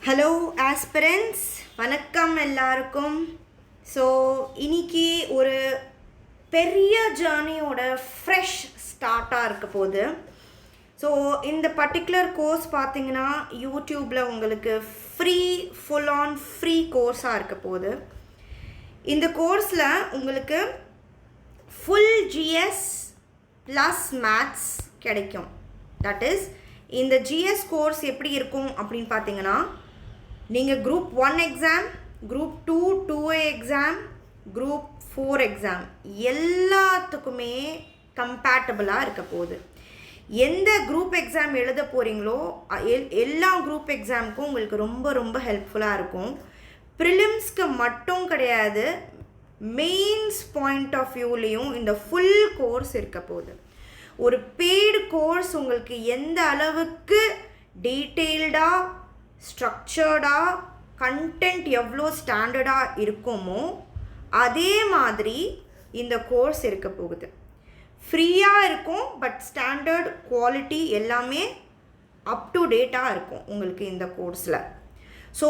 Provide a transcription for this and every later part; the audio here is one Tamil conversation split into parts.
ஹலோ ஆஸ்பிரன்ஸ், வணக்கம் எல்லாருக்கும். ஸோ இன்னைக்கு ஒரு பெரிய ஜேர்னியோட ஃப்ரெஷ் ஸ்டார்ட்டாக இருக்க போகுது. ஸோ இந்த பர்டிகுலர் கோர்ஸ் பார்த்தீங்கன்னா யூடியூப்பில் உங்களுக்கு ஃபுல் ஆன் ஃப்ரீ கோர்ஸாக இருக்க போகுது. இந்த கோர்ஸில் உங்களுக்கு ஃபுல் ஜிஎஸ் ப்ளஸ் மேத்ஸ் கிடைக்கும். தட் இஸ் இந்த ஜிஎஸ் கோர்ஸ் எப்படி இருக்கும் அப்படின்னு பார்த்தீங்கன்னா, நீங்கள் group 1 exam, group 2 exam, group 4 exam எல்லாத்துக்குமே கம்பேட்டபிளாக இருக்க போகுது. எந்த குரூப் எக்ஸாம் எழுத போகிறீங்களோ எல்லா குரூப் எக்ஸாமுக்கும் உங்களுக்கு ரொம்ப ரொம்ப ஹெல்ப்ஃபுல்லாக இருக்கும். ப்ரிலிம்ஸ்க்கு மட்டும் கிடையாது, மெயின்ஸ் பாயிண்ட் ஆஃப் வியூலேயும் இந்த ஃபுல் கோர்ஸ் இருக்க போகுது. ஒரு பெய்டு கோர்ஸ் உங்களுக்கு எந்த அளவுக்கு டீட்டெயில்டாக ஸ்ட்ரக்சர்டாக கண்டென்ட் எவ்வளோ ஸ்டாண்டர்டாக இருக்குமோ அதே மாதிரி இந்த கோர்ஸ் இருக்க போகுது. ஃப்ரீயாக இருக்கும், பட் ஸ்டாண்டர்ட் குவாலிட்டி எல்லாமே அப் டு டேட்டாக இருக்கும் உங்களுக்கு இந்த கோர்ஸில். ஸோ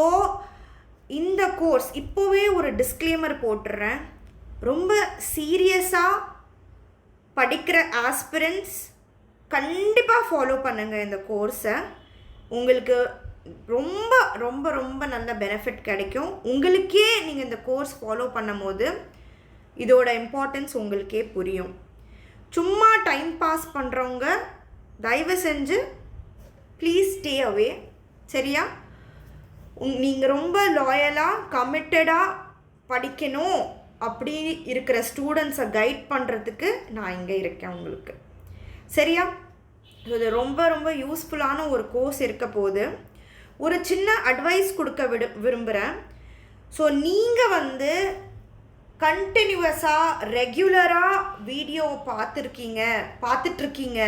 இந்த கோர்ஸ் இப்போவே ஒரு டிஸ்க்ளைமர் போட்டுடுறேன். ரொம்ப சீரியஸாக படிக்கிற ஆஸ்பிரன்ஸ் கண்டிப்பாக ஃபாலோ பண்ணுங்கள் இந்த கோர்ஸை. உங்களுக்கு ரொம்ப ரொம்ப ரொம்ப நல்ல பெனிஃபிட் கிடைக்கும். உங்களுக்கே நீங்கள் இந்த கோர்ஸ் ஃபாலோ பண்ணும் போது இதோட இம்பார்ட்டன்ஸ் உங்களுக்கே புரியும். சும்மா டைம் பாஸ் பண்ணுறவங்க தயவு செஞ்சு ப்ளீஸ் ஸ்டே அவே. சரியா? நீங்கள் ரொம்ப லாயலாக கமிட்டடாக படிக்கணும் அப்படி இருக்கிற ஸ்டூடெண்ட்ஸை கைட் பண்ணுறதுக்கு நான் இங்கே இருக்கேன் உங்களுக்கு. சரியா? இது ரொம்ப ரொம்ப யூஸ்ஃபுல்லான ஒரு கோர்ஸ் இருக்க போது. ஒரு சின்ன அட்வைஸ் கொடுக்க விரும்புகிறேன். ஸோ நீங்கள் கண்டினியூவஸாக ரெகுலராக வீடியோ பார்த்துட்ருக்கீங்க,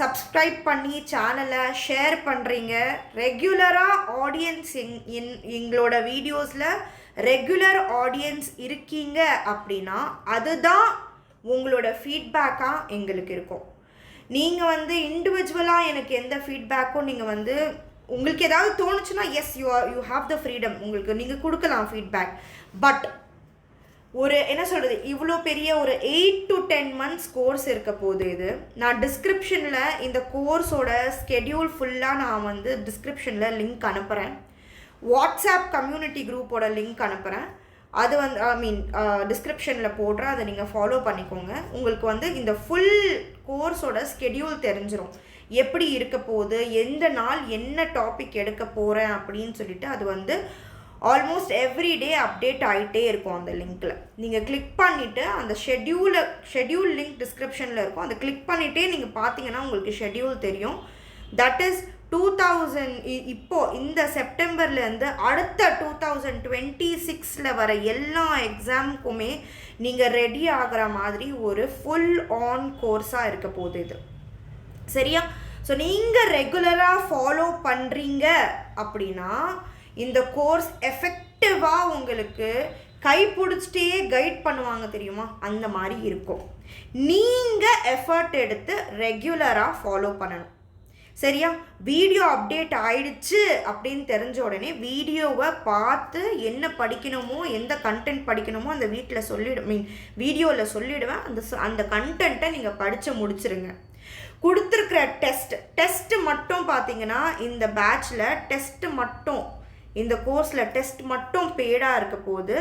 சப்ஸ்கிரைப் பண்ணி சேனலை ஷேர் பண்ணுறீங்க, ரெகுலராக ஆடியன்ஸ் எங்களோட வீடியோஸில் ரெகுலர் ஆடியன்ஸ் இருக்கீங்க அப்படின்னா அதுதான் உங்களோட ஃபீட்பேக்காக எங்களுக்கு இருக்கும். நீங்கள் இண்டிவிஜுவலாக எனக்கு எந்த ஃபீட்பேக்கும் நீங்கள் உங்களுக்கு ஏதாவது தோணுச்சுன்னா yes you have the freedom, உங்களுக்கு நீங்கள் கொடுக்கலாம் ஃபீட்பேக். பட் ஒரு என்ன சொல்கிறது, இவ்வளோ பெரிய ஒரு 8 to 10 months கோர்ஸ் இருக்க போகுது. இது நான் டிஸ்கிரிப்ஷனில் இந்த கோர்ஸோட ஸ்கெடியூல் ஃபுல்லாக நான் டிஸ்கிரிப்ஷனில் லிங்க் அனுப்புகிறேன். வாட்ஸ்அப் கம்யூனிட்டி குரூப்போட லிங்க் அனுப்புகிறேன். அது டிஸ்கிரிப்ஷனில் போடுறேன், அதை நீங்கள் ஃபாலோ பண்ணிக்கோங்க. உங்களுக்கு இந்த ஃபுல் கோர்ஸோட ஸ்கெடியூல் தெரிஞ்சிடும். எப்படி இருக்க போகுது, எந்த நாள் என்ன டாபிக் எடுக்க போகிறேன் அப்படின்னு சொல்லிட்டு அது ஆல்மோஸ்ட் எவ்ரிடே அப்டேட் ஆகிட்டே இருக்கும். அந்த லிங்க்கில் நீங்கள் கிளிக் பண்ணிவிட்டு அந்த ஷெட்யூல் லிங்க் டிஸ்கிரிப்ஷனில் இருக்கும். அதை கிளிக் பண்ணிவிட்டே நீங்கள் பார்த்தீங்கன்னா உங்களுக்கு ஷெட்யூல் தெரியும். தட் இஸ் 2000 இப்போது இந்த செப்டம்பர்லேருந்து அடுத்த 2026 வர எல்லா எக்ஸாமுக்குமே நீங்கள் ரெடி ஆகிற மாதிரி ஒரு ஃபுல் ஆன் கோர்ஸாக இருக்க போகுது இது. சரியா? ஸோ நீங்கள் ரெகுலராக ஃபாலோ பண்ணுறீங்க அப்படின்னா இந்த கோர்ஸ் எஃபெக்டிவாக உங்களுக்கு கைப்பிடிச்சிட்டே கைட் பண்ணுவாங்க தெரியுமா, அந்த மாதிரி இருக்கும். நீங்கள் எஃபர்ட் எடுத்து ரெகுலராக ஃபாலோ பண்ணணும். சரியா? வீடியோ அப்டேட் ஆயிடுச்சு அப்படின்னு தெரிஞ்ச உடனே வீடியோவை பார்த்து என்ன படிக்கணுமோ, எந்த கண்டென்ட் படிக்கணுமோ அந்த வீடியோவில் சொல்லிவிடுவேன். அந்த கண்டென்ட்டை நீங்கள் படித்து முடிச்சிருங்க. கொடுத்துருக்கிற டெஸ்ட்டு மட்டும் பார்த்தீங்கன்னா இந்த பேட்சில் இந்த கோர்ஸில் டெஸ்ட் மட்டும் பெய்டாக இருக்க போகுது.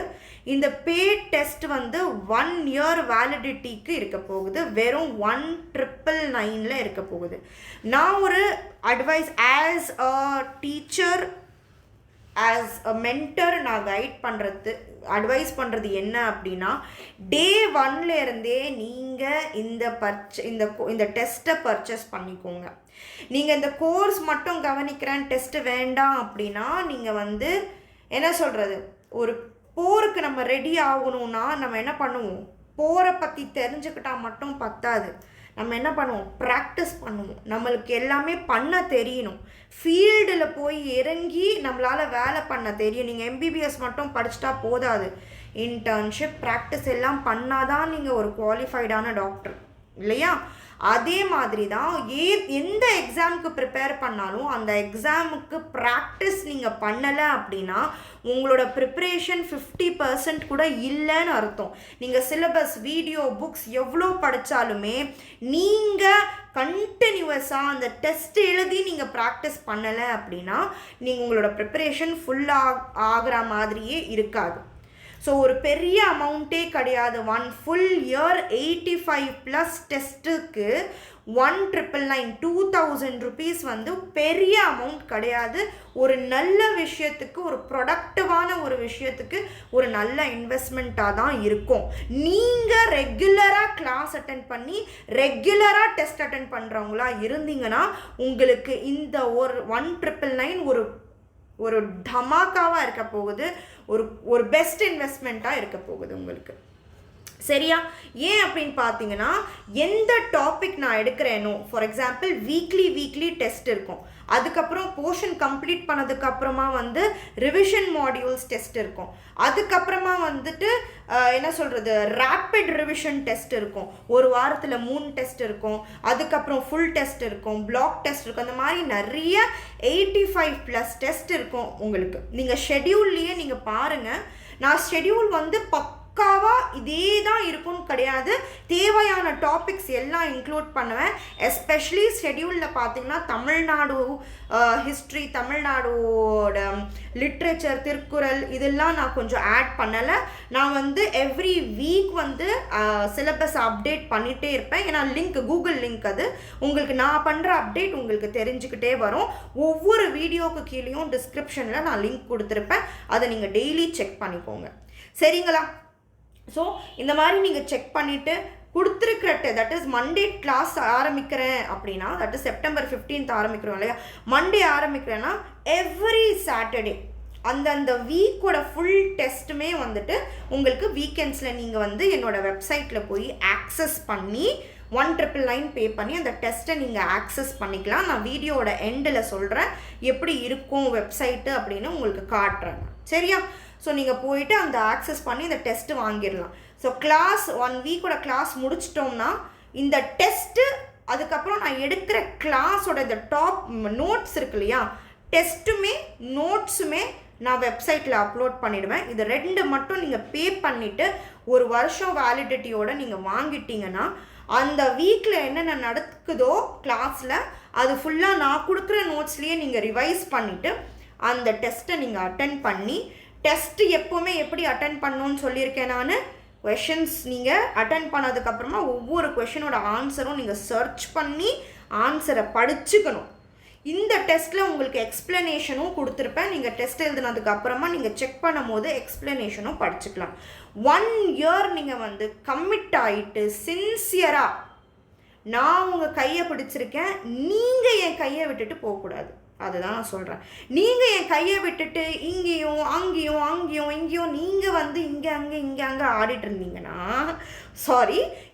இந்த பெய்ட் டெஸ்ட் 1 year வேலிடிட்டிக்கு இருக்க போகுது. வெறும் 1999 இருக்க போகுது. நான் ஒரு advice as a teacher, as a mentor நான் அட்வைஸ் பண்ணுறது என்ன அப்படின்னா, டே 1லேருந்தே நீங்கள் இந்த டெஸ்ட்டை பர்ச்சேஸ் பண்ணிக்கோங்க. நீங்கள் இந்த கோர்ஸ் மட்டும் கவனிக்கிறேன், டெஸ்ட்டு வேண்டாம் அப்படின்னா நீங்கள் என்ன சொல்கிறது, ஒரு போருக்கு நம்ம ரெடி ஆகணும்னா நம்ம என்ன பண்ணுவோம், போரை பற்றி தெரிஞ்சுக்கிட்டால் மட்டும் பத்தாது. நம்ம என்ன பண்ணுவோம், ப்ராக்டிஸ் பண்ணுவோம். நம்மளுக்கு எல்லாமே பண்ண தெரியணும். ஃபீல்டில் போய் இறங்கி நம்மளால் வேலை பண்ண தெரியும். நீங்கள் எம்பிபிஎஸ் மட்டும் படிச்சுட்டா போதாது. இன்டர்ன்ஷிப், ப்ராக்டிஸ் எல்லாம் பண்ணாதான் நீங்கள் ஒரு குவாலிஃபைடான டாக்டர் இல்லையா? அதே மாதிரி தான் எந்த எக்ஸாமுக்கு ப்ரிப்பேர் பண்ணாலும் அந்த எக்ஸாமுக்கு ப்ராக்டிஸ் நீங்கள் பண்ணலை அப்படின்னா உங்களோட ப்ரிப்ரேஷன் 50% கூட இல்லைன்னு அர்த்தம். நீங்கள் சிலபஸ், வீடியோ, புக்ஸ் எவ்வளோ படித்தாலுமே நீங்கள் கண்டினியூவஸாக அந்த டெஸ்ட் எழுதி நீங்கள் ப்ராக்டிஸ் பண்ணலை அப்படின்னா நீங்கள் உங்களோட ப்ரிப்பரேஷன் ஆகிற மாதிரியே இருக்காது. ஸோ ஒரு பெரிய அமௌண்ட்டே கிடையாது. 1 full year 85+ டெஸ்ட்டுக்கு 1999 2000 rupees வந்து பெரிய அமௌண்ட் கிடையாது. ஒரு நல்ல விஷயத்துக்கு, ஒரு ப்ரொடக்டிவான ஒரு விஷயத்துக்கு ஒரு நல்ல இன்வெஸ்ட்மெண்ட்டாக தான் இருக்கும். நீங்கள் ரெகுலராக கிளாஸ் அட்டென்ட் பண்ணி ரெகுலராக டெஸ்ட் அட்டென்ட் பண்ணுறவங்களா இருந்தீங்கன்னா உங்களுக்கு இந்த ஒரு 1999 ஒரு தமாக்காவாக இருக்க போகுது, ஒரு பெஸ்ட் இன்வெஸ்ட்மெண்ட்டாக இருக்க போகுது உங்களுக்கு. சரியா? ஏன் அப்படின்னு பார்த்தீங்கன்னா, எந்த டாபிக் நான் எடுக்கிறேனோ, ஃபார் எக்ஸாம்பிள் வீக்லி டெஸ்ட் இருக்கும், அதுக்கப்புறம் போர்ஷன் கம்ப்ளீட் பண்ணதுக்கப்புறமா வந்து ரிவிஷன் மாடியூல்ஸ் டெஸ்ட் இருக்கும், அதுக்கப்புறமா வந்துட்டு என்ன சொல்கிறது, ரேப்பிட் ரிவிஷன் டெஸ்ட் இருக்கும், ஒரு வாரத்தில் 3 டெஸ்ட் இருக்கும், அதுக்கப்புறம் ஃபுல் டெஸ்ட் இருக்கும், பிளாக் டெஸ்ட் இருக்கும். அந்த மாதிரி நிறைய 85+ டெஸ்ட் இருக்கும் உங்களுக்கு. நீங்கள் ஷெட்யூல்லையே நீங்கள் பாருங்கள். நான் ஷெட்யூல் வந்து பக்காவாக இதே தான் இருக்கும்னு கிடையாது. தேவையான டாபிக்ஸ் எல்லாம் இன்க்ளூட் பண்ணுவேன். எஸ்பெஷலி ஷெட்யூலில் பார்த்தீங்கன்னா தமிழ்நாடு ஹிஸ்ட்ரி, தமிழ்நாடோட லிட்ரேச்சர், திருக்குறள் இதெல்லாம் நான் கொஞ்சம் ஆட் பண்ணலை. நான் வந்து எவ்ரி வீக் வந்து சிலபஸ் அப்டேட் பண்ணிகிட்டே இருப்பேன். ஏன்னா கூகுள் லிங்க் அது உங்களுக்கு, நான் பண்ணுற அப்டேட் உங்களுக்கு தெரிஞ்சுக்கிட்டே வரும். ஒவ்வொரு வீடியோவுக்கு கீழேயும் டிஸ்கிரிப்ஷனில் நான் லிங்க் கொடுத்துருப்பேன். அதை நீங்கள் டெய்லி செக் பண்ணிக்கோங்க. சரிங்களா? ஸோ இந்த மாதிரி நீங்கள் செக் பண்ணிவிட்டு கொடுத்துருக்கிற தட் இஸ் மண்டே கிளாஸ் ஆரம்பிக்கிறேன் அப்படின்னா, தட் இஸ் செப்டம்பர் 15th ஆரம்பிக்கிறோம் இல்லையா, மண்டே ஆரம்பிக்கிறேன்னா எவ்ரி சாட்டர்டே அந்தந்த வீக்கோட ஃபுல் டெஸ்ட்டுமே வந்துட்டு உங்களுக்கு வீக்கெண்ட்ஸில் நீங்கள் வந்து என்னோடய வெப்சைட்டில் போய் ஆக்சஸ் பண்ணி 1999 பே பண்ணி அந்த டெஸ்ட்டை நீங்கள் ஆக்சஸ் பண்ணிக்கலாம். நான் வீடியோட எண்டில் சொல்கிறேன் எப்படி இருக்கும் வெப்சைட்டு அப்படின்னு உங்களுக்கு காட்டுறேன். சரியா? ஸோ நீங்கள் போயிட்டு அந்த ஆக்சஸ் பண்ணி இந்த டெஸ்ட்டு வாங்கிடலாம். ஸோ கிளாஸ் 1 வீக்கோட கிளாஸ் முடிச்சிட்டோம்னா இந்த டெஸ்ட்டு, அதுக்கப்புறம் நான் எடுக்கிற கிளாஸோட இந்த டாப் நோட்ஸ் இருக்கு இல்லையா, டெஸ்ட்டுமே நோட்ஸுமே நான் வெப்சைட்டில் அப்லோட் பண்ணிவிடுவேன். இது 2 மட்டும் நீங்கள் பே பண்ணிவிட்டு 1 வருஷம் வேலிடிட்டியோடு நீங்கள் வாங்கிட்டீங்கன்னா அந்த வீக்கில் என்னென்ன நடக்குதோ கிளாஸில் அது ஃபுல்லாக நான் கொடுக்குற நோட்ஸ்லேயே நீங்கள் ரிவைஸ் பண்ணிவிட்டு அந்த டெஸ்ட்டை நீங்கள் அட்டென்ட் பண்ணி, டெஸ்ட்டு எப்போவுமே எப்படி அட்டென்ட் பண்ணணும்னு சொல்லியிருக்கேன் நான். கொஷின்ஸ் நீங்கள் அட்டென்ட் பண்ணதுக்கப்புறமா ஒவ்வொரு கொஷினோட ஆன்சரும் நீங்கள் சர்ச் பண்ணி ஆன்சரை படிச்சுக்கணும். இந்த டெஸ்ட்டில் உங்களுக்கு எக்ஸ்ப்ளனேஷனும் கொடுத்துருப்பேன். நீங்கள் டெஸ்ட் எழுதுனதுக்கப்புறமா நீங்கள் செக் பண்ணும் போது எக்ஸ்ப்ளனேஷனும் படிச்சுக்கலாம். 1 year நீங்கள் வந்து கமிட் ஆகிட்டு சின்சியராக நான் உங்கள் கையை பிடிச்சிருக்கேன், நீங்கள் என் கையை விட்டுட்டு போகக்கூடாது. அதுதான் நான் சொல்கிறேன். நீங்கள் என் கையை விட்டுட்டு இங்கேயும் இங்கேயும் நீங்கள் வந்து இங்கே அங்கே ஆடிட்டு இருந்தீங்கன்னா,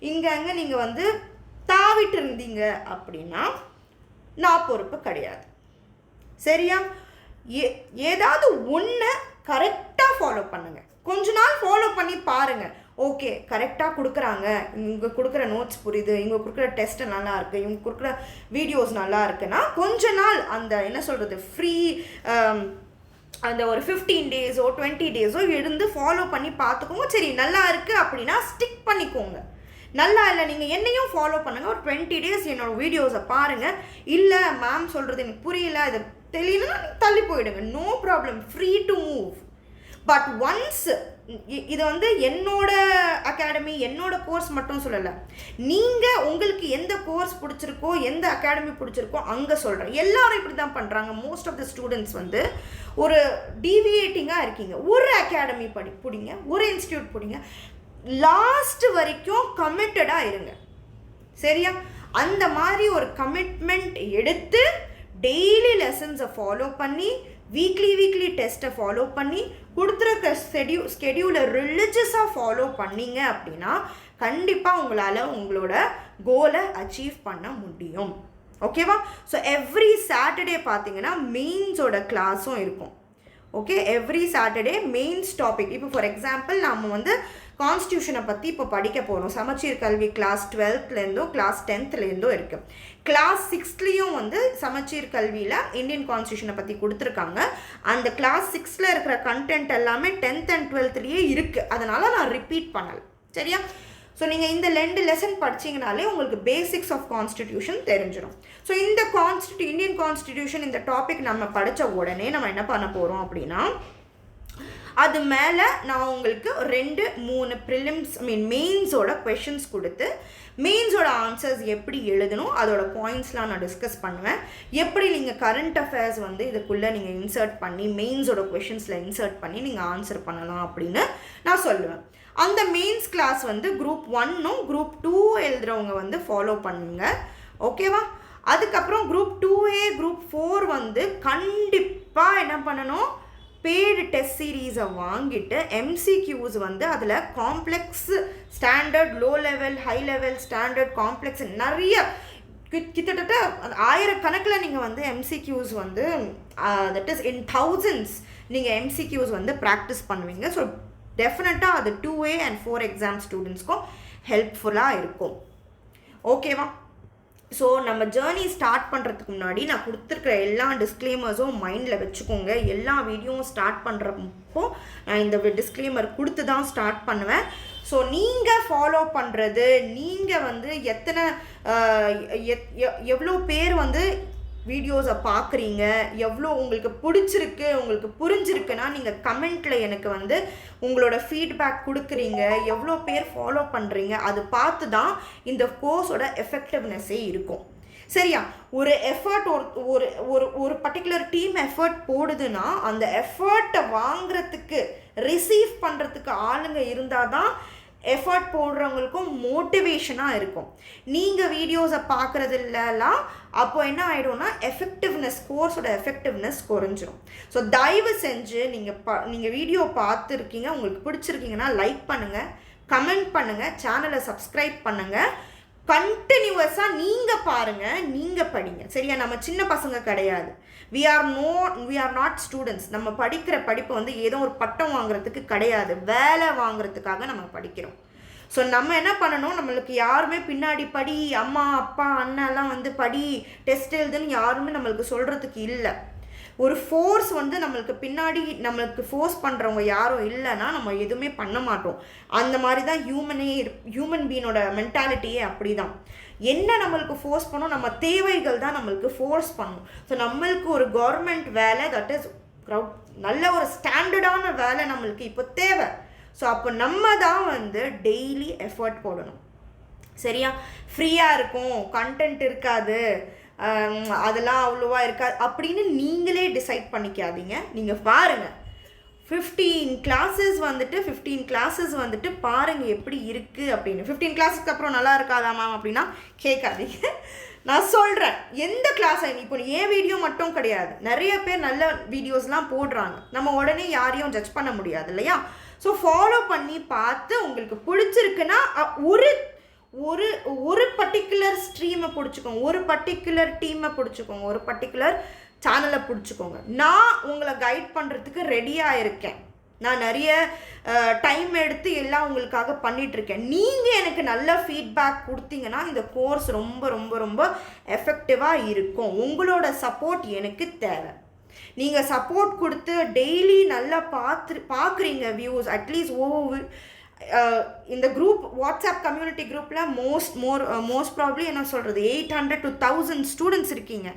இங்கே அங்கே நீங்கள் வந்து தாவிட்டு இருந்தீங்க அப்படின்னா நான் பொறுப்பு கிடையாது. சரியா? ஏதாவது ஒன்று கரெக்டாக ஃபாலோ பண்ணுங்கள். கொஞ்ச நாள் ஃபாலோ பண்ணி பாருங்கள். ஓகே, கரெக்டாக கொடுக்குறாங்க, இவங்க கொடுக்குற நோட்ஸ் புரியுது, இவங்க கொடுக்குற டெஸ்ட்டு நல்லா இருக்குது, இவங்க கொடுக்குற வீடியோஸ் நல்லா இருக்குன்னா கொஞ்ச நாள் அந்த என்ன சொல்கிறது ஃப்ரீ அந்த ஒரு 15 days 20 days இருந்து ஃபாலோ பண்ணி பார்த்துக்கோங்க. சரி நல்லா இருக்குது அப்படின்னா ஸ்டிக் பண்ணிக்கோங்க. நல்லா இல்லை, நீங்கள் என்னையும் ஃபாலோ பண்ணுங்கள். ஒரு 20 days என்னோடய வீடியோஸை பாருங்கள். இல்லை மேம் சொல்கிறது எனக்கு புரியல, இது தெரியலன்னா தள்ளி போயிடுங்க. No problem, free to move. But once இது வந்து என்னோட அகாடமி, என்னோட கோர்ஸ் மட்டும் சொல்லலை, நீங்கள் உங்களுக்கு எந்த கோர்ஸ் பிடிச்சிருக்கோ, எந்த அகாடமி பிடிச்சிருக்கோ அங்கே சொல்கிறேன். எல்லாரும் இப்படி தான் பண்ணுறாங்க. மோஸ்ட் ஆஃப் த ஸ்டூடெண்ட்ஸ் வந்து ஒரு டீவியேட்டிங்காக இருக்கீங்க. ஒரு அகாடமி பிடிங்க, ஒரு இன்ஸ்டியூட் பிடிங்க, லாஸ்ட் வரைக்கும் கமிட்டடாக இருங்க. சரியா? அந்த மாதிரி ஒரு கமிட்மெண்ட் எடுத்து டெய்லி லெசன்ஸை ஃபாலோ பண்ணி வீக்லி டெஸ்ட்டை ஃபாலோ பண்ணி கொடுத்துருக்க ஸ்கெடியூலை ரிலிஜியஸாக ஃபாலோ பண்ணிங்க அப்படின்னா கண்டிப்பாக உங்களால் உங்களோட கோலை அச்சீவ் பண்ண முடியும். ஓகேவா? ஸோ எவ்ரி சாட்டர்டே பார்த்தீங்கன்னா மெயின்ஸோட கிளாஸும் இருக்கும். Okay, every Saturday mains topic. இப்போ ஃபார் எக்ஸாம்பிள் நம்ம வந்து கான்ஸ்டியூஷனை பற்றி இப்போ படிக்க போகிறோம். சமச்சீர் கல்வி கிளாஸ் 12லேருந்தும் கிளாஸ் 10லேருந்தும் இருக்குது. கிளாஸ் 6லேயும் வந்து சமச்சீர் கல்வியில் இந்தியன் கான்ஸ்டியூஷனை பற்றி கொடுத்துருக்காங்க. அந்த கிளாஸ் 6ல் இருக்கிற கண்டென்ட் எல்லாமே 10th and 12thலேயே இருக்குது. அதனால் நான் ரிப்பீட் பண்ணலை. சரியா? ஸோ நீங்கள் இந்த 2 லெசன் படிச்சிங்கனாலே உங்களுக்கு பேசிக்ஸ் ஆஃப் கான்ஸ்டிடியூஷன் தெரிஞ்சிடும். ஸோ இந்த இந்தியன் கான்ஸ்டிடியூஷன் இந்த டாபிக் நம்ம படித்த உடனே நம்ம என்ன பண்ண போகிறோம் அப்படின்னா, அது மேலே நான் உங்களுக்கு 2-3 ப்ரிலிம்ஸ் மெயின்ஸோட கொஷின்ஸ் கொடுத்து மெயின்ஸோட ஆன்சர்ஸ் எப்படி எழுதணும் அதோட பாயிண்ட்ஸ்லாம் நான் டிஸ்கஸ் பண்ணுவேன். எப்படி நீங்கள் கரண்ட் அஃபேர்ஸ் வந்து இதுக்குள்ளே நீங்கள் இன்சர்ட் பண்ணி மெயின்ஸோட கொஷின்ஸில் இன்சர்ட் பண்ணி நீங்கள் ஆன்சர் பண்ணலாம் அப்படின்னு நான் சொல்லுவேன். அந்த மெயின்ஸ் கிளாஸ் வந்து குரூப் 1ம் குரூப் 2 எழுதுகிறவங்க வந்து ஃபாலோ பண்ணுங்க. ஓகேவா? அதுக்கப்புறம் குரூப் 2A குரூப் 4 வந்து கண்டிப்பாக என்ன பண்ணணும், பெய்டு டெஸ்ட் சீரீஸை வாங்கிட்டு MCQs வந்து அதில் complex, standard, low level, high level, standard, complex நிறைய கிட்டத்தட்ட 1000 கணக்கில் நீங்கள் வந்து MCQs வந்து தட் இஸ் இன் thousands நீங்கள் MCQs வந்து ப்ராக்டிஸ் பண்ணுவீங்க. ஸோ டெஃபினட்டாக அது 2A and 4 எக்ஸாம் ஸ்டூடெண்ட்ஸ்க்கும் ஹெல்ப்ஃபுல்லாக இருக்கும். ஓகேவா? ஸோ நம்ம ஜேர்னி ஸ்டார்ட் பண்ணுறதுக்கு முன்னாடி நான் கொடுத்துருக்குற எல்லா டிஸ்க்ளைமர்ஸும் மைண்டில் வச்சுக்கோங்க. எல்லா வீடியோவும் ஸ்டார்ட் பண்ணுறப்போ நான் இந்த டிஸ்க்ளைமர் கொடுத்து தான் ஸ்டார்ட் பண்ணுவேன். ஸோ நீங்கள் ஃபாலோ பண்ணுறது, நீங்கள் வந்து எவ்வளோ பேர் வந்து வீடியோஸை பார்க்குறீங்க, எவ்வளோ உங்களுக்கு பிடிச்சிருக்கு, உங்களுக்கு புரிஞ்சிருக்குன்னா நீங்கள் கமெண்ட்டில் எனக்கு வந்து உங்களோட ஃபீட்பேக் கொடுக்குறீங்க. எவ்வளோ பேர் ஃபாலோ பண்ணுறீங்க அது பார்த்து தான் இந்த கோர்ஸோட எஃபெக்டிவ்னஸ்ஸே இருக்கும். சரியா? ஒரு எஃபர்ட் ஒரு பர்டிகுலர் டீம் எஃபர்ட் போடுதுன்னா அந்த எஃபர்ட்டை வாங்குறதுக்கு, ரிசீவ் பண்ணுறதுக்கு ஆளுங்க இருந்தால் தான் எஃபர்ட் போடுறவங்களுக்கும் மோட்டிவேஷனாக இருக்கும். நீங்கள் வீடியோஸை பார்க்குறதுலாம் அப்போ என்ன ஆகிடும்னா எஃபெக்டிவ்னஸ், கோர்ஸோட எஃபெக்டிவ்னஸ் குறைஞ்சிரும். ஸோ தயவு செஞ்சு நீங்கள் வீடியோ பார்த்துருக்கீங்க, உங்களுக்கு பிடிச்சிருக்கீங்கன்னா லைக் பண்ணுங்கள், கமெண்ட் பண்ணுங்கள், சேனலை சப்ஸ்கிரைப் பண்ணுங்கள். கண்டினியூவஸாக நீங்கள் பாருங்கள், நீங்கள் படிங்க. சரியா? நம்ம சின்ன பசங்க கிடையாது. we are not students. நம்ம படிக்கிற படிப்பு வந்து ஏதோ ஒரு பட்டம் வாங்குறதுக்கு கிடையாது, வேலை வாங்குறதுக்காக நம்ம படிக்கிறோம். ஸோ நம்ம என்ன பண்ணணும், நம்மளுக்கு யாருமே பின்னாடி படி, அம்மா அப்பா அண்ணெல்லாம் வந்து படி, டெஸ்ட் எழுதுன்னு யாருமே நம்மளுக்கு சொல்கிறதுக்கு இல்லை. ஒரு ஃபோர்ஸ் வந்து நம்மளுக்கு பின்னாடி நம்மளுக்கு ஃபோர்ஸ் பண்ணுறவங்க யாரும் இல்லைன்னா நம்ம எதுவுமே பண்ண மாட்டோம். அந்த மாதிரி தான் ஹியூமன் பீனோட மென்டாலிட்டியே அப்படி தான். என்ன நம்மளுக்கு ஃபோர்ஸ் பண்ணும், நம்ம தேவைகள் தான் நம்மளுக்கு ஃபோர்ஸ் பண்ணும். ஸோ நம்மளுக்கு ஒரு கவர்மெண்ட் வேலை, தட் இஸ் நல்ல ஒரு ஸ்டாண்டர்டான வேலை நம்மளுக்கு இப்போ தேவை. ஸோ அப்போ நம்ம தான் வந்து டெய்லி எஃபர்ட் போடணும். சரியா? ஃப்ரீயாக இருக்கும், கண்டென்ட் இருக்காது, அதெல்லாம் அவ்வளோவா இருக்காது அப்படின்னு நீங்களே டிசைட் பண்ணிக்காதீங்க. நீங்கள் பாருங்கள், 15 கிளாஸஸ் வந்துட்டு பாருங்கள் எப்படி இருக்குது அப்படின்னு. 15 கிளாஸுக்கு அப்புறம் நல்லா இருக்காதா மேம் அப்படின்னா கேட்காதீங்க. நான் சொல்கிறேன் எந்த கிளாஸை, இப்போ என் வீடியோ மட்டும் கிடையாது, நிறைய பேர் நல்ல வீடியோஸ்லாம் போடுறாங்க. நம்ம உடனே யாரையும் ஜட்ஜ் பண்ண முடியாது இல்லையா? ஸோ ஃபாலோ பண்ணி பார்த்து உங்களுக்கு பிடிச்சிருக்குன்னா ஒரு பர்டிகுலர் ஸ்ட்ரீமை பிடிச்சிக்கோங்க, ஒரு பர்டிகுலர் டீமை பிடிச்சிக்கோங்க, ஒரு பர்டிகுலர் சேனலை பிடிச்சிக்கோங்க. நான் உங்களை கைட் பண்ணுறதுக்கு ரெடியாக இருக்கேன். நான் நிறைய டைம் எடுத்து எல்லாம் உங்களுக்காக பண்ணிகிட்ருக்கேன். நீங்கள் எனக்கு நல்ல ஃபீட்பேக் கொடுத்தீங்கன்னா இந்த கோர்ஸ் ரொம்ப ரொம்ப ரொம்ப எஃபெக்டிவாக இருக்கும். உங்களோட சப்போர்ட் எனக்கு தேவை. நீங்கள் சப்போர்ட் கொடுத்து டெய்லி நல்லா பார்க்குறீங்க வியூஸ், அட்லீஸ்ட் இந்த குரூப், வாட்ஸ்அப் கம்யூனிட்டி குரூப்பில் மோஸ்ட் ப்ராப்ளி என்ன சொல்கிறது, 800 to 1000 ஸ்டூடெண்ட்ஸ் இருக்கீங்க.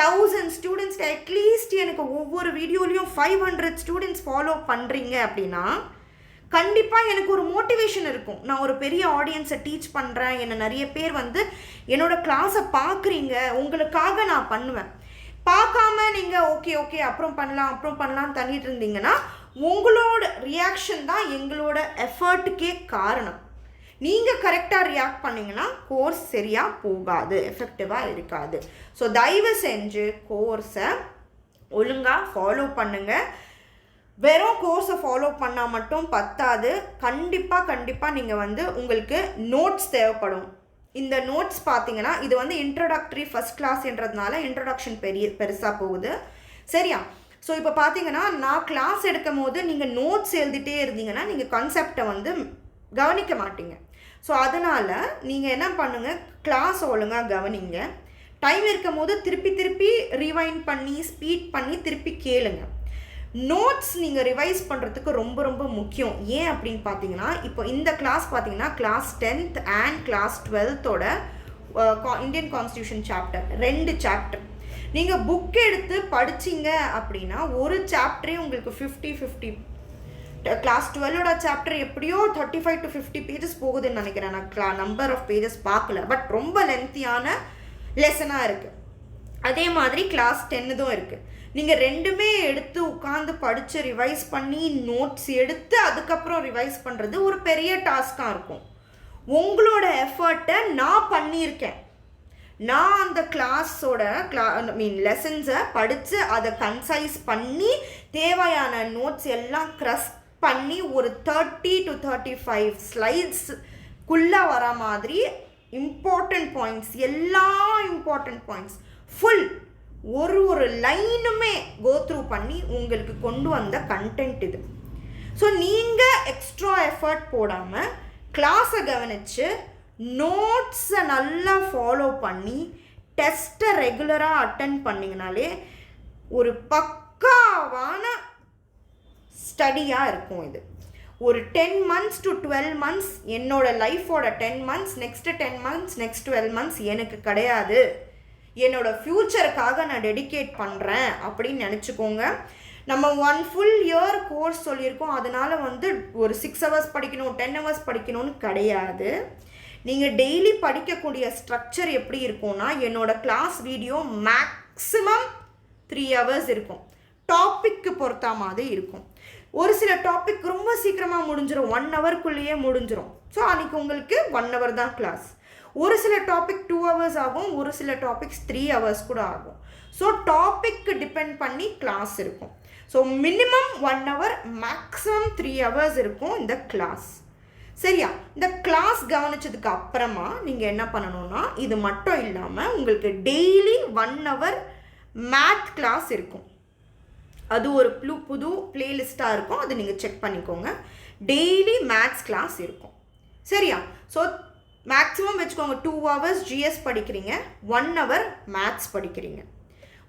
1000 ஸ்டூடெண்ட்ஸ் அட்லீஸ்ட் எனக்கு ஒவ்வொரு வீடியோலையும் 500 ஸ்டூடெண்ட்ஸ் ஃபாலோ பண்ணுறீங்க அப்படின்னா கண்டிப்பாக எனக்கு ஒரு மோட்டிவேஷன் இருக்கும். நான் ஒரு பெரிய ஆடியன்ஸை டீச் பண்ணுறேன், என்னை நிறைய பேர் வந்து என்னோடய கிளாஸை பார்க்குறீங்க, உங்களுக்காக நான் பண்ணுவேன். பார்க்காம நீங்கள் ஓகே அப்புறம் பண்ணலாம் தண்ணிட்டு இருந்தீங்கன்னா உங்களோட ரியாக்ஷன் தான் எங்களோட எஃபர்ட்டுக்கே காரணம். நீங்கள் கரெக்டாக ரியாக்ட் பண்ணிங்கன்னா கோர்ஸ் சரியாக போகாது, எஃபெக்டிவாக இருக்காது. ஸோ தயவு செஞ்சு கோர்ஸை ஒழுங்காக ஃபாலோ பண்ணுங்கள். வெறும் கோர்ஸை ஃபாலோ பண்ணால் மட்டும் பத்தாது. கண்டிப்பாக நீங்கள் வந்து உங்களுக்கு நோட்ஸ் தேவைப்படும். இந்த நோட்ஸ் பார்த்தீங்கன்னா இது வந்து இன்ட்ரோடக்டரி ஃபஸ்ட் கிளாஸ்ன்றதுனால இன்ட்ரோடக்ஷன் பெருசாக போகுது. சரியா? ஸோ இப்போ பார்த்தீங்கன்னா நான் கிளாஸ் எடுக்கும் போது நீங்கள் நோட்ஸ் எழுதிட்டே இருந்தீங்கன்னா நீங்கள் கான்செப்டை வந்து கவனிக்க மாட்டீங்க. ஸோ அதனால் நீங்கள் என்ன பண்ணுங்கள், கிளாஸ் ஒழுங்காக கவனிங்க. டைம் இருக்கும் போது திருப்பி ரிவைண்ட் பண்ணி ஸ்பீட் பண்ணி திருப்பி கேளுங்க. நோட்ஸ் நீங்கள் ரிவைஸ் பண்ணுறதுக்கு ரொம்ப முக்கியம். ஏன் அப்படின்னு பார்த்தீங்கன்னா, இப்போ இந்த கிளாஸ் பார்த்தீங்கன்னா கிளாஸ் 10th அண்ட் கிளாஸ் 12தோட இந்தியன் கான்ஸ்டியூஷன் சாப்டர் 2 சாப்டர். நீங்கள் புக் எடுத்து படிச்சிங்க அப்படின்னா ஒரு சாப்டரே உங்களுக்கு 50 கிளாஸ் 12ஓட சாப்டர் எப்படியோ 35 to 50 பேஜஸ் போகுதுன்னு நினைக்கிறேன். நான் நம்பர் ஆஃப் பேஜஸ் பார்க்கல, பட் ரொம்ப லென்த்தியான லெசனாக இருக்குது. அதே மாதிரி கிளாஸ் 10 இருக்குது. நீங்கள் ரெண்டுமே எடுத்து உட்காந்து படித்து ரிவைஸ் பண்ணி நோட்ஸ் எடுத்து அதுக்கப்புறம் ரிவைஸ் பண்ணுறது ஒரு பெரிய டாஸ்காக இருக்கும். உங்களோட எஃபர்ட்டை நான் பண்ணியிருக்கேன். நான் அந்த கிளாஸோட லெசன்ஸை படித்து அதை கன்சைஸ் பண்ணி தேவையான நோட்ஸ் எல்லாம் க்ரஸ் பண்ணி ஒரு 30 to 35 ஸ்லைட்ஸ்க்குள்ளே வர மாதிரி இம்பார்ட்டண்ட் பாயிண்ட்ஸ், எல்லா இம்பார்ட்டண்ட் பாயிண்ட்ஸ் ஃபுல் ஒரு லைனுமே கோத்ரூ பண்ணி உங்களுக்கு கொண்டு வந்த கண்டென்ட் இது. ஸோ நீங்கள் எக்ஸ்ட்ரா எஃபர்ட் போடாமல் கிளாஸை கவனித்து நோட்ஸை நல்லா ஃபாலோ பண்ணி டெஸ்ட்டை ரெகுலராக அட்டென்ட் பண்ணிங்கனாலே ஒரு பக்காவான ஸ்டடியாக இருக்கும். இது ஒரு 10 months to 12 months என்னோடய லைஃபோட 10 months, next 10 months, next 12 months எனக்கு கிடையாது, என்னோடய ஃப்யூச்சருக்காக நான் டெடிகேட் பண்ணுறேன் அப்படின்னு நினச்சிக்கோங்க. நம்ம 1 full year கோர்ஸ் சொல்லியிருக்கோம். அதனால் ஒரு 6 hours படிக்கணும், 10 hours படிக்கணும்னு கிடையாது. நீங்கள் டெய்லி படிக்கக்கூடிய ஸ்ட்ரக்சர் எப்படி இருக்கும்னா, என்னோடய கிளாஸ் வீடியோ மேக்ஸிமம் 3 hours இருக்கும். டாப்பிக்கு பொறுத்த மாதிரி இருக்கும். ஒரு சில டாபிக் ரொம்ப சீக்கிரமாக முடிஞ்சிடும், 1 hourக்குள்ளேயே முடிஞ்சிடும். ஸோ அன்றைக்கி உங்களுக்கு 1 hour தான் கிளாஸ். ஒரு சில டாபிக் 2 hours ஆகும், ஒரு சில டாபிக்ஸ் 3 hours கூட ஆகும். ஸோ டாபிக்கு டிபெண்ட் பண்ணி கிளாஸ் இருக்கும். So minimum 1 hour, maximum 3 hours இருக்கும் இந்த கிளாஸ். சரியா? இந்த கிளாஸ் கவனிச்சதுக்கு அப்புறமா நீங்கள் என்ன பண்ணணும்னா, இது மட்டும் இல்லாமல் உங்களுக்கு டெய்லி 1 hour மேத் கிளாஸ் இருக்கும். அது ஒரு புது பிளேலிஸ்ட்டாக இருக்கும், அது நீங்கள் செக் பண்ணிக்கோங்க. டெய்லி மேத்ஸ் கிளாஸ் இருக்கும். சரியா? ஸோ மேக்ஸிமம் வச்சுக்கோங்க 2 hours GS படிக்கிறீங்க, 1 hour மேத்ஸ் படிக்கிறீங்க.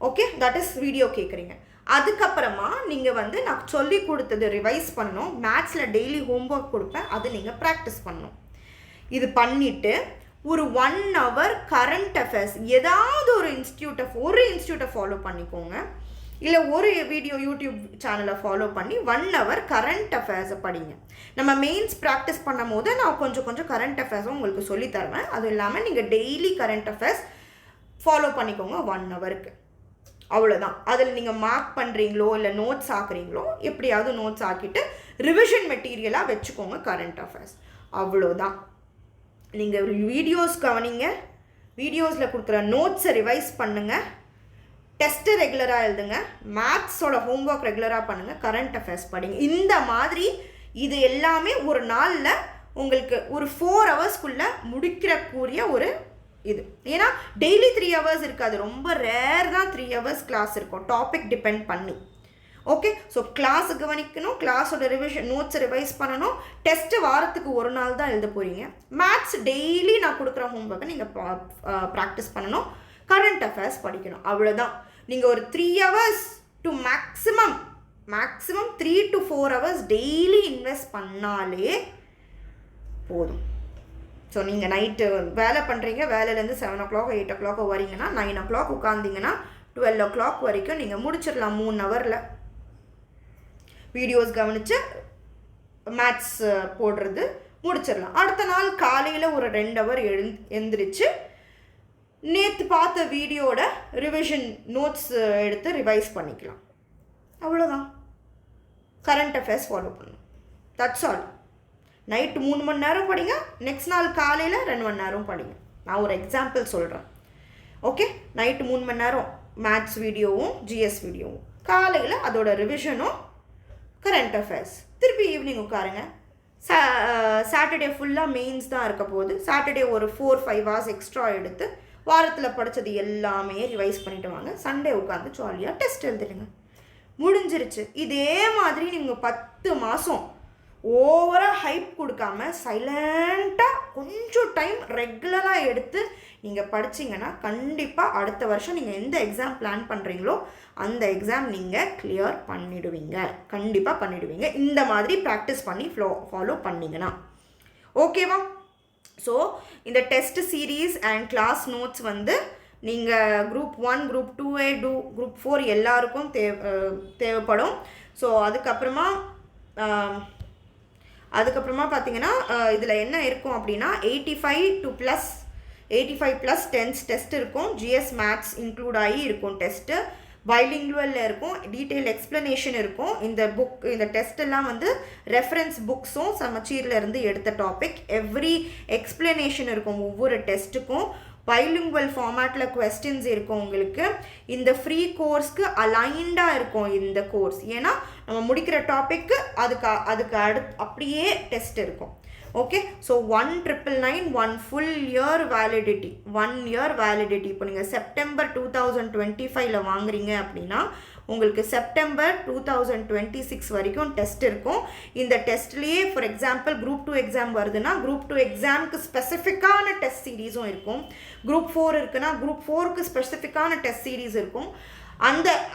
ஓகே, தட் இஸ் வீடியோ கேட்குறீங்க. அதுக்கப்புறமா நீங்கள் நான் சொல்லி கொடுத்தது ரிவைஸ் பண்ணணும். மேத்ஸில் டெய்லி ஹோம்ஒர்க் கொடுப்பேன், அது நீங்கள் ப்ராக்டிஸ் பண்ணணும். இது பண்ணிவிட்டு ஒரு 1 hour கரண்ட் அஃபேர்ஸ் ஏதாவது ஒரு இன்ஸ்டியூட்டை ஃபாலோ பண்ணிக்கோங்க. இல்லை ஒரு வீடியோ யூடியூப் சேனலை ஃபாலோ பண்ணி 1 hour கரண்ட் அஃபேர்ஸை படிங்க. நம்ம மெயின்ஸ் ப்ராக்டிஸ் பண்ணும் போது நான் கொஞ்சம் கரண்ட் அஃபேர்ஸும் உங்களுக்கு சொல்லித்தருவேன். அதுவும் இல்லாமல் நீங்கள் டெய்லி கரண்ட் அஃபேர்ஸ் ஃபாலோ பண்ணிக்கோங்க 1 hourக்கு. அவ்வளோதான். அதில் நீங்கள் மார்க் பண்ணுறீங்களோ இல்லை நோட்ஸ் ஆக்குறீங்களோ, எப்படியாவது நோட்ஸ் ஆக்கிட்டு ரிவிஷன் மெட்டீரியலாக வச்சுக்கோங்க கரண்ட் அஃபேர்ஸ். அவ்வளோதான். நீங்கள் வீடியோஸ் கவனிங்க, வீடியோஸில் கொடுக்குற நோட்ஸை ரிவைஸ் பண்ணுங்கள், டெஸ்ட்டு ரெகுலராக எழுதுங்க, மேத்ஸோட ஹோம்ஒர்க் ரெகுலராக பண்ணுங்கள், கரண்ட் அஃபேர்ஸ் படிங்க. இந்த மாதிரி இது எல்லாமே ஒரு நாளில் உங்களுக்கு ஒரு 4 hours முடிக்கிறக்கூடிய ஒரு இது. ஏன்னா டெய்லி 3 hours இருக்காது, ரொம்ப ரேர் தான் 3 hours கிளாஸ் இருக்கும், டாபிக் டிபெண்ட் பண்ணி. ஓகே, ஸோ கிளாஸ் கவனிக்கணும், கிளாஸோட ரிவிஷன் நோட்ஸை ரிவைஸ் பண்ணணும், டெஸ்ட்டு வாரத்துக்கு ஒரு நாள் தான் எழுத போகிறீங்க. மேத்ஸ் டெய்லி நான் கொடுக்குற ஹோம்ஒர்க்கை நீங்கள் ப்ராக்டிஸ் பண்ணணும், கரண்ட் அஃபேர்ஸ் படிக்கணும். அவ்வளோதான். நீங்கள் ஒரு 3 hours to maximum 3 to 4 hours daily invest பண்ணாலே போதும். ஸோ நீங்கள் நைட்டு வேலை பண்ணுறீங்க, வேலையிலேருந்து 7 o'clock 8 o'clock வரீங்கன்னா 9 o'clock உட்காந்திங்கன்னா 12 o'clock வரைக்கும் நீங்கள் முடிச்சிடலாம். 3 hourல வீடியோஸ் கவனித்து மேத்ஸ் போடுறது முடிச்சிடலாம். அடுத்த நாள் காலையில் ஒரு 2 hour எழுந்திரிச்சு நேற்று பார்த்த வீடியோட ரிவிஷன் நோட்ஸ் எடுத்து ரிவைஸ் பண்ணிக்கலாம். அவ்வளோதான். கரண்ட் அஃபேர்ஸ் ஃபாலோ பண்ணணும். That's all. நைட்டு 3 மணி நேரம் படிங்க, நெக்ஸ்ட் நாள் காலையில் 2 மணி நேரம் படிங்க. நான் ஒரு எக்ஸாம்பிள் சொல்கிறேன். ஓகே, நைட்டு 3 மணி நேரம் மேத்ஸ் வீடியோவும் GS வீடியோவும், காலையில் அதோட ரிவிஷனும் கரண்ட் அஃபேர்ஸ். திருப்பி ஈவினிங் உட்காருங்க. சாட்டர்டே ஃபுல்லாக மெயின்ஸ் தான் இருக்க போகுது. சாட்டர்டே ஒரு 4-5 hours எக்ஸ்ட்ரா எடுத்து வாரத்தில் படித்தது எல்லாமே ரிவைஸ் பண்ணிட்டு வாங்க. சண்டே உட்காந்து ஜாலியாக டெஸ்ட் எழுதிடுங்க. முடிஞ்சிருச்சு. இதே மாதிரி நீங்கள் 10 மாதம் ஓவராக ஹைப் கொடுக்காம சைலண்ட்டாக கொஞ்சம் டைம் ரெகுலராக எடுத்து நீங்கள் படிச்சிங்கன்னா கண்டிப்பாக அடுத்த வருஷம் நீங்கள் எந்த எக்ஸாம் பிளான் பண்ணுறீங்களோ அந்த எக்ஸாம் நீங்கள் கிளியர் பண்ணிடுவீங்க, கண்டிப்பாக பண்ணிடுவீங்க. இந்த மாதிரி ப்ராக்டிஸ் பண்ணி ஃபாலோ பண்ணிங்கன்னா ஓகேவா? ஸோ இந்த test series and class notes வந்து நீங்கள் குரூப் 1, குரூப் 2A, குரூப் 4 எல்லாருக்கும் தேவைப்படும். ஸோ அதுக்கப்புறமா பார்த்தீங்கன்னா இதில் என்ன இருக்கும் அப்படின்னா 85+ டெஸ்ட் இருக்கும். GS மேத்ஸ் இன்க்ளூட் ஆகி இருக்கும் டெஸ்ட்டு. பைலிங்குவலில் இருக்கும், டீட்டெயில் எக்ஸ்ப்ளனேஷன் இருக்கும். இந்த டெஸ்ட் எல்லாம் வந்து ரெஃபரன்ஸ் புக்ஸும் சமச்சீர்லேருந்து எடுத்த டாபிக். எவ்ரி எக்ஸ்ப்ளனேஷன் இருக்கும் ஒவ்வொரு டெஸ்ட்டுக்கும். பைலிங்குவல் ஃபார்மேட்டில் கொஸ்டின்ஸ் இருக்கும் உங்களுக்கு. இந்த ஃப்ரீ கோர்ஸ்க்கு அலைண்டாக இருக்கும் இந்த கோர்ஸ். ஏன்னா நம்ம முடிக்கிற டாப்பிக்கு அதுக்கு அப்படியே டெஸ்ட் இருக்கும். Okay, so 1999 1 full year validity, 1 year validity. இப்போ நீங்கள் செப்டம்பர் 2025 வாங்குறீங்க அப்படின்னா உங்களுக்கு செப்டம்பர் 2026 வரைக்கும் டெஸ்ட் இருக்கும். இந்த டெஸ்ட்லேயே ஃபார் எக்ஸாம்பிள் குரூப் 2 எக்ஸாம் வருதுன்னா குரூப் 2 எக்ஸாமுக்கு ஸ்பெசிஃபிக்கான டெஸ்ட் சீரீஸும் இருக்கும். குரூப் 4 இருக்குன்னா குரூப் 4க்கு ஸ்பெசிஃபிக்கான டெஸ்ட் சீரீஸ் இருக்கும்.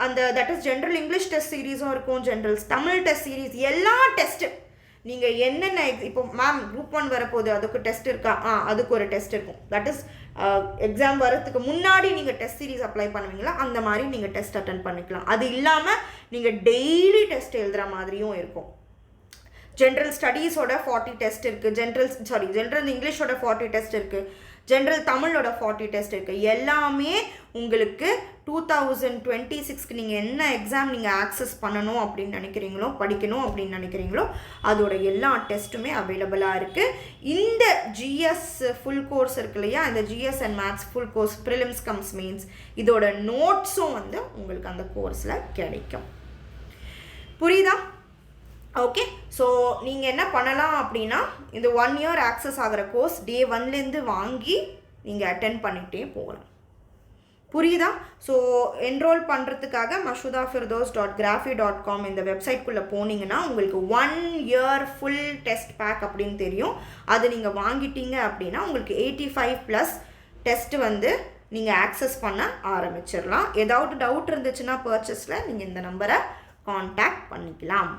அந்த that is general English test சீரீஸும் இருக்கும், ஜென்ரல் தமிழ் டெஸ்ட் சீரீஸ், எல்லா டெஸ்ட்டு நீங்கள் என்னென்ன இப்போ மேம் குரூப் 1 வரப்போகுது அதுக்கு டெஸ்ட் இருக்கா, அதுக்கு ஒரு டெஸ்ட் இருக்கும். தட் இஸ் எக்ஸாம் வரதுக்கு முன்னாடி நீங்கள் டெஸ்ட் சீரீஸ் அப்ளை பண்ணுவீங்களா அந்த மாதிரி நீங்கள் டெஸ்ட் அட்டென்ட் பண்ணிக்கலாம். அது இல்லாமல் நீங்கள் டெய்லி டெஸ்ட் எழுதுகிற மாதிரியும் இருக்கும். ஜென்ரல் ஸ்டடீஸோட 40 டெஸ்ட் இருக்குது, ஜென்ரல் இங்கிலீஷோட 40 டெஸ்ட் இருக்குது, ஜென்ரல் தமிழோட 40 டெஸ்ட் இருக்குது. எல்லாமே உங்களுக்கு 2026க்கு நீங்கள் என்ன எக்ஸாம் நீங்கள் ஆக்சஸ் பண்ணணும் அப்படின்னு நினைக்கிறீங்களோ, படிக்கணும் அப்படின்னு நினைக்கிறீங்களோ அதோட எல்லா டெஸ்ட்டுமே அவைலபிளாக இருக்குது. இந்த ஜிஎஸ் ஃபுல் கோர்ஸ் இருக்கு இல்லையா, இந்த GS and maths full course prelims comes mains இதோட நோட்ஸும் வந்து உங்களுக்கு அந்த கோர்ஸில் கிடைக்கும். புரியுதா? ஓகே, ஸோ நீங்கள் என்ன பண்ணலாம் அப்படின்னா இந்த 1 year ஆக்சஸ் ஆகிற கோர்ஸ் டே 1லேருந்து வாங்கி நீங்கள் அட்டென்ட் பண்ணிகிட்டே போகலாம். புரியுதா? ஸோ என்ரோல் பண்ணுறதுக்காக mashudafirdos.graphy.com இந்த வெப்சைட்குள்ளே போனீங்கன்னா உங்களுக்கு 1 year ஃபுல் டெஸ்ட் பேக் அப்படின்னு தெரியும். அது நீங்கள் வாங்கிட்டீங்க அப்படின்னா உங்களுக்கு 85+ டெஸ்ட்டு வந்து நீங்கள் ஆக்சஸ் பண்ண ஆரம்பிச்சிடலாம். ஏதாவது டவுட் இருந்துச்சுன்னா பர்ச்சேஸில் நீங்கள் இந்த நம்பரை காண்டாக்ட் பண்ணிக்கலாம்.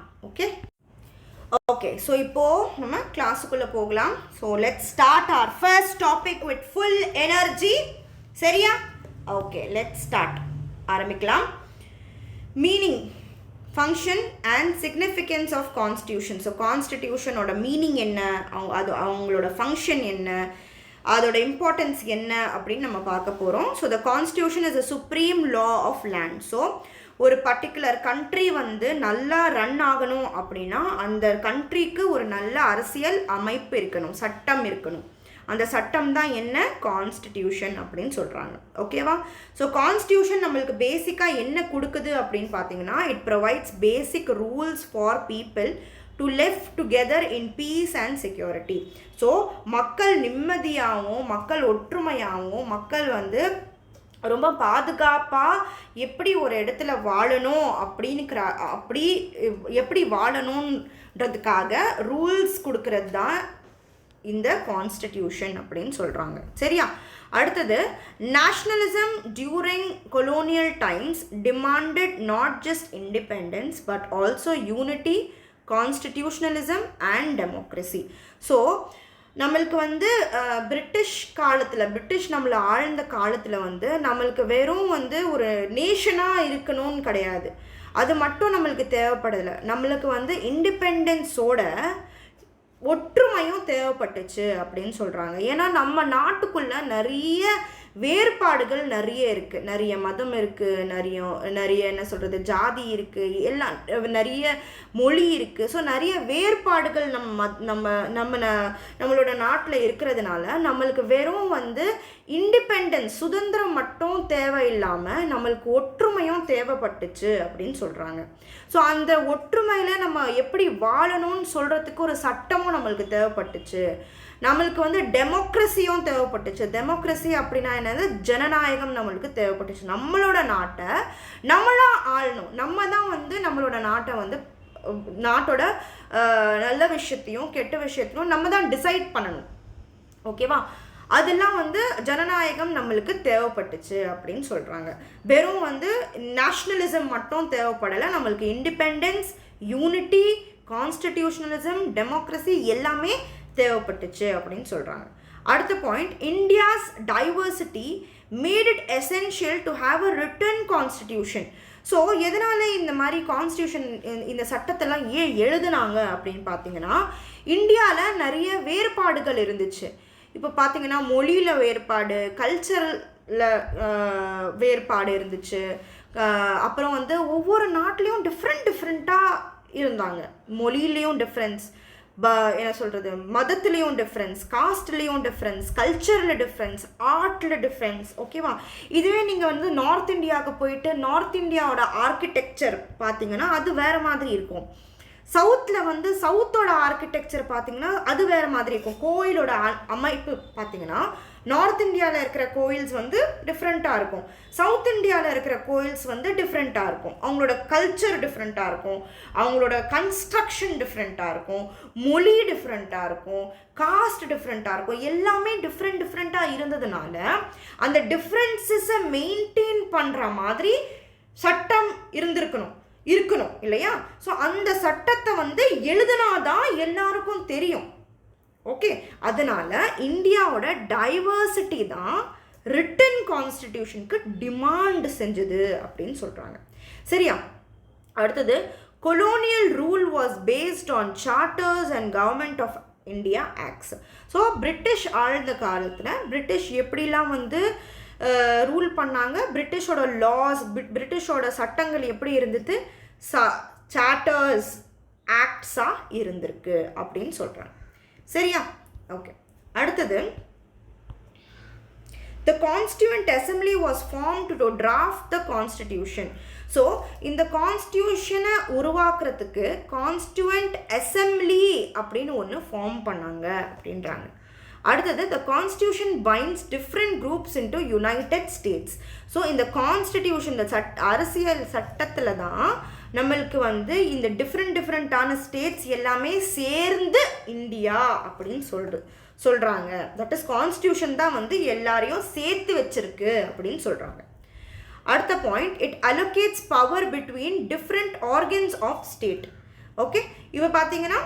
ஓகே, ஸோ இப்போது நம்ம கிளாஸுக்குள்ளே போகலாம். So let's start our first topic with full energy. சரியா? Okay, let's start. ஆரம்பிக்கலாம். Meaning, function and significance of constitution. So கான்ஸ்டிடியூஷனோட மீனிங் என்ன, அவங்களோட ஃபங்க்ஷன் என்ன, அதோட இம்பார்ட்டன்ஸ் என்ன அப்படின்னு நம்ம பார்க்க போகிறோம். So the constitution is a supreme law of land. So ஒரு பர்டிகுலர் கண்ட்ரி வந்து நல்லா ரன் ஆகணும் அப்படின்னா அந்த கண்ட்ரிக்கு ஒரு நல்ல அரசியல் அமைப்பு இருக்கணும், சட்டம் இருக்கணும். அந்த சட்டம் தான் என்ன, கான்ஸ்டிடியூஷன் அப்படின்னு சொல்கிறாங்க. ஓகேவா? ஸோ கான்ஸ்டியூஷன் நம்மளுக்கு பேசிக்காக என்ன கொடுக்குது அப்படின்னு பார்த்தீங்கன்னா it provides basic rules for people to live together in peace and security. So மக்கள் நிம்மதியாகவும் மக்கள் ஒற்றுமையாகவும் மக்கள் வந்து ரொம்ப பாதுகாப்பாக எப்படி ஒரு இடத்துல வாழணும் அப்படி எப்படி வாழணுன்றதுக்காக ரூல்ஸ் கொடுக்கறது தான் இந்த கான்ஸ்டிடியூஷன் அப்படின்னு சொல்கிறாங்க. சரியா? அடுத்தது, nationalism during colonial times demanded not just independence but also unity, constitutionalism and democracy. So நம்மளுக்கு வந்து பிரிட்டிஷ் நம்மளை ஆழ்ந்த காலத்தில் வந்து நம்மளுக்கு வெறும் வந்து ஒரு நேஷனாக இருக்கணும்னு கிடையாது, அது மட்டும் நம்மளுக்கு தேவைப்படலை. நம்மளுக்கு வந்து இண்டிபெண்டன்ஸோட ஒற்றுமையும் தேவைப்பட்டுச்சு அப்படின்னு சொல்கிறாங்க. ஏன்னா நம்ம நாட்டுக்குள்ளே நிறைய வேறுபாடுகள் நிறைய இருக்குது, நிறைய மதம் இருக்குது, நிறைய என்ன சொல்கிறது ஜாதி இருக்குது, எல்லாம் நிறைய மொழி இருக்குது. ஸோ நிறைய வேறுபாடுகள் நம்மளோட நாட்டில் இருக்கிறதுனால நம்மளுக்கு வெறும் வந்து இண்டிபெண்டன்ஸ் சுதந்திரம் மட்டும் தேவையில்லாமல் நம்மளுக்கு ஒற்றுமையும் தேவைப்பட்டுச்சு அப்படின்னு சொல்கிறாங்க. ஸோ அந்த ஒற்றுமையில் நம்ம எப்படி வாழணும்னு சொல்கிறதுக்கு ஒரு சட்டமும் நம்மளுக்கு தேவைப்பட்டுச்சு. நம்மளுக்கு வந்து டெமோக்ரஸியும் தேவைப்பட்டுச்சு. டெமோக்ரஸி அப்படின்னா என்னது, ஜனநாயகம் நம்மளுக்கு தேவைப்பட்டுச்சு. நம்மளோட நாட்டை நம்மளாக ஆளணும், நம்ம தான் வந்து நம்மளோட நாட்டை வந்து நாட்டோட நல்ல விஷயத்தையும் கெட்ட விஷயத்தையும் நம்ம தான் டிசைட் பண்ணணும். ஓகேவா? அதெல்லாம் வந்து ஜனநாயகம் நம்மளுக்கு தேவைப்பட்டுச்சு அப்படின்னு சொல்கிறாங்க. வெறும் வந்து நேஷ்னலிசம் மட்டும் தேவைப்படலை, நம்மளுக்கு இண்டிபெண்டன்ஸ், யூனிட்டி, கான்ஸ்டிடியூஷனலிசம், டெமோக்ரஸி எல்லாமே தேவைப்பட்டுச்சு அப்படின்னு சொல்கிறாங்க. அடுத்த point, India's diversity made it essential to have a written constitution. So எதனால் இந்த மாதிரி கான்ஸ்டியூஷன், இந்த சட்டத்தெல்லாம் ஏன் எழுதுனாங்க அப்படின்னு பார்த்தீங்கன்னா, இந்தியாவில் நிறைய வேறுபாடுகள் இருந்துச்சு. இப்போ பார்த்தீங்கன்னா மொழியில் வேறுபாடு, கல்ச்சரில் வேறுபாடு இருந்துச்சு. அப்புறம் வந்து ஒவ்வொரு நாட்டிலையும் டிஃப்ரெண்ட்டாக இருந்தாங்க. மொழியிலையும் டிஃப்ரென்ஸ், என்ன சொல்கிறது, மதத்துலேயும் டிஃப்ரென்ஸ், காஸ்ட்லேயும் டிஃப்ரென்ஸ், கல்ச்சரில் டிஃப்ரென்ஸ், ஆர்ட்டில் டிஃப்ரென்ஸ். ஓகேவா? இதுவே நீங்கள் வந்து நார்த் இந்தியாவுக்கு போயிட்டு நார்த் இந்தியாவோட ஆர்கிடெக்சர் பார்த்தீங்கன்னா அது வேறு மாதிரி இருக்கும். சவுத்தில் வந்து சவுத்தோட ஆர்கிடெக்சர் பார்த்தீங்கன்னா அது வேறு மாதிரி இருக்கும். கோயிலோட அமைப்பு பார்த்தீங்கன்னா நார்த் இந்தியாவில் இருக்கிற கோயில்ஸ் வந்து டிஃப்ரெண்ட்டாக இருக்கும், சவுத் இந்தியாவில் இருக்கிற கோயில்ஸ் வந்து டிஃப்ரெண்ட்டாக இருக்கும். அவங்களோட கல்ச்சர் டிஃப்ரெண்ட்டாக இருக்கும், அவங்களோட கன்ஸ்ட்ரக்ஷன் டிஃப்ரெண்ட்டாக இருக்கும், மொழி டிஃப்ரெண்ட்டாக இருக்கும், காஸ்ட் டிஃப்ரெண்ட்டாக இருக்கும். எல்லாமே டிஃப்ரெண்ட்டாக இருந்ததுனால அந்த டிஃப்ரென்சஸை மெயின்டைன் பண்ணுற மாதிரி சட்டம் இருக்கணும் இல்லையா? ஸோ அந்த சட்டத்தை வந்து எழுதுனாதான் எல்லாருக்கும் தெரியும். ஓகே, அதனால இந்தியாவோட டைவர்சிட்டி தான் ரிட்டன் கான்ஸ்டிடியூஷனுக்கு டிமாண்ட் செஞ்சது அப்படின்னு சொல்கிறாங்க. சரியா? அடுத்தது, colonial rule was based on charters and government of India acts. So British ஆழ்ந்த காலத்தில் பிரிட்டிஷ் எப்படிலாம் வந்து ரூல் பண்ணாங்க, பிரிட்டிஷோட லாஸ், பிரிட்டிஷோட சட்டங்கள் எப்படி இருந்தது, சார்ட்டர்ஸ் ஆக்ட்ஸாக இருந்திருக்கு அப்படின்னு சொல்கிறாங்க. சரியா? ஓகே. அடுத்தது, the constituent assembly was formed to draft the constitution. So இந்த கான்ஸ்டியூஷனை உருவாக்குறதுக்கு கான்ஸ்டியூவன்ட் அசம்பிளி அப்படின்னு ஒன்று ஃபார்ம் பண்ணாங்க அப்படின்றாங்க. அடுத்தது, the constitution binds different groups into United States. So இந்த கான்ஸ்டிடியூஷன், இந்த அரசியல் சட்டத்தில் தான் நம்மளுக்கு வந்து இந்த டிஃப்ரெண்ட்டான ஸ்டேட்ஸ் எல்லாமே சேர்ந்து இந்தியா அப்படின்னு சொல்கிறாங்க. தட் இஸ் கான்ஸ்டியூஷன் தான் வந்து எல்லாரையும் சேர்த்து வச்சிருக்கு அப்படின்னு சொல்கிறாங்க. அடுத்த point, it allocates power between different organs of state. Okay, இப்போ பார்த்தீங்கன்னா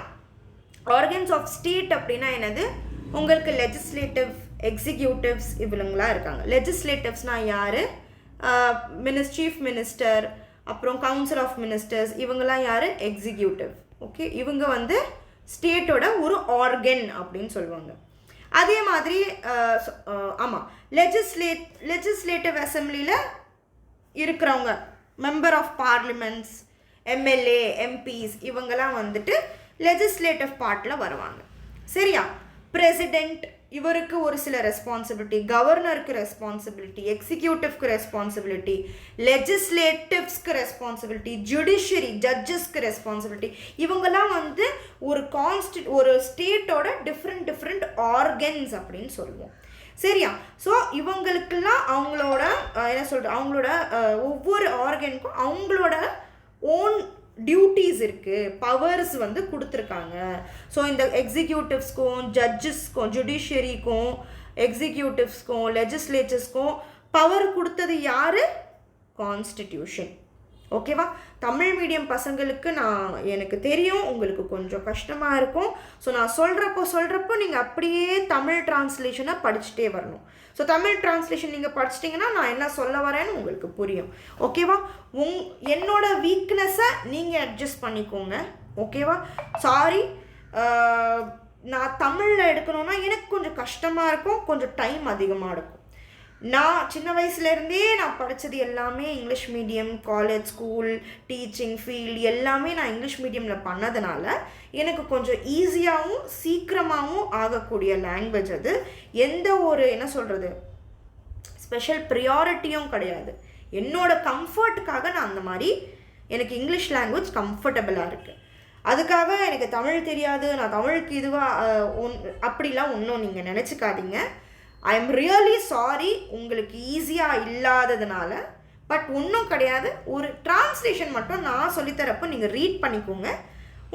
ஆர்கன்ஸ் ஆஃப் ஸ்டேட் அப்படின்னா என்னது, உங்களுக்கு லெஜிஸ்லேட்டிவ், எக்ஸிக்யூட்டிவ்ஸ் இவங்களாம் இருக்காங்க. லெஜிஸ்லேட்டிவ்ஸ்னால் யார்? சீஃப் மினிஸ்டர், அப்புறம் கவுன்சில் ஆஃப் மினிஸ்டர்ஸ், இவங்கெல்லாம் யார்? எக்ஸிக்யூட்டிவ். ஓகே, இவங்க வந்து ஸ்டேட்டோட ஒரு ஆர்கன் அப்படின்னு சொல்லுவாங்க. அதே மாதிரி ஆமாம், லெஜிஸ்லேட்டிவ் அசம்பிளியில் இருக்கிறவங்க member of parliaments, MLA, MPs, இவங்கெல்லாம் வந்துட்டு லெஜிஸ்லேட்டிவ் பார்ட்டில் வருவாங்க. சரியா? பிரசிடெண்ட், இவருக்கு ஒரு சில ரெஸ்பான்சிபிலிட்டி, கவர்னருக்கு ரெஸ்பான்சிபிலிட்டி, எக்ஸிக்யூட்டிவ்க்கு ரெஸ்பான்சிபிலிட்டி, லெஜிஸ்லேட்டிவ்ஸ்க்கு ரெஸ்பான்சிபிலிட்டி, ஜுடிஷியரி, ஜட்ஜஸ்க்கு ரெஸ்பான்சிபிலிட்டி. இவங்கெல்லாம் வந்து ஒரு ஸ்டேட்டோட டிஃப்ரெண்ட் ஆர்கன்ஸ் அப்படின்னு சொல்லுவோம். சரியா? ஸோ இவங்களுக்கெல்லாம் அவங்களோட என்ன சொல்கிறது, அவங்களோட ஒவ்வொரு ஆர்கனுக்கும் அவங்களோட ஓன் டியூட்டிஸ் இருக்குது, பவர்ஸ் வந்து கொடுத்துருக்காங்க. ஸோ இந்த எக்ஸிக்யூட்டிவ்ஸ்க்கும், ஜட்ஜஸ்க்கும், ஜுடிஷியரிக்கும், எக்ஸிக்யூட்டிவ்ஸ்க்கும், லெஜிஸ்லேச்சர்ஸ்க்கும் பவர் கொடுத்தது யார்? கான்ஸ்டிடியூஷன். ஓகேவா? தமிழ் மீடியம் பசங்களுக்கு எனக்கு தெரியும் உங்களுக்கு கொஞ்சம் கஷ்டமாக இருக்கும். ஸோ நான் சொல்கிறப்போ நீங்கள் அப்படியே தமிழ் டிரான்ஸ்லேஷனை படிச்சுட்டே வரணும். ஸோ தமிழ் டிரான்ஸ்லேஷன் நீங்கள் படிச்சிட்டிங்கன்னா நான் என்ன சொல்ல வரேன்னு உங்களுக்கு புரியும். ஓகேவா? என்னோட வீக்னஸை நீங்கள் அட்ஜஸ்ட் பண்ணிக்கோங்க. ஓகேவா? சாரி, நான் தமிழில் எடுக்கணுன்னா எனக்கு கொஞ்சம் கஷ்டமாக இருக்கும், கொஞ்சம் டைம் அதிகமாக இருக்கும். நான் சின்ன வயசுலேருந்தே நான் படித்தது எல்லாமே English medium, college, school, teaching field எல்லாமே நான் இங்கிலீஷ் மீடியமில் பண்ணதுனால எனக்கு கொஞ்சம் ஈஸியாகவும் சீக்கிரமாகவும் ஆகக்கூடிய லாங்குவேஜ் அது. எந்த ஒரு என்ன சொல்கிறது ஸ்பெஷல் ப்ரியாரிட்டியும் கிடையாது. என்னோடய கம்ஃபர்ட்டுக்காக நான் அந்த மாதிரி எனக்கு இங்கிலீஷ் லாங்குவேஜ் கம்ஃபர்டபுளாக இருக்குது. அதுக்காக எனக்கு தமிழ் தெரியாது, நான் தமிழுக்கு அப்படிலாம் ஒன்றும் நீங்கள் நினச்சிக்காதீங்க. ஐ எம் ரியலி சாரி உங்களுக்கு ஈஸியாக இல்லாததுனால. பட் ஒன்றும் கிடையாது, ஒரு டிரான்ஸ்லேஷன் மட்டும் நான் சொல்லித்தரப்போ நீங்கள் ரீட் பண்ணிக்கோங்க,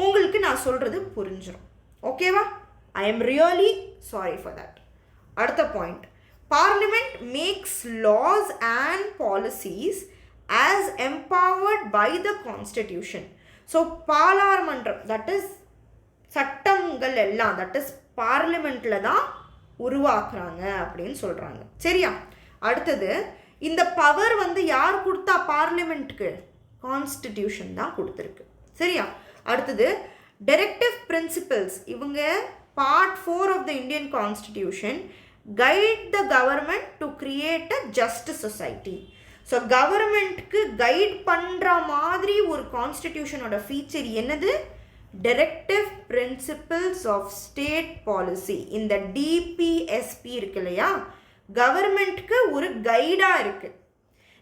உங்களுக்கு நான் சொல்கிறது புரிஞ்சிடும். ஓகேவா? I am really sorry for that. அடுத்த point, parliament makes laws and policies as empowered by the constitution. So பாராளுமன்றம், தட் இஸ் சட்டங்கள் எல்லாம், தட் இஸ் பார்லிமெண்ட்டில் தான் உருவாக்குறாங்க அப்படின்னு சொல்கிறாங்க. சரியா? அடுத்தது, இந்த பவர் வந்து யார் கொடுத்தா பார்லிமெண்ட்டுக்கு? கான்ஸ்டிடியூஷன் தான் கொடுத்துருக்கு. சரியா? அடுத்தது, டைரக்டிவ் பிரின்சிபல்ஸ், இவங்க part 4 of the Indian constitution guide the government to create a just society. So கவர்மெண்ட்டுக்கு கைட் பண்ணுற மாதிரி ஒரு கான்ஸ்டிடியூஷனோட ஃபீச்சர் என்னது? Directive principles of state policy. இந்த டிபிஎஸ்பி இருக்கு இல்லையா, கவர்மெண்ட்டுக்கு ஒரு கைடாக இருக்குது.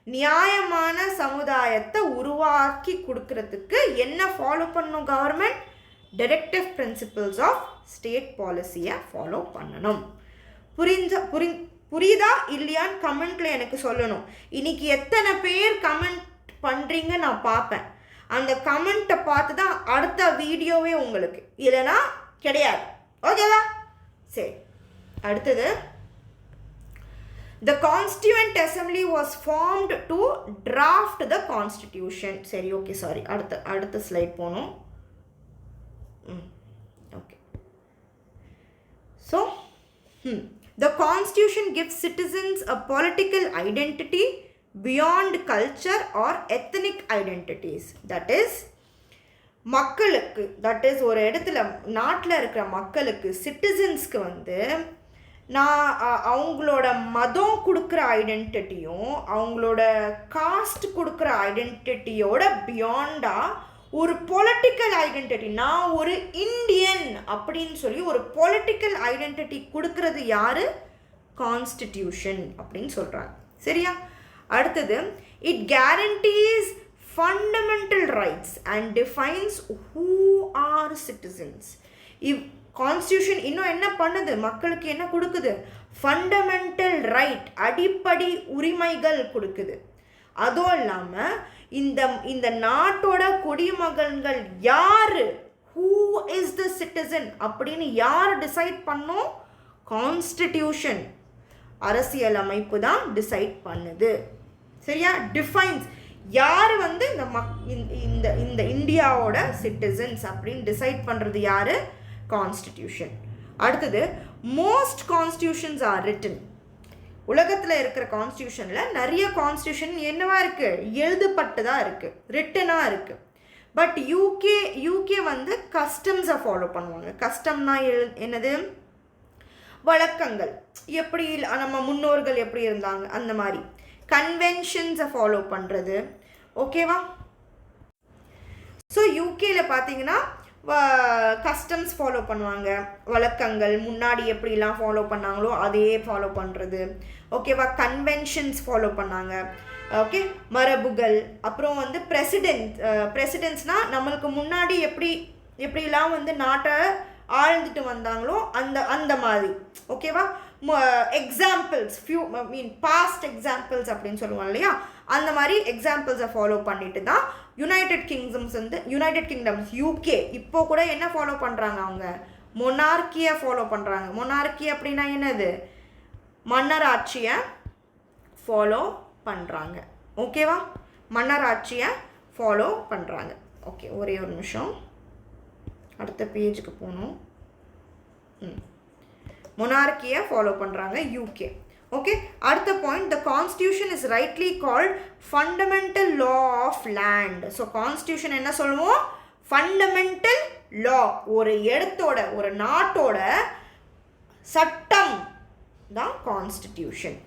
நியாயமான சமுதாயத்தை உருவாக்கி கொடுக்கறதுக்கு என்ன ஃபாலோ பண்ணணும் government? Directive principles of state பாலிசியை ஃபாலோ பண்ணணும். புரியுதா இல்லையான்னு கமெண்ட்டில் எனக்கு சொல்லணும். இன்னைக்கு எத்தனை பேர் கமெண்ட் பண்ணுறீங்க நான் பார்ப்பேன். அந்த கமெண்ட்டை பார்த்து தான் அடுத்த வீடியோவே உங்களுக்கு, இல்லைனா கிடையாது. ஓகேவா? சரி, அடுத்தது, the constituent assembly was formed to draft the constitution. சரி, ஓகே, சாரி, அடுத்த ஸ்லைட் போகணும். Okay, so the constitution gives citizens a political identity beyond culture or ethnic identities. That is, மக்களுக்கு, தட் இஸ் ஒரு இடத்துல நாட்டில் இருக்கிற மக்களுக்கு, சிட்டிசன்ஸ்க்கு வந்து நான் அவங்களோட மதம் கொடுக்குற ஐடென்டிட்டியும் அவங்களோட காஸ்ட் கொடுக்குற ஐடென்டிட்டியோட பியாண்டாக ஒரு பொலிட்டிக்கல் ஐடென்டிட்டி, நான் ஒரு இந்தியன் அப்படின்னு சொல்லி ஒரு பொலிட்டிக்கல் ஐடென்டிட்டி கொடுக்கறது யாரு? கான்ஸ்டிடியூஷன் அப்படின்னு சொல்கிறாங்க. சரியா? அடுத்தது, it guarantees fundamental rights and defines who are citizens. Constitution இன்னும் என்ன பண்ணுது? மக்களுக்கு என்ன கொடுக்குது? ஃபண்டமெண்டல் ரைட், அடிப்படை உரிமைகள் கொடுக்குது. அதுவும் இல்லாமல் இந்த நாட்டோட குடிமகன்கள் யாரு, ஹூ இஸ் த சிட்டிசன் அப்படின்னு யார் டிசைட் பண்ணோம்? கான்ஸ்டிடியூஷன், அரசியல் அமைப்பு தான் டிசைட் பண்ணுது. சரியா? டிஃபைன்ஸ், யார் வந்து இந்த இந்தியாவோட சிட்டிசன்ஸ் அப்படின்னு டிசைட் பண்ணுறது யாரு? கான்ஸ்டிடியூஷன். அடுத்தது, மோஸ்ட் கான்ஸ்டிடியூஷன்ஸ் ஆர் ரிட்டன். உலகத்தில் இருக்கிற கான்ஸ்டியூஷனில் நிறைய கான்ஸ்டியூஷன் என்னவா இருக்குது? எழுதப்பட்டதாக இருக்குது, ரிட்டனாக இருக்குது. பட் யூகே வந்து கஸ்டம்ஸை ஃபாலோ பண்ணுவாங்க. கஸ்டம்னா என்னது? வழக்கங்கள், எப்படி நம்ம முன்னோர்கள் எப்படி இருந்தாங்க அந்த மாதிரி. கன்வென்ஷன்ஸை ஃபாலோ பண்ணுறது. ஓகேவா? ஸோ யூகேல பார்த்தீங்கன்னா கஸ்டம்ஸ் ஃபாலோ பண்ணுவாங்க, வழக்கங்கள் முன்னாடி எப்படிலாம் ஃபாலோ பண்ணாங்களோ அதே ஃபாலோ பண்ணுறது. ஓகேவா? கன்வென்ஷன்ஸ் ஃபாலோ பண்ணாங்க. ஓகே, மரபுகள். அப்புறம் வந்து பிரசிடென்ட்ஸ்னால் நம்மளுக்கு முன்னாடி எப்படிலாம் வந்து நாட்டை ஆழ்ந்துட்டு வந்தாங்களோ அந்த மாதிரி. ஓகேவா? எக்ஸாம்பிள்ஸ், பாஸ்ட் எக்ஸாம்பிள்ஸ் அப்படின்னு சொல்லுவாங்க இல்லையா, அந்த மாதிரி எக்ஸாம்பிள்ஸை ஃபாலோ பண்ணிட்டு தான் யுனைடெட் கிங்டம்ஸ் யூகே இப்போ கூட என்ன ஃபாலோ பண்ணுறாங்க? அவங்க மொனார்க்கியை ஃபாலோ பண்ணுறாங்க. மொனார்க்கி அப்படின்னா என்னது? மன்னராட்சியை ஃபாலோ பண்ணுறாங்க. ஓகேவா? மன்னராட்சியை ஃபாலோ பண்ணுறாங்க. ஓகே, ஒரே ஒரு நிமிஷம், அடுத்த பேஜுக்கு போகணும். மொனார்க்கியை ஃபாலோ பண்ணுறாங்க யூகே. ஓகே, அடுத்த point, the constitution is rightly called fundamental law of land. So constitution என்ன சொல்லுவோம்? ஃபண்டமெண்டல் லா, ஒரு இடத்தோட, ஒரு நாட்டோட சட்டம் தான் கான்ஸ்டிடியூஷன்.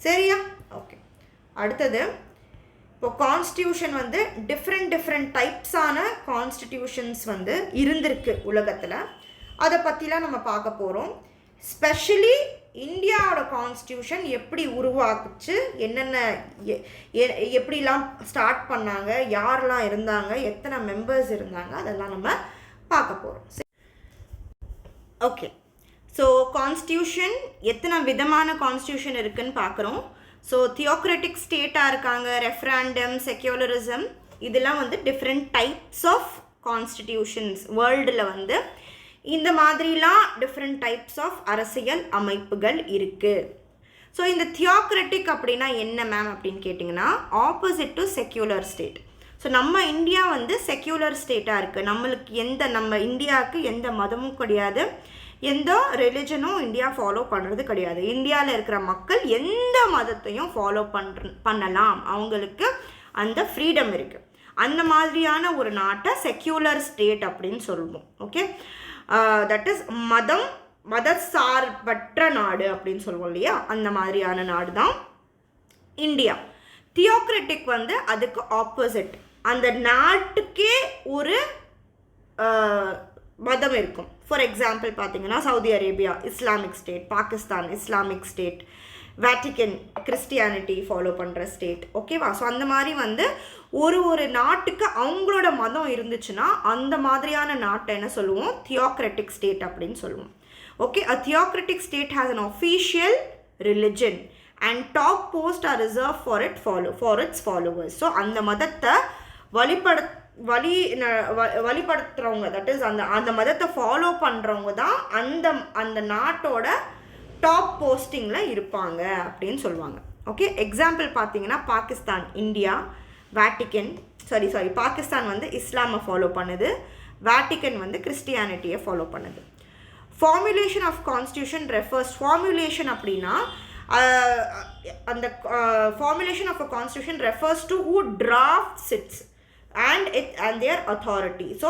சரியா? ஓகே, அடுத்தது, இப்போ கான்ஸ்டியூஷன் வந்து டிஃப்ரெண்ட் டைப்ஸான கான்ஸ்டிடியூஷன்ஸ் வந்து இருந்திருக்கு உலகத்தில். அதை பற்றிலாம் நம்ம பார்க்க போகிறோம். ஸ்பெஷலி இந்தியாவோட கான்ஸ்டியூஷன் எப்படி உருவாக்குச்சு, என்னென்ன எப்படிலாம் ஸ்டார்ட் பண்ணாங்க, யாரெல்லாம் இருந்தாங்க, எத்தனை மெம்பர்ஸ் இருந்தாங்க, அதெல்லாம் நம்ம பார்க்க போகிறோம். ஓகே, ஸோ கான்ஸ்டியூஷன், எத்தனை விதமான கான்ஸ்டியூஷன் இருக்குதுன்னு பார்க்குறோம். ஸோ தியோக்ரட்டிக் ஸ்டேட்டாக இருக்காங்க, ரெஃபரண்டம், செக்யூலரிசம், இதெல்லாம் வந்து டிஃப்ரெண்ட் டைப்ஸ் ஆஃப் கான்ஸ்டிடியூஷன்ஸ். வேர்ல்டில் வந்து இந்த மாதிரிலாம் டிஃப்ரெண்ட் டைப்ஸ் ஆஃப் அரசியல் அமைப்புகள் இருக்குது. ஸோ இந்த தியோக்ரட்டிக் அப்படின்னா என்ன மேம் அப்படின்னு கேட்டிங்கன்னா, opposite to secular state. So நம்ம இந்தியா வந்து செக்யூலர் ஸ்டேட்டாக இருக்குது. நம்ம இந்தியாவுக்கு எந்த மதமும் கிடையாது, எந்த ரிலிஜனும் இந்தியா ஃபாலோ பண்ணுறது கிடையாது. இந்தியாவில் இருக்கிற மக்கள் எந்த மதத்தையும் ஃபாலோ பண்ணலாம், அவங்களுக்கு அந்த ஃப்ரீடம் இருக்குது. அந்த மாதிரியான ஒரு நாட்டை செக்யூலர் ஸ்டேட் அப்படின்னு சொல்லுவோம். ஓகே, தட் இஸ் மதசார்பற்ற நாடு அப்படின்னு சொல்லுவோம் இல்லையா, அந்த மாதிரியான நாடு தான் இந்தியா. தியோக்ரட்டிக் வந்து அதுக்கு ஆப்போசிட். அந்த நாட்டுக்கே ஒரு மதம் இருக்கும். ஃபார் எக்ஸாம்பிள் பார்த்தீங்கன்னா Saudi Arabia Islamic state, Pakistan Islamic state, Vatican Christianity follow பண்ணுற ஸ்டேட். ஓகேவா? ஸோ அந்த மாதிரி வந்து ஒரு நாட்டுக்கு அவங்களோட மதம் இருந்துச்சுன்னா அந்த மாதிரியான நாட்டை என்ன சொல்லுவோம், தியோக்ரட்டிக் ஸ்டேட் அப்படின்னு சொல்லுவோம். Okay, a theocratic state has an official religion and top posts are reserved for its followers. So அந்த மதத்தை வழிபடுத்துறவங்க, தட் இஸ் அந்த மதத்தை ஃபாலோ பண்ணுறவங்க தான் அந்த நாட்டோட டாப் போஸ்டிங்கில் இருப்பாங்க அப்படின்னு சொல்லுவாங்க. ஓகே, எக்ஸாம்பிள் பார்த்தீங்கன்னா பாகிஸ்தான், இந்தியா, வேட்டிக்கன் பாகிஸ்தான் வந்து இஸ்லாமை ஃபாலோ பண்ணுது, வேட்டிக்கன் வந்து கிறிஸ்டியானிட்டியை ஃபாலோ பண்ணுது. ஃபார்முலேஷன் ஆஃப் கான்ஸ்டியூஷன் ஃபார்முலேஷன் அப்படின்னா அந்த formulation of a constitution refers to who drafts its and their authority. So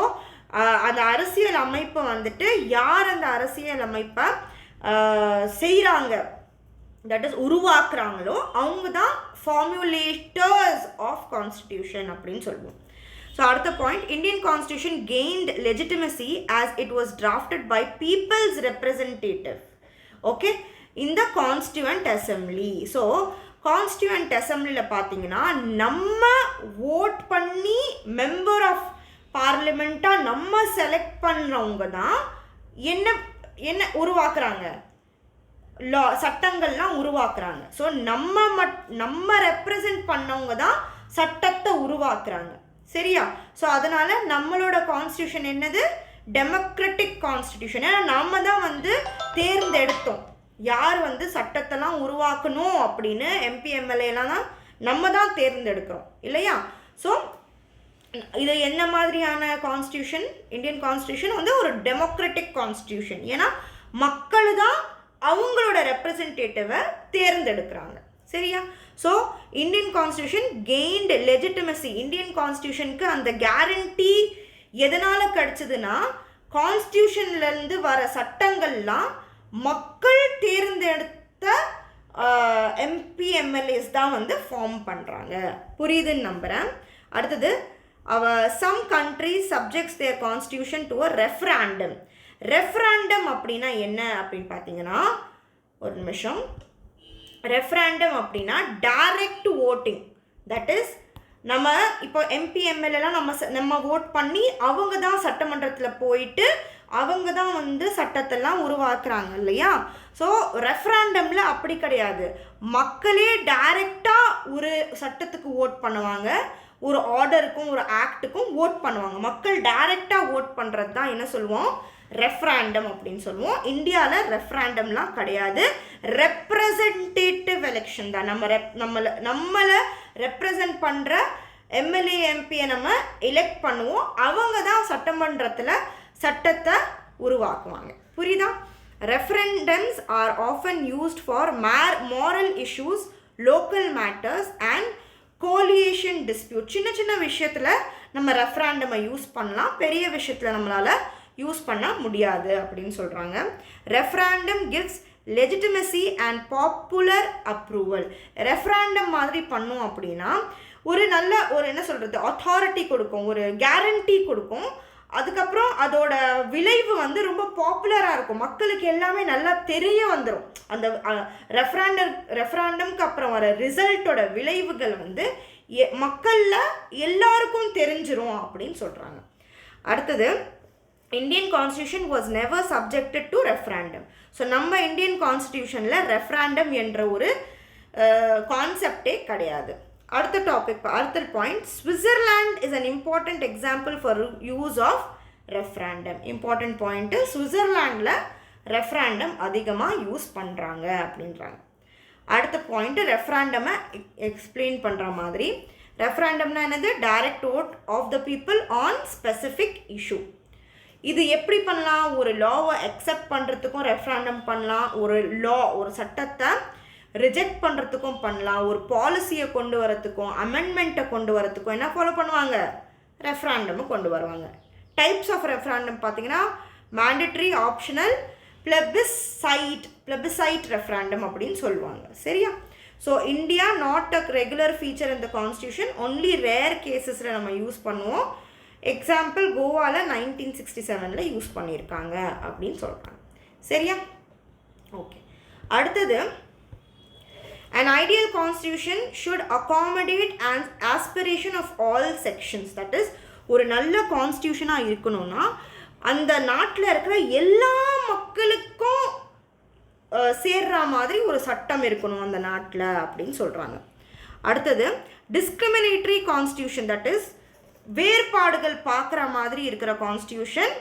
அந்த அரசியல் அமைப்பை வந்துட்டு யார் அந்த அரசியல் அமைப்பை செய்கிறாங்க, தட் இஸ் உருவாக்குறாங்களோ அவங்க தான் ஃபார்முலேட்டர்ஸ் ஆஃப் கான்ஸ்டிடியூஷன் அப்படின்னு சொல்லுவோம். ஸோ அடுத்த point, Indian constitution gained legitimacy as it was drafted by people's representative. Okay, இந்த கான்ஸ்டியூவன்ட் அசம்பிளி. ஸோ கான்ஸ்டியூவன்ட் அசம்பிளியில் பார்த்தீங்கன்னா நம்ம ஓட் பண்ணி மெம்பர் ஆஃப் பார்லிமெண்ட்டாக நம்ம செலக்ட் பண்ணுறவங்க தான் என்ன உருவாக்குறாங்க, சட்டங்கள்லாம் உருவாக்குறாங்க. ஸோ நம்ம ரெப்ரசன்ட் பண்ணவங்க தான் சட்டத்தை உருவாக்குறாங்க. சரியா? ஸோ அதனால் நம்மளோட கான்ஸ்டியூஷன் என்னது, டெமோக்ராட்டிக் கான்ஸ்டியூஷன். ஏன்னா நம்ம தான் வந்து தேர்ந்தெடுத்தோம் யார் வந்து சட்டத்தெல்லாம் உருவாக்கணும் அப்படின்னு. எம்பி எம்எல்ஏலாம் தான் நம்ம தான் தேர்ந்தெடுக்கிறோம் இல்லையா? ஸோ இது என்ன மாதிரியான கான்ஸ்டியூஷன், இந்தியன் கான்ஸ்டியூஷன் வந்து ஒரு டெமோக்ராட்டிக் கான்ஸ்டியூஷன். ஏன்னா மக்கள் தான் அவங்களோட ரெப்ரசன்டேட்டிவை தேர்ந்தெடுக்கிறாங்க. சரியா? So Indian constitution gained legitimacy. Indian கான்ஸ்டியூஷனுக்கு அந்த கேரண்டி எதனால் கிடச்சிதுன்னா, கான்ஸ்டியூஷன்லேருந்து வர சட்டங்கள்லாம் மக்கள் தேர்ந்தெடுத்த எம்பி எம்எல்ஏஸ் தான் வந்து ஃபார்ம் பண்ணுறாங்க. புரியுதுன்னு நம்புகிறேன். அடுத்தது, some countries subjects their constitution to a referendum. Referendum அப்படின்னா என்ன அப்படின்னு பார்த்தீங்கன்னா, ஒரு நிமிஷம். ரெஃபரண்டம் அப்படின்னா டைரக்ட் ஓட்டிங். தட் இஸ் நம்ம இப்போ எம்பி எம்எல்ஏலாம் நம்ம ஓட் பண்ணி அவங்க தான் சட்டமன்றத்தில் போயிட்டு அவங்க தான் வந்து சட்டத்தெல்லாம் உருவாக்குறாங்க இல்லையா? ஸோ ரெஃபரண்டமில் அப்படி கிடையாது. மக்களே டைரெக்டாக ஒரு சட்டத்துக்கு ஓட் பண்ணுவாங்க, ஒரு ஆர்டருக்கும் ஒரு ஆக்டுக்கும் ஓட் பண்ணுவாங்க. மக்கள் டைரெக்டாக ஓட் பண்ணுறது தான் என்ன சொல்லுவோம், ரெஃபரண்டம் அப்படின்னு சொல்லுவோம். இந்தியாவில் ரெஃபரண்டம்லாம் கிடையாது, ரெப்ரசன்டேட்டிவ் எலெக்ஷன் தான். நம்மளை ரெப்ரசன்ட் பண்ணுற எம்எல்ஏ எம்பியை நம்ம எலெக்ட் பண்ணுவோம், அவங்க தான் சட்டமன்றத்தில் சட்டத்தை உருவாக்குவாங்க. புரியுதா? Referendums are often used for moral issues, local matters and coalition dispute. சின்ன விஷயத்தில் நம்ம ரெஃபரண்டமை யூஸ் பண்ணலாம், பெரிய விஷயத்தில் நம்மளால் யூஸ் பண்ண முடியாது அப்படின்னு சொல்கிறாங்க. Referendum gives legitimacy and popular approval. Referendum மாதிரி பண்ணோம் அப்படின்னா ஒரு நல்ல என்ன சொல்கிறது, அத்தாரிட்டி கொடுக்கும், ஒரு கேரண்டி கொடுக்கும். அதுக்கப்புறம் அதோட விளைவு வந்து ரொம்ப பாப்புலராக இருக்கும், மக்களுக்கு எல்லாமே நல்லா தெரிய வந்துடும். அந்த ரெஃபரண்டம்க்கு அப்புறம் வர ரிசல்ட்டோட விளைவுகள் வந்து மக்களில் எல்லாருக்கும் தெரிஞ்சிரும் அப்படின்னு சொல்கிறாங்க. அடுத்தது, Indian constitution was never subjected to referendum. So நம்ம இந்தியன் கான்ஸ்டியூஷனில் ரெஃபரண்டம் என்ற ஒரு கான்செப்டே கிடையாது. அடுத்த point, Switzerland is an important example for use of referendum. Important point, ஸ்விட்சர்லாண்டில் ரெஃபரண்டம் அதிகமாக யூஸ் பண்ணுறாங்க அப்படின்றாங்க. அடுத்த பாயிண்ட்டு, ரெஃபரண்டமை எக்ஸ்பிளைன் பண்ணுற மாதிரி. ரெஃபரண்டம்னா என்னது? Direct vote of the people on specific issue. இது எப்படி பண்ணலாம்? ஒரு லாவை அக்செப்ட் பண்ணுறதுக்கும் ரெஃபரண்டம் பண்ணலாம், ஒரு சட்டத்தை ரிஜெக்ட் பண்ணுறதுக்கும் பண்ணலாம், ஒரு பாலிசியை கொண்டு வரத்துக்கும் அமெண்ட்மெண்ட்டை கொண்டு வரத்துக்கும் என்ன ஃபாலோ பண்ணுவாங்க? ரெஃபரண்டமை கொண்டு வருவாங்க. டைப்ஸ் ஆஃப் ரெஃபரண்டம் பார்த்தீங்கன்னா மேண்டட்ரி, ஆப்ஷனல், plebiscite ரெஃபரண்டம் அப்படின்னு சொல்லுவாங்க. சரியா? So India not a regular feature in the constitution, only rare கேசஸில் நம்ம யூஸ் பண்ணுவோம். எக்ஸாம்பிள், கோவாவில் 1967 யூஸ் பண்ணியிருக்காங்க அப்படின்னு சொல்கிறாங்க. சரியா? ஓகே. அடுத்தது, an ideal constitution should accommodate an aspiration of all sections. That is, ஒரு நல்ல கான்ஸ்டியூஷனாக இருக்கணும்னா அந்த நாட்டில் இருக்கிற எல்லா மக்களுக்கும் சேர்ற மாதிரி ஒரு சட்டம் இருக்கணும் அந்த நாட்டில் அப்படின்னு சொல்கிறாங்க. அடுத்தது, டிஸ்கிரிமினேட்டரி கான்ஸ்டியூஷன், தட் இஸ் வேறுபாடுகள் பார்க்குற மாதிரி இருக்கிற கான்ஸ்டியூஷன்.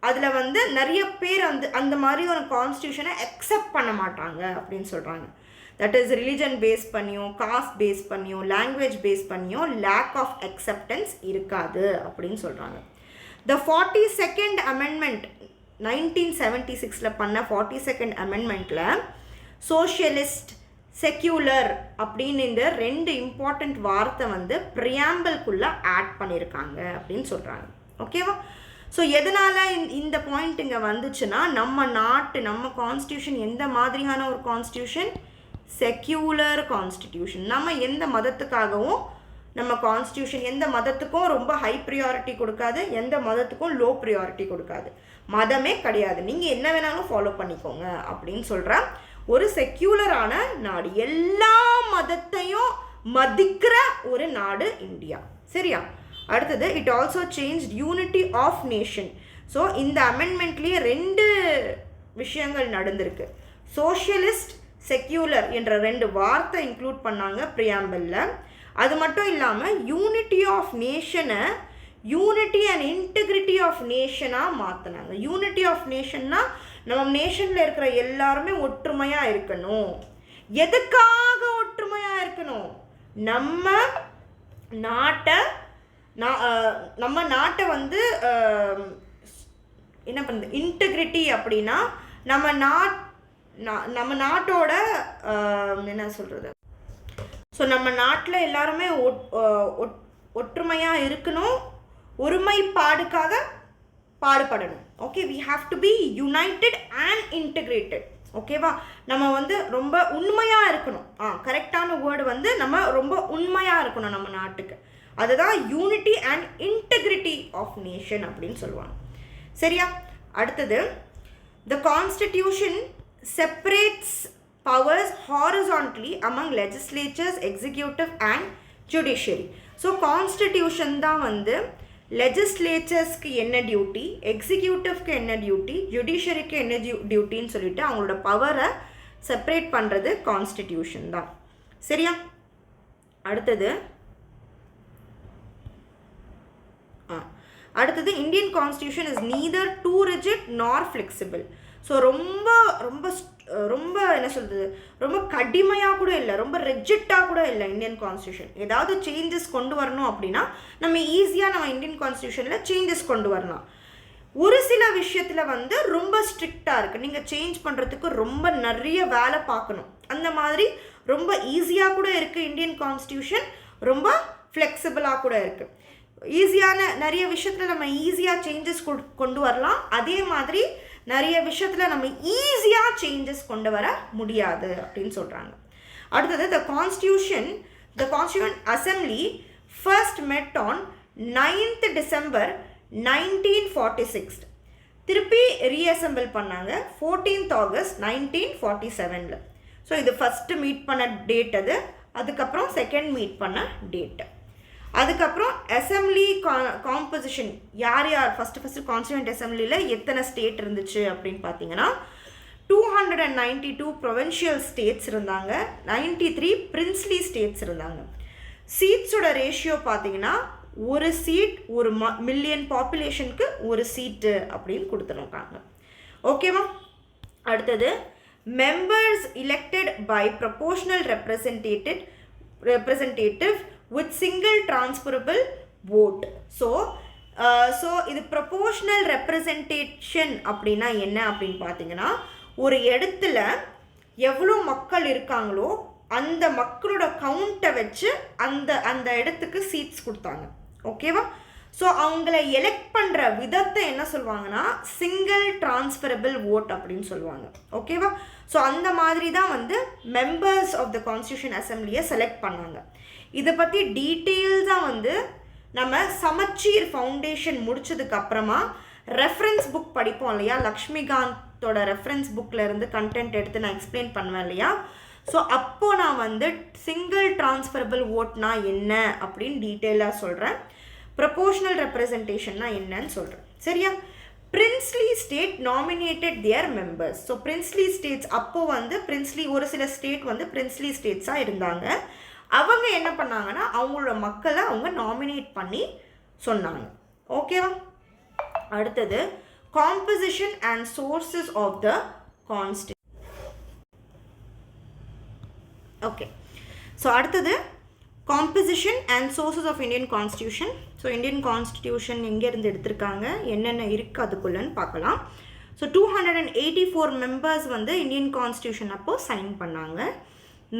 அதில் வந்து நிறைய பேர் அந்த மாதிரி ஒரு கான்ஸ்டியூஷனை அக்செப்ட் பண்ண மாட்டாங்க அப்படின்னு சொல்கிறாங்க. தட் இஸ் ரிலிஜன் பேஸ் பண்ணியும், காஸ்ட் பேஸ் பண்ணியும், லாங்குவேஜ் பேஸ் பண்ணியும் லேக் ஆஃப் அக்செப்டன்ஸ் இருக்காது அப்படின்னு சொல்கிறாங்க. த 42nd அமெண்ட்மெண்ட் 1976 பண்ண 42nd அமெண்ட்மெண்ட்டில் சோஷியலிஸ்ட், செக்யூலர் அப்படின்னு இந்த 2 இம்பார்ட்டண்ட் வார்த்தை வந்து ப்ரியாம்பிள்குள்ளே ஆட் பண்ணியிருக்காங்க அப்படின்னு சொல்கிறாங்க. ஓகேவா? ஸோ எதனால் இந்த பாயிண்ட் இங்கே வந்துச்சுன்னா, நம்ம கான்ஸ்டியூஷன் எந்த மாதிரியான ஒரு கான்ஸ்டியூஷன்? Secular constitution. நம்ம எந்த மதத்துக்காகவும் நம்ம கான்ஸ்டியூஷன் எந்த மதத்துக்கும் ரொம்ப ஹை ப்ரியாரிட்டி கொடுக்காது, எந்த மதத்துக்கும் லோ ப்ரியாரிட்டி கொடுக்காது. மதமே கிடையாது, நீங்கள் என்ன வேணாலும் ஃபாலோ பண்ணிக்கோங்க அப்படின்னு சொல்கிற ஒரு செக்யூலரான நாடு, எல்லா மதத்தையும் மதிக்கிற ஒரு நாடு இந்தியா. சரியா? அடுத்தது, it also change unity of nation. So இந்த அமெண்ட்மெண்ட்லேயே 2 விஷயங்கள் நடந்திருக்கு. சோஷியலிஸ்ட், செக்யூலர் என்ற 2 வார்த்தை இன்க்ளூட் பண்ணாங்க ப்ரியாம்பிளில். அது மட்டும் இல்லாமல் யூனிட்டி ஆஃப் நேஷனை யூனிட்டி அண்ட் இன்டெகிரிட்டி ஆஃப் நேஷனாக மாற்றினாங்க. யூனிட்டி ஆஃப் நேஷன்னா நம்ம நேஷனில் இருக்கிற எல்லாருமே ஒற்றுமையாக இருக்கணும். எதுக்காக ஒற்றுமையாக இருக்கணும்? நம்ம நாட்டை வந்து என்ன பண்ணுது? இன்டெகிரிட்டி அப்படின்னா நம்ம நாட்டோட என்ன சொல்கிறது? ஸோ நம்ம நாட்டில் எல்லாருமே ஒற்றுமையாக இருக்கணும், ஒருமைப்பாடுக்காக பாடுபடணும். Okay, we have to be united and integrated. ஓகேவா? நம்ம வந்து ரொம்ப உண்மையாக இருக்கணும். கரெக்டான வேர்டு வந்து நம்ம ரொம்ப உண்மையாக இருக்கணும் நம்ம நாட்டுக்கு. அதுதான் unity and integrity of nation அப்படின்னு சொல்லுவாங்க. சரியா? அடுத்தது, the constitution separates powers horizontally among legislatures, executive and judiciary. So constitution தான் வந்து லெஜிஸ்லேச்சர்ஸ்க்கு என்ன டியூட்டி, எக்ஸிக்யூட்டிவ்க்கு என்ன டியூட்டி, ஜுடிஷரிக்கு என்ன டியூட்டின்னு சொல்லிட்டு அவங்களோட பவரை செப்பரேட் பண்ணுறது கான்ஸ்டிடியூஷன் தான். சரியா? அடுத்தது Indian constitution is neither too rigid nor flexible. So ரொம்ப ரொம்ப ரொம்ப என்ன சொல்கிறது, ரொம்ப கடுமையாக கூட இல்லை, ரொம்ப ரெஜிட்டாக கூட இல்லை இந்தியன் கான்ஸ்டியூஷன். ஏதாவது சேஞ்சஸ் கொண்டு வரணும் அப்படின்னா நம்ம ஈஸியாக நம்ம இந்தியன் கான்ஸ்டியூஷனில் சேஞ்சஸ் கொண்டு வரலாம். ஒரு சில விஷயத்தில் வந்து ரொம்ப ஸ்ட்ரிக்டாக இருக்குது, நீங்கள் சேஞ்ச் பண்ணுறதுக்கு ரொம்ப நிறைய வேலை பார்க்கணும். அந்த மாதிரி ரொம்ப ஈஸியாக கூட இருக்குது இந்தியன் கான்ஸ்டியூஷன், ரொம்ப ஃப்ளெக்சிபிளாக கூட இருக்குது. ஈஸியான நிறைய விஷயத்தில் நம்ம ஈஸியாக சேஞ்சஸ் கொண்டு வரலாம், அதே மாதிரி நிறைய விஷயத்தில் நம்ம ஈஸியாக சேஞ்சஸ் கொண்டு வர முடியாது அப்படின்னு சொல்கிறாங்க. அடுத்தது, த கான்ஸ்டியூஷன் அசம்பிளி ஃபர்ஸ்ட் மெட் ஆன் 9th December 1946. திருப்பி ரீஅசம்பிள் பண்ணாங்க 14th August 1947. ஸோ இது ஃபஸ்ட்டு மீட் பண்ண டேட் அது, அதுக்கப்புறம் செகண்ட் மீட் பண்ண டேட்டு. அதுக்கப்புறம் அசம்பிளி காம்போசிஷன் யார் ஃபஸ்ட்டு கான்ஸ்டியூண்ட் அசம்பிளியில் எத்தனை ஸ்டேட் இருந்துச்சு அப்படின்னு பார்த்தீங்கன்னா 292 ப்ரொவின்ஷியல் ஸ்டேட்ஸ் இருந்தாங்க, 93 பிரின்ஸ்லி ஸ்டேட்ஸ் இருந்தாங்க. சீட்ஸோட ரேஷியோ பார்த்தீங்கன்னா ஒரு சீட் ஒரு மில்லியன் பாப்புலேஷனுக்கு ஒரு சீட்டு அப்படின்னு கொடுத்துருக்காங்க. ஓகேவா? அடுத்தது members elected by proportional representative with single transferable vote. So இது ப்ரொபோர்ஷனல் ரெப்ரசன்டேஷன் அப்படின்னா என்ன அப்படின்னு பார்த்தீங்கன்னா, ஒரு இடத்துல எவ்வளோ மக்கள் இருக்காங்களோ அந்த மக்களோட கவுண்ட்டை வச்சு அந்த இடத்துக்கு சீட்ஸ் கொடுத்தாங்க. ஓகேவா? ஸோ அவங்கள எலெக்ட் பண்ணுற விதத்தை என்ன சொல்லுவாங்கன்னா சிங்கிள் டிரான்ஸ்ஃபரபிள் ஓட் அப்படின்னு சொல்லுவாங்க. ஓகேவா? ஸோ அந்த மாதிரி தான் வந்து மெம்பர்ஸ் ஆஃப் த கான்ஸ்டியூஷன் அசம்பிளியை செலக்ட் பண்ணாங்க. இதை பற்றி டீட்டெயில்ஸாக வந்து நம்ம சமச்சீர் ஃபவுண்டேஷன் முடிச்சதுக்கு அப்புறமா ரெஃபரன்ஸ் புக் படிப்போம் இல்லையா, லக்ஷ்மிகாந்தோட ரெஃபரன்ஸ் புக்கில் இருந்து கண்டென்ட் எடுத்து நான் எக்ஸ்பிளைன் பண்ணுவேன் இல்லையா. ஸோ அப்போது நான் வந்து சிங்கிள் டிரான்ஸ்ஃபரபிள் ஓட்னா என்ன அப்படின்னு டீட்டெயிலாக சொல்கிறேன், ப்ரொபோர்ஷனல் ரெப்ரசன்டேஷன்னா என்னன்னு சொல்கிறேன். சரியா? Princely state nominated their members. So princely states அப்போது வந்து ஒரு சில ஸ்டேட் வந்து பிரின்ஸ்லி ஸ்டேட்ஸாக இருந்தாங்க. அவங்க என்ன பண்ணாங்கன்னா அவங்களோட மக்களை அவங்க நாமினேட் பண்ணி சொன்னாங்க. ஓகேவா? அடுத்தது composition and sources of the constitution. Okay, so அடுத்தது composition and sources of Indian constitution. So Indian constitution எங்கேருந்து எடுத்திருக்காங்க, என்னென்ன இருக்குது அதுக்குள்ளன்னு பார்க்கலாம். ஸோ 284 மெம்பர்ஸ் வந்து இந்தியன் கான்ஸ்டியூஷன் அப்போது சைன் பண்ணாங்க.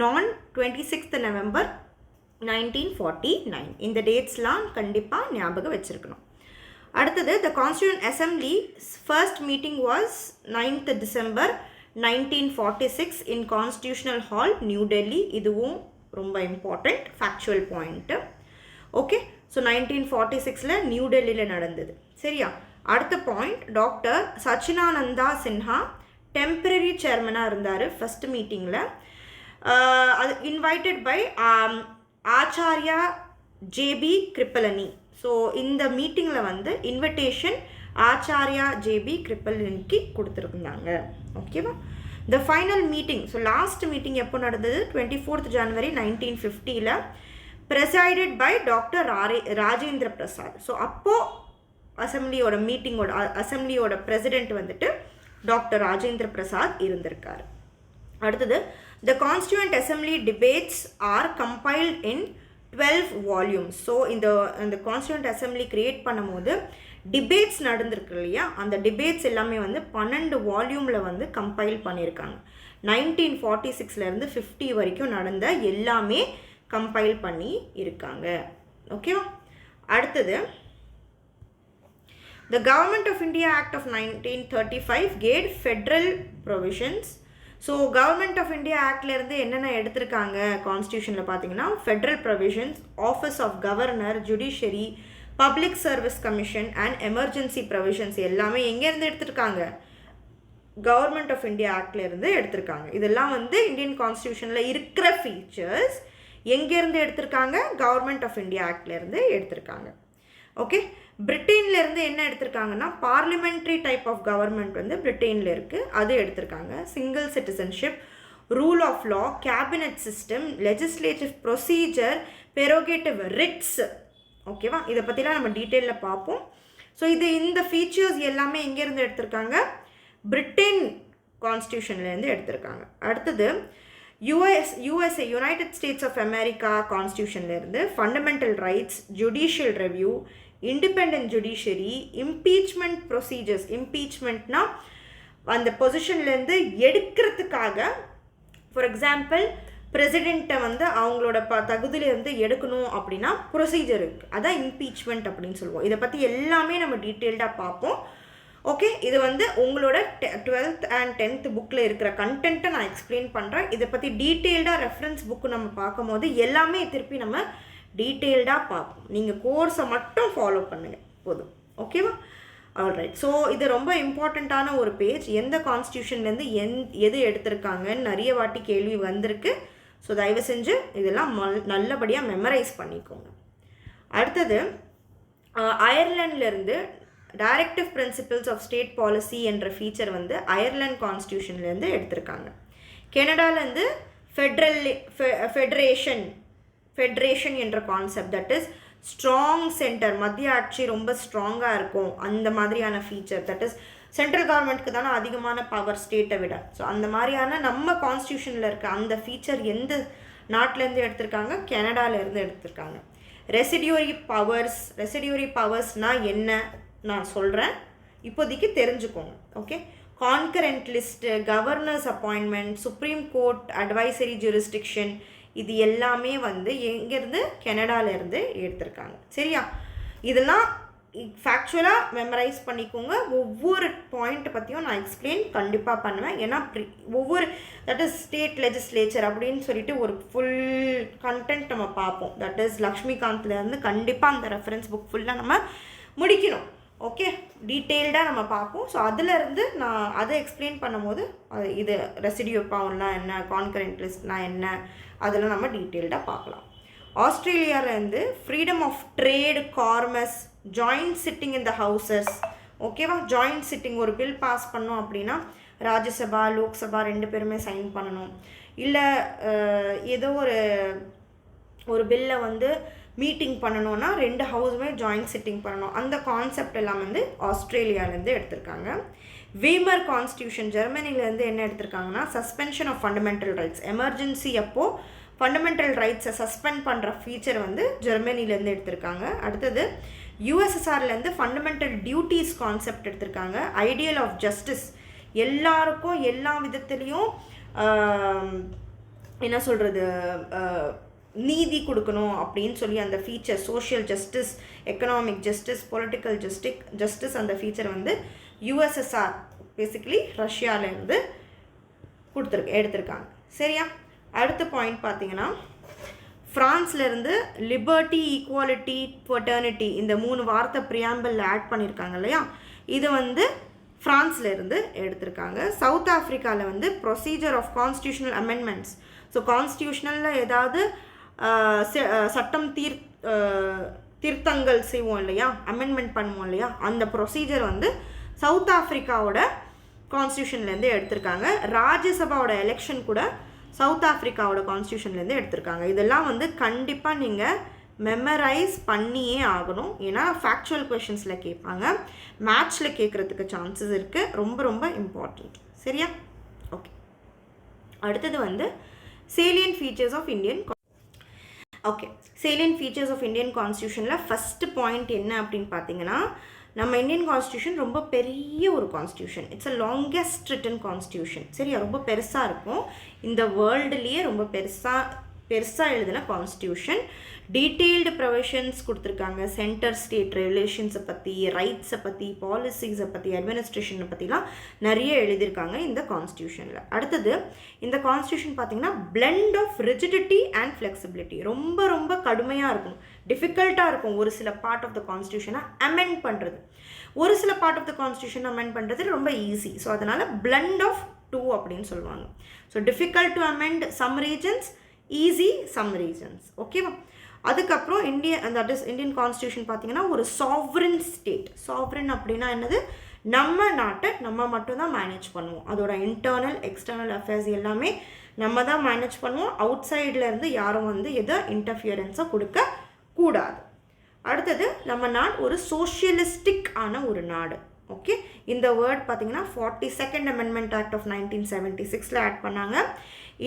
26th November 1949. இந்த டேட்ஸ்லாம் கண்டிப்பாக ஞாபகம் வச்சுருக்கணும். அடுத்தது the constitution assembly first meeting was 9th December 1946 in constitutional hall, New Delhi. இதுவும் ரொம்ப important factual point. Okay, so 1946 New டெல்லியில் நடந்தது. சரியா? அடுத்த point, doctor Sachchidananda Sinha temporary சேர்மனாக இருந்தார் ஃபஸ்ட் மீட்டிங்கில். அது invited by Acharya JB Kripalani. ஸோ இந்த மீட்டிங்கில் வந்து இன்விடேஷன் ஆச்சாரியா ஜேபி கிருப்பலனிக்கு கொடுத்துருந்தாங்க. ஓகேவா? The final meeting, so last meeting எப்போ நடந்தது, 24th January 1950 presided by doctor Rajendra Prasad. So அப்போது அசம்பிளியோட பிரசிடெண்ட் வந்துட்டு டாக்டர் ராஜேந்திர பிரசாத் இருந்திருக்கார். அடுத்தது the constituent assembly debates are compiled in 12 volumes. So இந்த கான்ஸ்டியூண்ட் அசம்பிளி கிரியேட் பண்ணும்போது டிபேட்ஸ் நடந்திருக்கு இல்லையா, அந்த டிபேட்ஸ் எல்லாமே வந்து 12 வால்யூமில் வந்து கம்பைல் பண்ணியிருக்காங்க. 1946 50 வரைக்கும் நடந்த எல்லாமே கம்பைல் பண்ணி இருக்காங்க. ஓகேவா? அடுத்தது the government of India act of 1935 gave federal provisions. ஸோ கவர்மெண்ட் ஆஃப் இந்தியா ஆக்ட்லேருந்து என்னென்ன எடுத்திருக்காங்க கான்ஸ்டியூஷனில் பார்த்தீங்கன்னா, federal provisions, office of governor, judiciary, public service commission and emergency provisions எல்லாமே எங்கேருந்து எடுத்திருக்காங்க, கவர்மெண்ட் ஆஃப் இந்தியா ஆக்ட்லேருந்து எடுத்திருக்காங்க. இதெல்லாம் வந்து இந்தியன் கான்ஸ்டியூஷனில் இருக்கிற ஃபீச்சர்ஸ் எங்கேருந்து எடுத்திருக்காங்க, கவர்மெண்ட் ஆஃப் இந்தியா ஆக்ட்லேருந்து எடுத்திருக்காங்க. ஓகே, பிரிட்டன்லேருந்து என்ன எடுத்திருக்காங்கன்னா பார்லிமெண்ட்ரி டைப் ஆஃப் கவர்மெண்ட் வந்து பிரிட்டனில் இருக்குது, அது எடுத்திருக்காங்க. Single citizenship, rule of law, cabinet system, legislative procedure, prerogative writs. ஓகேவா? இதை பற்றிலாம் நம்ம டீட்டெயிலில் பார்ப்போம். ஸோ இந்த ஃபீச்சர்ஸ் எல்லாமே எங்கேருந்து எடுத்திருக்காங்க, பிரிட்டன் கான்ஸ்டியூஷன்லேருந்து எடுத்திருக்காங்க. அடுத்தது USA United States of America கான்ஸ்டியூஷன்லேருந்து fundamental rights, judicial review, independent judiciary, impeachment procedures. இம்பீச்மெண்ட்னா அந்த பொசிஷன்லேருந்து எடுக்கிறதுக்காக, ஃபார் எக்ஸாம்பிள் பிரசிடெண்ட்டை வந்து அவங்களோட தகுதியிலேருந்து எடுக்கணும் அப்படின்னா ப்ரொசீஜர் இருக்குது, அதான் இம்பீச்மெண்ட் அப்படின்னு சொல்லுவோம். இதை பற்றி எல்லாமே நம்ம டீட்டெயில்டாக பார்ப்போம். ஓகே, இது வந்து உங்களோட 12th and 10th புக்கில் இருக்கிற கண்டென்ட்டை நான் எக்ஸ்பிளைன் பண்ணுறேன். இதை பற்றி டீட்டெயில்டாக ரெஃபரன்ஸ் புக்கு நம்ம பார்க்கும் போது எல்லாமே திருப்பி நம்ம டீட்டெயில்டாக பார்ப்போம். நீங்கள் கோர்ஸை மட்டும் ஃபாலோ பண்ணுங்கள் போதும். ஓகேவா? ஆல்ரைட். ஸோ இது ரொம்ப இம்பார்ட்டண்ட்டான ஒரு பேஜ். எந்த கான்ஸ்டியூஷன்லேருந்து எது எடுத்திருக்காங்கன்னு நிறைய வாட்டி கேள்வி வந்திருக்கு. ஸோ தயவு செஞ்சு இதெல்லாம் நல்லபடியாக மெமரைஸ் பண்ணிக்கோங்க. அடுத்தது அயர்லாண்ட்லேருந்து directive principles of state policy என்ற ஃபீச்சர் வந்து அயர்லாந்து கான்ஸ்டியூஷன்லேருந்து எடுத்திருக்காங்க. கனடாலேருந்து ஃபெடரேஷன் என்ற concept, that is strong centre, மத்திய ஆட்சி ரொம்ப ஸ்ட்ராங்காக இருக்கும் அந்த மாதிரியான ஃபீச்சர், தட் இஸ் சென்ட்ரல் கவர்மெண்ட்க்கு தானே அதிகமான பவர் ஸ்டேட்டை விட. ஸோ அந்த மாதிரியான நம்ம கான்ஸ்டியூஷனில் இருக்க அந்த ஃபீச்சர் எந்த நாட்டிலேருந்து எடுத்திருக்காங்க? கனடாலேருந்து எடுத்திருக்காங்க. ரெசிடியூரி பவர்ஸ்னால் என்ன நான் சொல்கிறேன், இப்போதைக்கு தெரிஞ்சுக்கோங்க. Okay, concurrent list, governors appointment, supreme court advisory jurisdiction, இது எல்லாமே வந்து எங்கேருந்து? கனடாலேருந்து எடுத்திருக்காங்க. சரியா? இதெல்லாம் ஃபேக்சுவலாக மெமரைஸ் பண்ணிக்கோங்க. ஒவ்வொரு பாயிண்ட் பற்றியும் நான் எக்ஸ்பிளைன் கண்டிப்பாக பண்ணுவேன். ஏன்னா ஒவ்வொரு தட் இஸ் ஸ்டேட் லெஜிஸ்லேச்சர் அப்படின்னு சொல்லிட்டு ஒரு ஃபுல் கண்டென்ட் நம்ம பார்ப்போம். தட் இஸ் லக்ஷ்மிகாந்த்லேருந்து கண்டிப்பாக அந்த ரெஃபரன்ஸ் புக் ஃபுல்லாக நம்ம முடிக்கணும். ஓகே, டீட்டெயில்டாக நம்ம பார்ப்போம். ஸோ அதிலேருந்து நான் அதை எக்ஸ்பிளைன் பண்ணும்போது இது ரெசிடியூ பவர்னால் என்ன, கான்கரண்ட் லிஸ்ட்னால் என்ன, அதெல்லாம் நம்ம டீட்டெயில்டாக பார்க்கலாம். ஆஸ்திரேலியாவிலேருந்து freedom of trade, commerce, joint sitting in the houses. ஓகேவா? ஜாயிண்ட் சிட்டிங், ஒரு பில் பாஸ் பண்ணோம் அப்படின்னா ராஜ்யசபா லோக்சபா 2 பேருமே சைன் பண்ணணும். இல்லை ஏதோ ஒரு பில்லை வந்து மீட்டிங் பண்ணணுன்னா 2 ஹவுஸுமே ஜாயிண்ட் சிட்டிங் பண்ணணும். அந்த கான்செப்ட் எல்லாம் வந்து ஆஸ்திரேலியாவிலேருந்து எடுத்திருக்காங்க. வீமர் கான்ஸ்டியூஷன் ஜெர்மனிலேருந்து என்ன எடுத்திருக்காங்கன்னா, suspension of fundamental rights, emergency அப்போது ஃபண்டமெண்டல் ரைட்ஸை சஸ்பெண்ட் பண்ணுற ஃபீச்சர் வந்து ஜெர்மனிலேருந்து எடுத்திருக்காங்க. அடுத்தது யூஎஸ்எஸ்ஆர்லேருந்து ஃபண்டமெண்டல் டியூட்டிஸ் கான்செப்ட் எடுத்திருக்காங்க. ஐடியல் ஆஃப் ஜஸ்டிஸ், எல்லாருக்கும் எல்லா விதத்துலேயும் என்ன சொல்கிறது, நீதி கொடுக்கணும் அப்படின்னு சொல்லி அந்த feature, social justice, economic justice, political justice, அந்த ஃபீச்சர் வந்து யூஎஸ்எஸ்ஆர் பேசிக்கலி ரஷ்யாவிலேருந்து எடுத்திருக்காங்க. சரியா? அடுத்த பாயிண்ட் பார்த்தீங்கன்னா, ஃப்ரான்ஸ்லேருந்து லிபர்ட்டி, ஈக்குவாலிட்டி, ஃபெட்டர்னிட்டி, இந்த 3 வார்த்தை ப்ரியாம்பிளில் ஆட் பண்ணியிருக்காங்க இல்லையா, இது வந்து ஃப்ரான்ஸ்லேருந்து எடுத்திருக்காங்க. சவுத் ஆஃப்ரிக்காவில் வந்து procedure of constitutional amendments, so கான்ஸ்டியூஷனலில் ஏதாவது சட்டம் திருத்தங்கள் செய்வோம் இல்லையா, அமெண்ட்மெண்ட் பண்ணுவோம் இல்லையா, அந்த ப்ரொசீஜர் வந்து சவுத் ஆஃப்ரிக்காவோட கான்ஸ்டியூஷன்லேருந்து எடுத்திருக்காங்க. ராஜ்யசபாவோட எலெக்ஷன் கூட சவுத் ஆஃப்ரிக்காவோட கான்ஸ்டியூஷன்லேருந்து எடுத்திருக்காங்க. இதெல்லாம் வந்து கண்டிப்பாக நீங்கள் மெமரைஸ் பண்ணியே ஆகணும். ஏன்னா ஃபேக்சுவல் கொஷின்ஸில் கேட்பாங்க, மேட்ச்சில் கேட்குறதுக்கு சான்சஸ் இருக்குது. ரொம்ப ரொம்ப இம்பார்ட்டண்ட். சரியா? ஓகே, அடுத்தது வந்து salient features of Indian. Okay, salient features of Indian Constitutionல ஃபஸ்ட்டு பாயிண்ட் என்ன அப்படின்னு பார்த்தீங்கன்னா, நம்ம இந்தியன் கான்ஸ்டியூஷன் ரொம்ப பெரிய ஒரு constitution. It's a longest written constitution. சரியா? ரொம்ப பெருசாக இருக்கும். இந்த வேர்ல்டுலேயே ரொம்ப பெருசாக எழுதின கான்ஸ்டியூஷன். டீட்டெயில்டு ப்ரொவிஷன்ஸ் கொடுத்துருக்காங்க. சென்டர் ஸ்டேட் ரிலேஷன்ஸை பற்றி, ரைட்ஸை பற்றி, பாலிசிஸை பற்றி, அட்மினிஸ்ட்ரேஷனை பற்றிலாம் நிறைய எழுதியிருக்காங்க இந்த கான்ஸ்டியூஷனில். அடுத்தது இந்த கான்ஸ்டியூஷன் பார்த்திங்கன்னா blend of rigidity and flexibility. ரொம்ப ரொம்ப கடுமையாக இருக்கும், டிஃபிகல்ட்டாக இருக்கும் ஒரு சில பார்ட் ஆஃப் த கான்ஸ்டியூஷனை அமெண்ட் பண்ணுறது. ஒரு சில part of the constitution amend பண்ணுறது ரொம்ப ஈஸி. ஸோ அதனால் பிளெண்ட் ஆஃப் 2 அப்படின்னு சொல்லுவாங்க. So difficult to amend some regions, easy some regions. ஓகேவா? அதுக்கப்புறம் இந்தியன் கான்ஸ்டியூஷன் பார்த்திங்கன்னா ஒரு சாவரின் ஸ்டேட். சாவரின் அப்படின்னா என்னது? நம்ம நாட்டை நம்ம மட்டும்தான் மேனேஜ் பண்ணுவோம். அதோட இன்டர்னல் எக்ஸ்டர்னல் அஃபேர்ஸ் எல்லாமே நம்ம தான் மேனேஜ் பண்ணுவோம். அவுட் சைட்லேருந்து யாரும் வந்து எதை இன்டர்ஃபியரன்ஸை கொடுக்க கூடாது. அடுத்தது நம்ம நாடு ஒரு சோஷியலிஸ்டிக் ஆன ஒரு நாடு. ஓகே, இந்த வேர்ட் பார்த்திங்கன்னா 42nd amendment act of 1976 add பண்ணாங்க.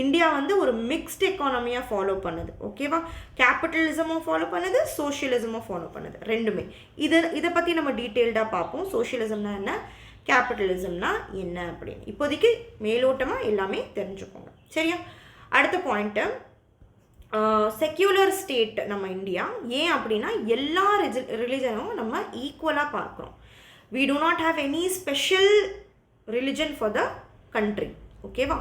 இந்தியா வந்து ஒரு மிக்ஸ்ட் எக்கானமியாக ஃபாலோ பண்ணுது. ஓகேவா? கேபிட்டலிசமும் ஃபாலோ பண்ணுது, சோஷியலிசமும் ஃபாலோ பண்ணுது, ரெண்டுமே. இதை பற்றி நம்ம டீட்டெயில்டாக பார்ப்போம். சோஷியலிசம்னா என்ன, கேபிட்டலிசம்னா என்ன அப்படின்னு இப்போதைக்கு மேலோட்டமாக எல்லாமே தெரிஞ்சுக்கோங்க. சரியா? அடுத்த பாயிண்ட்டு, செக்யூலர் ஸ்டேட் நம்ம இந்தியா. ஏன் அப்படின்னா எல்லா ரிலிஜனும் நம்ம ஈக்குவலாக பார்க்குறோம். we do not have any special religion for the country. ஓகேவா?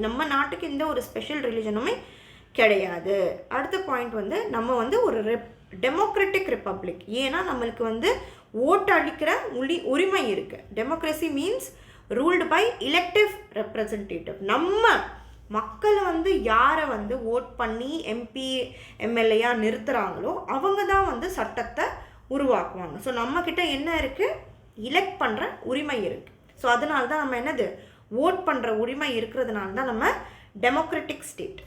நம்ம நாட்டுக்கு இந்த ஒரு ஸ்பெஷல் ரிலிஜனுமே கிடையாது. அடுத்த பாயிண்ட் வந்து நம்ம வந்து ஒரு டெமோக்ராட்டிக் ரிப்பப்ளிக். ஏன்னா நம்மளுக்கு வந்து ஓட்டு அளிக்கிற உரிமை இருக்குது. Democracy means ruled by elective representative. நம்ம மக்களை வந்து யாரை வந்து ஓட் பண்ணி எம்பி எம்எல்ஏயாக நிறுத்துகிறாங்களோ அவங்க தான் வந்து சட்டத்தை உருவாக்குவாங்க. ஸோ நம்மக்கிட்ட என்ன இருக்குது, எலெக்ட் பண்ணுற உரிமை இருக்குது. ஸோ அதனால தான் நம்ம என்னது, ஓட் பண்ணுற உரிமை இருக்கிறதுனால தான் நம்ம democratic state.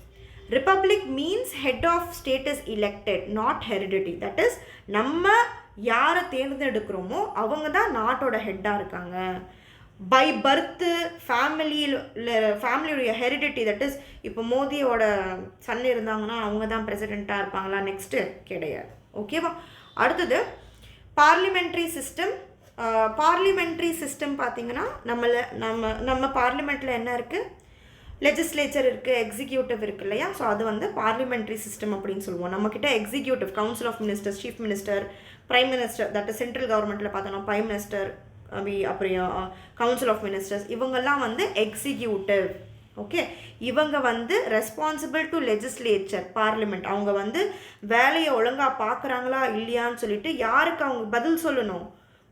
Republic means head of state is elected, not heredity. That is நம்ம யாரை தேர்ந்தெடுக்கிறோமோ அவங்க தான் நாட்டோட ஹெட்டாக இருக்காங்க. பை பர்த்து ஃபேமிலியுடைய ஹெரிடிட்டி, தட் இஸ் இப்போ மோதியோட சன் இருந்தாங்கன்னா அவங்க தான் பிரசிடெண்ட்டாக இருப்பாங்களா, நெக்ஸ்ட்டு கிடையாது. ஓகேவா? அடுத்தது பார்லிமெண்ட்ரி சிஸ்டம். பார்லிமெண்ட்ரி சிஸ்டம் பார்த்திங்கன்னா நம்ம பார்லிமெண்ட்டில் என்ன இருக்குது, லெஜிஸ்லேச்சர் இருக்குது, எக்ஸிக்யூட்டிவ் இருக்குது இல்லையா. ஸோ அது வந்து பார்லிமெண்ட்ரி சிஸ்டம் அப்படின்னு சொல்லுவோம். நம்மக்கிட்ட executive, council of ministers, chief minister, prime minister, that is central கவர்மெண்ட்டில் பார்த்தோன்னா பிரைம் மினிஸ்டர், அப்புறம் கவுன்சில் ஆஃப் மினிஸ்டர்ஸ், இவங்கெல்லாம் வந்து எக்ஸிக்யூட்டிவ். ஓகே, இவங்க வந்து ரெஸ்பான்சிபிள் டு லெஜிஸ்லேச்சர், பார்லிமெண்ட். அவங்க வந்து வேலையை ஒழுங்காக பார்க்குறாங்களா இல்லையான்னு சொல்லிட்டு யாருக்கு அவங்க பதில் சொல்லணும்,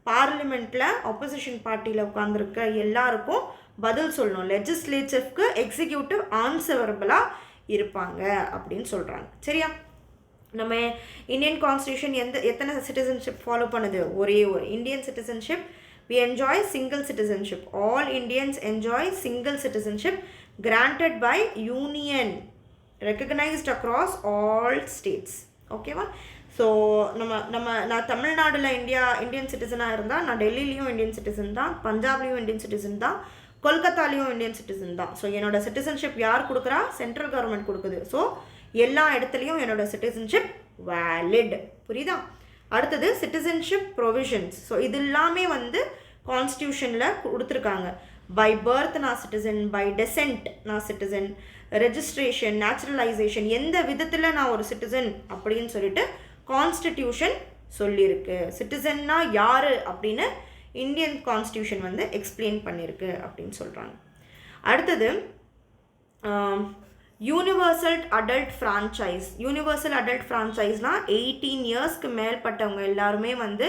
பார்லிமெண்ட்டில் ஆப்போசிஷன் பார்ட்டியில் உட்காந்துருக்க எல்லாருக்கும் பதில் சொல்லணும். லெஜிஸ்லேச்சருக்கு எக்ஸிக்யூட்டிவ் ஆன்சரபிளாக இருப்பாங்க அப்படின்னு சொல்கிறாங்க. சரியா? நம்ம இந்தியன் கான்ஸ்டியூஷன் எத்தனை சிட்டிசன்ஷிப் ஃபாலோ பண்ணுது, ஒரே ஒரு Indian citizenship. We enjoy single citizenship. All Indians enjoy single citizenship granted by union, recognized across all states. ஓகேவா? ஸோ நான் தமிழ்நாடுல இந்தியன் சிட்டிசனாக இருந்தால் நான் டெல்லிலையும் இந்தியன் சிட்டிசன் தான், பஞ்சாப்லேயும் இந்தியன் சிட்டிசன் தான், கொல்கத்தாலேயும் இந்தியன் சிட்டிசன் தான். ஸோ என்னோட சிட்டிசன்ஷிப் யார் கொடுக்குறா, சென்ட்ரல் கவர்மெண்ட் கொடுக்குது. ஸோ எல்லா இடத்துலையும் என்னோட சிட்டிசன்ஷிப் வேலிட். புரியுதா? அடுத்தது சிட்டிசன்ஷிப் ப்ரொவிஷன்ஸ். ஸோ இது எல்லாமே வந்து கான்ஸ்டியூஷனில் கொடுத்துருக்காங்க. பை பர்த் நான் சிட்டிசன், பை டெசென்ட் நான் சிட்டிசன், ரெஜிஸ்ட்ரேஷன், நேச்சுரலைசேஷன், எந்த விதத்தில் நான் ஒரு சிட்டிசன் அப்படின்னு சொல்லிட்டு கான்ஸ்டிடியூஷன் சொல்லியிருக்கு. சிட்டிசன்னா யார் அப்படின்னு இந்தியன் கான்ஸ்டியூஷன் வந்து எக்ஸ்பிளைன் பண்ணியிருக்கு அப்படின்னு சொல்கிறாங்க. அடுத்தது universal adult franchise. Universal adult ஃப்ரான்ச்சைஸ்னால் 18 இயர்ஸ்க்கு மேற்பட்டவங்க எல்லாருமே வந்து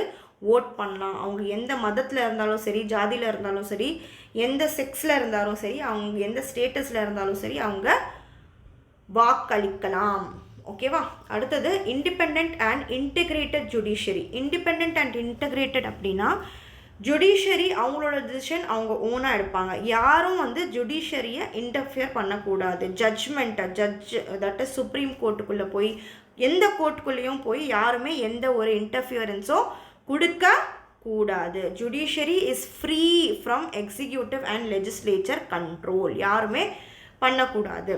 ஓட் பண்ணலாம். அவங்க எந்த மதத்தில் இருந்தாலும் சரி, ஜாதியில் இருந்தாலும் சரி, எந்த செக்ஸில் இருந்தாலும் சரி, அவங்க எந்த ஸ்டேட்டஸில் இருந்தாலும் சரி, அவங்க வாக்களிக்கலாம். ஓகேவா? அடுத்தது independent and integrated judiciary. Independent and integrated அப்படின்னா ஜுடிஷியரி அவங்களோட டிசிஷன் அவங்க ஓனாக எடுப்பாங்க. யாரும் வந்து ஜுடிஷியரியை இன்டர்ஃபியர் பண்ணக்கூடாது. ஜட்ஜ் தட் இஸ் சுப்ரீம் கோர்ட்டுக்குள்ளே போய், எந்த கோர்ட்டுக்குள்ளேயும் போய் யாருமே எந்த ஒரு இன்டர்ஃபியரன்ஸோ கொடுக்க கூடாது. Judiciary is free from executive and legislature control. யாருமே பண்ணக்கூடாது.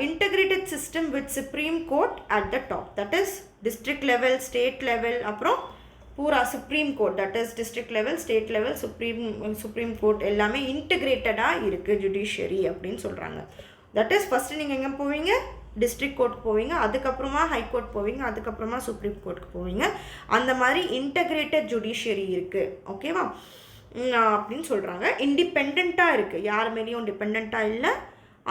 Integrated system with supreme court at the top, that is district level, state level, அப்புறம் பூரா supreme court, that is district level, state level, supreme court எல்லாமே இன்டெகிரேட்டடாக இருக்குது ஜுடிஷியரி அப்படின்னு சொல்கிறாங்க. தட் இஸ் ஃபஸ்ட்டு நீங்கள் எங்கே போவீங்க, டிஸ்ட்ரிக்ட் கோர்ட்டுக்கு போவீங்க, அதுக்கப்புறமா ஹைகோர்ட் போவீங்க, அதுக்கப்புறமா சுப்ரீம் கோர்ட்டுக்கு போவீங்க. அந்த மாதிரி இன்டெகிரேட்டட் ஜுடிஷியரி இருக்குது. ஓகேவா? அப்படின்னு சொல்கிறாங்க. இண்டிபெண்ட்டாக இருக்குது, யார் மேலேயும் டிபெண்ட்டாக இல்லை,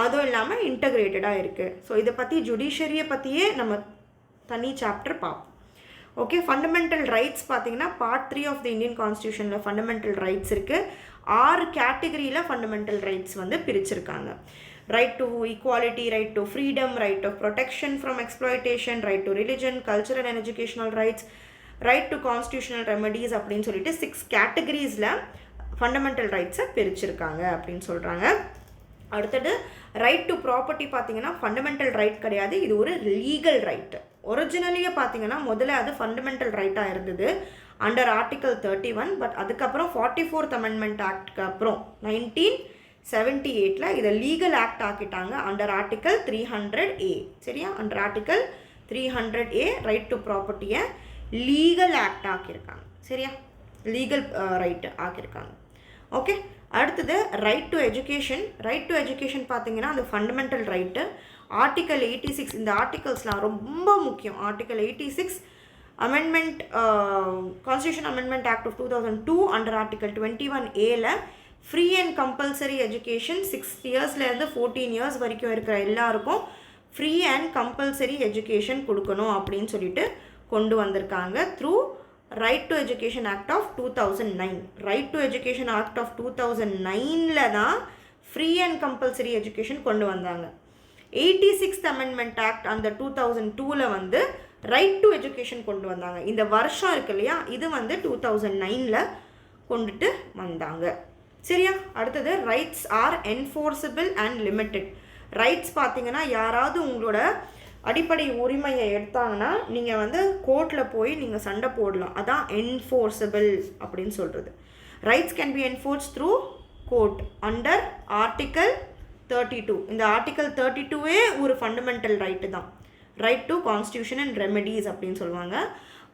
அதுவும் இல்லாமல் இன்டெகிரேட்டடாக இருக்குது. ஸோ இதை பற்றி ஜுடிஷியரியை பற்றியே நம்ம தனி சாப்டர் பார்ப்போம். ஓகே, ஃபண்டமெண்டல் ரைட்ஸ் பார்த்தீங்கன்னா பார்ட் 3 ஆஃப் த இந்தியன் கான்ஸ்டியூஷனில் ஃபண்டமெண்டல் ரைட்ஸ் இருக்குது. 6 கேட்டகரியில் ஃபண்டமெண்டல் ரைட்ஸ் வந்து பிரிச்சிருக்காங்க. Right to equality, right to freedom, right to protection from exploitation, right to religion, cultural and educational rights, right to constitutional remedies அப்படின்னு சொல்லிட்டு 6 கேட்டகரிஸில் ஃபண்டமெண்டல் ரைட்ஸை பிரிச்சிருக்காங்க அப்படின்னு சொல்கிறாங்க. அடுத்தது ரைட் டு ப்ராப்பர்ட்டி பார்த்தீங்கன்னா ஃபண்டமெண்டல் ரைட் கிடையாது, இது ஒரு லீகல் ரைட்டு. ஒரிஜினலியே பார்த்தீங்கன்னா முதல்ல அது ஃபண்டமெண்டல் ரைட்டாக இருந்தது அண்டர் ஆர்டிக்கல் 31. பட் அதுக்கப்புறம் 44th அமெண்ட்மெண்ட் ஆக்டுக்கு அப்புறம் 1978 இதை லீகல் ஆக்ட் ஆக்கிட்டாங்க அண்டர் ஆர்டிக்கல் 300A. சரியா? Under article 300A right to ப்ராப்பர்ட்டியை லீகல் ஆக்ட் ஆக்கியிருக்காங்க. சரியா? லீகல் ரைட்டு ஆக்கியிருக்காங்க. ஓகே, அடுத்தது right to education. Right to education பார்த்தீங்கன்னா அது ஃபண்டமெண்டல் ரைட்டு. ஆர்டிக்கல் 86, இந்த ஆர்டிகல்ஸ்லாம் ரொம்ப முக்கியம். Article 86 amendment, constitution amendment act of 2002 under article 21A free and compulsory education 6 இயர்ஸ்லேருந்து 14 இயர்ஸ் வரைக்கும் இருக்கிற எல்லாருக்கும் ஃப்ரீ அண்ட் கம்பல்சரி எஜுகேஷன் கொடுக்கணும் அப்படின்னு சொல்லிட்டு கொண்டு வந்திருக்காங்க through right to education act of 2009. Right to education act of 2009 தான் ஃப்ரீ அண்ட் கம்பல்சரி எஜுகேஷன் கொண்டு வந்தாங்க. 86th அமெண்ட்மெண்ட் ஆக்ட் அந்த 2002 வந்து ரைட் டு எஜுகேஷன் கொண்டு வந்தாங்க. இந்த வருஷம் இருக்கு இல்லையா, இது வந்து 2009 கொண்டுட்டு வந்தாங்க. சரியா? அடுத்தது rights are enforceable and limited. Rights பார்த்தீங்கன்னா யாராவது உங்களோட அடிப்படை உரிமையை எடுத்தாங்கன்னா நீங்கள் வந்து கோர்ட்டில் போய் நீங்கள் சண்டை போடலாம். அதான் என்ஃபோர்ஸபிள் அப்படின்னு சொல்கிறது. Rights can be enforce through court under article 32. இந்த ஆர்டிக்கல் 32வே ஒரு ஃபண்டமெண்டல் ரைட்டு தான். Right to constitution and remedies அப்படின்னு சொல்லுவாங்க.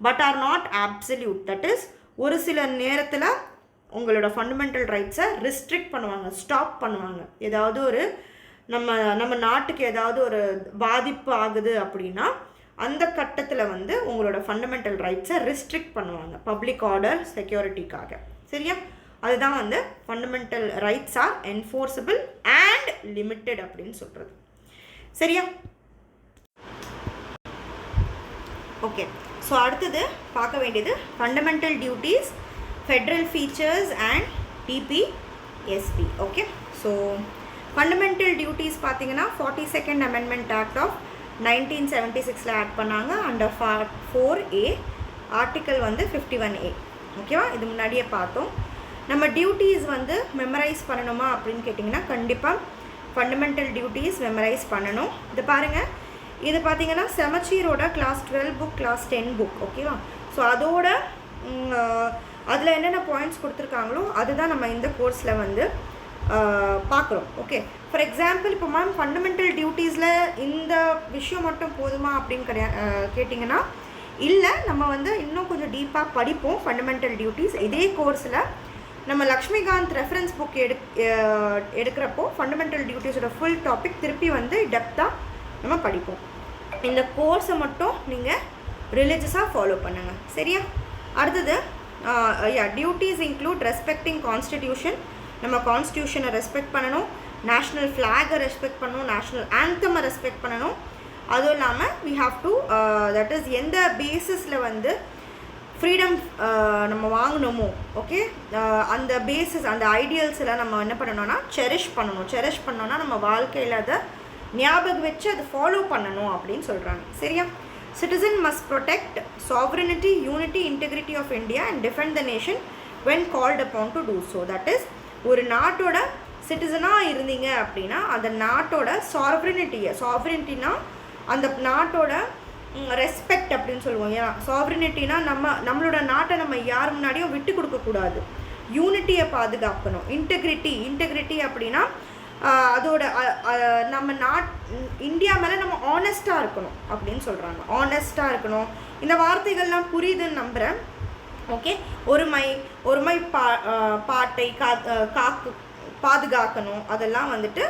But are not absolute. That is ஒரு சில நேரத்தில் உங்களோட ஃபண்டமெண்டல் ரைட்ஸை ரெஸ்ட்ரிக்ட் பண்ணுவாங்க, ஸ்டாப் பண்ணுவாங்க. ஏதாவது ஒரு நம்ம நாட்டுக்கு ஏதாவது ஒரு பாதிப்பு ஆகுது அப்படின்னா அந்த கட்டத்தில் வந்து உங்களோட ஃபண்டமெண்டல் ரைட்ஸை ரெஸ்ட்ரிக்ட் பண்ணுவாங்க பப்ளிக் ஆர்டர் செக்யூரிட்டிக்காக. சரியா? அதுதான் வந்து fundamental rights are enforceable and limited அப்படின்னு சொல்கிறது. சரியா? ஓகே. ஸோ அடுத்தது பார்க்க வேண்டியது fundamental duties, federal features and DPSP. Okay. So fundamental duties பார்த்தீங்கன்னா 42nd amendment act of 1976 add பண்ணாங்க. அண்டர் 4A ஆர்டிக்கல் வந்து 51A. ஓகேவா? இது முன்னாடியே பார்த்தோம். நம்ம டியூட்டிஸ் வந்து மெமரைஸ் பண்ணணுமா அப்படின்னு கேட்டிங்கன்னா கண்டிப்பாக ஃபண்டமெண்டல் டியூட்டிஸ் மெமரைஸ் பண்ணணும். இது பாருங்கள், இது பார்த்தீங்கன்னா செமச்சீரோட கிளாஸ் 12 புக், கிளாஸ் 10 புக். ஓகேவா? ஸோ அதோட அதில் என்னென்ன பாயிண்ட்ஸ் கொடுத்துருக்காங்களோ அதுதான் நம்ம இந்த கோர்ஸில் வந்து பார்க்குறோம். ஓகே. ஃபார் எக்ஸாம்பிள் இப்போ மேம் ஃபண்டமெண்டல் டியூட்டிஸில் இந்த விஷயம் மட்டும் போதுமா அப்படின்னு கேட்டிங்கன்னா இல்லை, நம்ம வந்து இன்னும் கொஞ்சம் டீப்பாக படிப்போம் ஃபண்டமெண்டல் டியூட்டிஸ். இதே கோர்ஸில் நம்ம லக்ஷ்மிகாந்த் ரெஃபரன்ஸ் புக் எடுக்கிறப்போ ஃபண்டமெண்டல் டியூட்டிஸோட ஃபுல் டாபிக் திருப்பி வந்து டெப்த்தாக நம்ம படிப்போம். இந்த கோர்ஸை மட்டும் நீங்கள் ரிலீஜியஸாக ஃபாலோ பண்ணுங்கள். சரியா? அடுத்தது டியூட்டிஸ் இன்க்ளூட் ரெஸ்பெக்டிங் கான்ஸ்டிடியூஷன். நம்ம கான்ஸ்டியூஷனை ரெஸ்பெக்ட் பண்ணணும், நேஷ்னல் ஃப்ளாகை ரெஸ்பெக்ட் பண்ணணும், நேஷ்னல் ஆந்தமை ரெஸ்பெக்ட் பண்ணணும். அதுவும் இல்லாமல் we have to that is எந்த பேசிஸில் வந்து ஃப்ரீடம் நம்ம வாங்கணுமோ, ஓகே, அந்த பேசிஸ் அந்த ஐடியல்ஸில் நம்ம என்ன பண்ணணும்னா செரிஷ் பண்ணணும். செரிஷ் பண்ணோன்னா நம்ம வாழ்க்கையில் அதை ஞாபகம் வச்சு அதை ஃபாலோ பண்ணணும் அப்படின்னு சொல்கிறாங்க. சரியா? Citizen must protect sovereignty, unity, integrity of India and defend the nation when called upon to do so. That is, ஒரு நாட்டோட சிட்டிசனாக இருந்தீங்க அப்படின்னா அந்த நாட்டோட சாவரினிட்டினா அந்த நாட்டோட ரெஸ்பெக்ட் அப்படின்னு சொல்லுவோம். ஏன்னா சாவரினிட்டினா நம்மளோட நாட்டை நம்ம யார் முன்னாடியும் விட்டு கொடுக்கக்கூடாது. யூனிட்டியை பாதுகாக்கணும். இன்டெகிரிட்டி அப்படின்னா அதோட நம்ம இந்தியா மேலே நம்ம ஆனஸ்ட்டாக இருக்கணும் அப்படின்னு சொல்கிறாங்க. ஆனஸ்ட்டாக இருக்கணும். இந்த வார்த்தைகள்லாம் புரியுதுன்னு நம்புகிறேன். ஓகே. ஒருமை பாட்டை பாதுகாக்கணும். அதெல்லாம் வந்துட்டு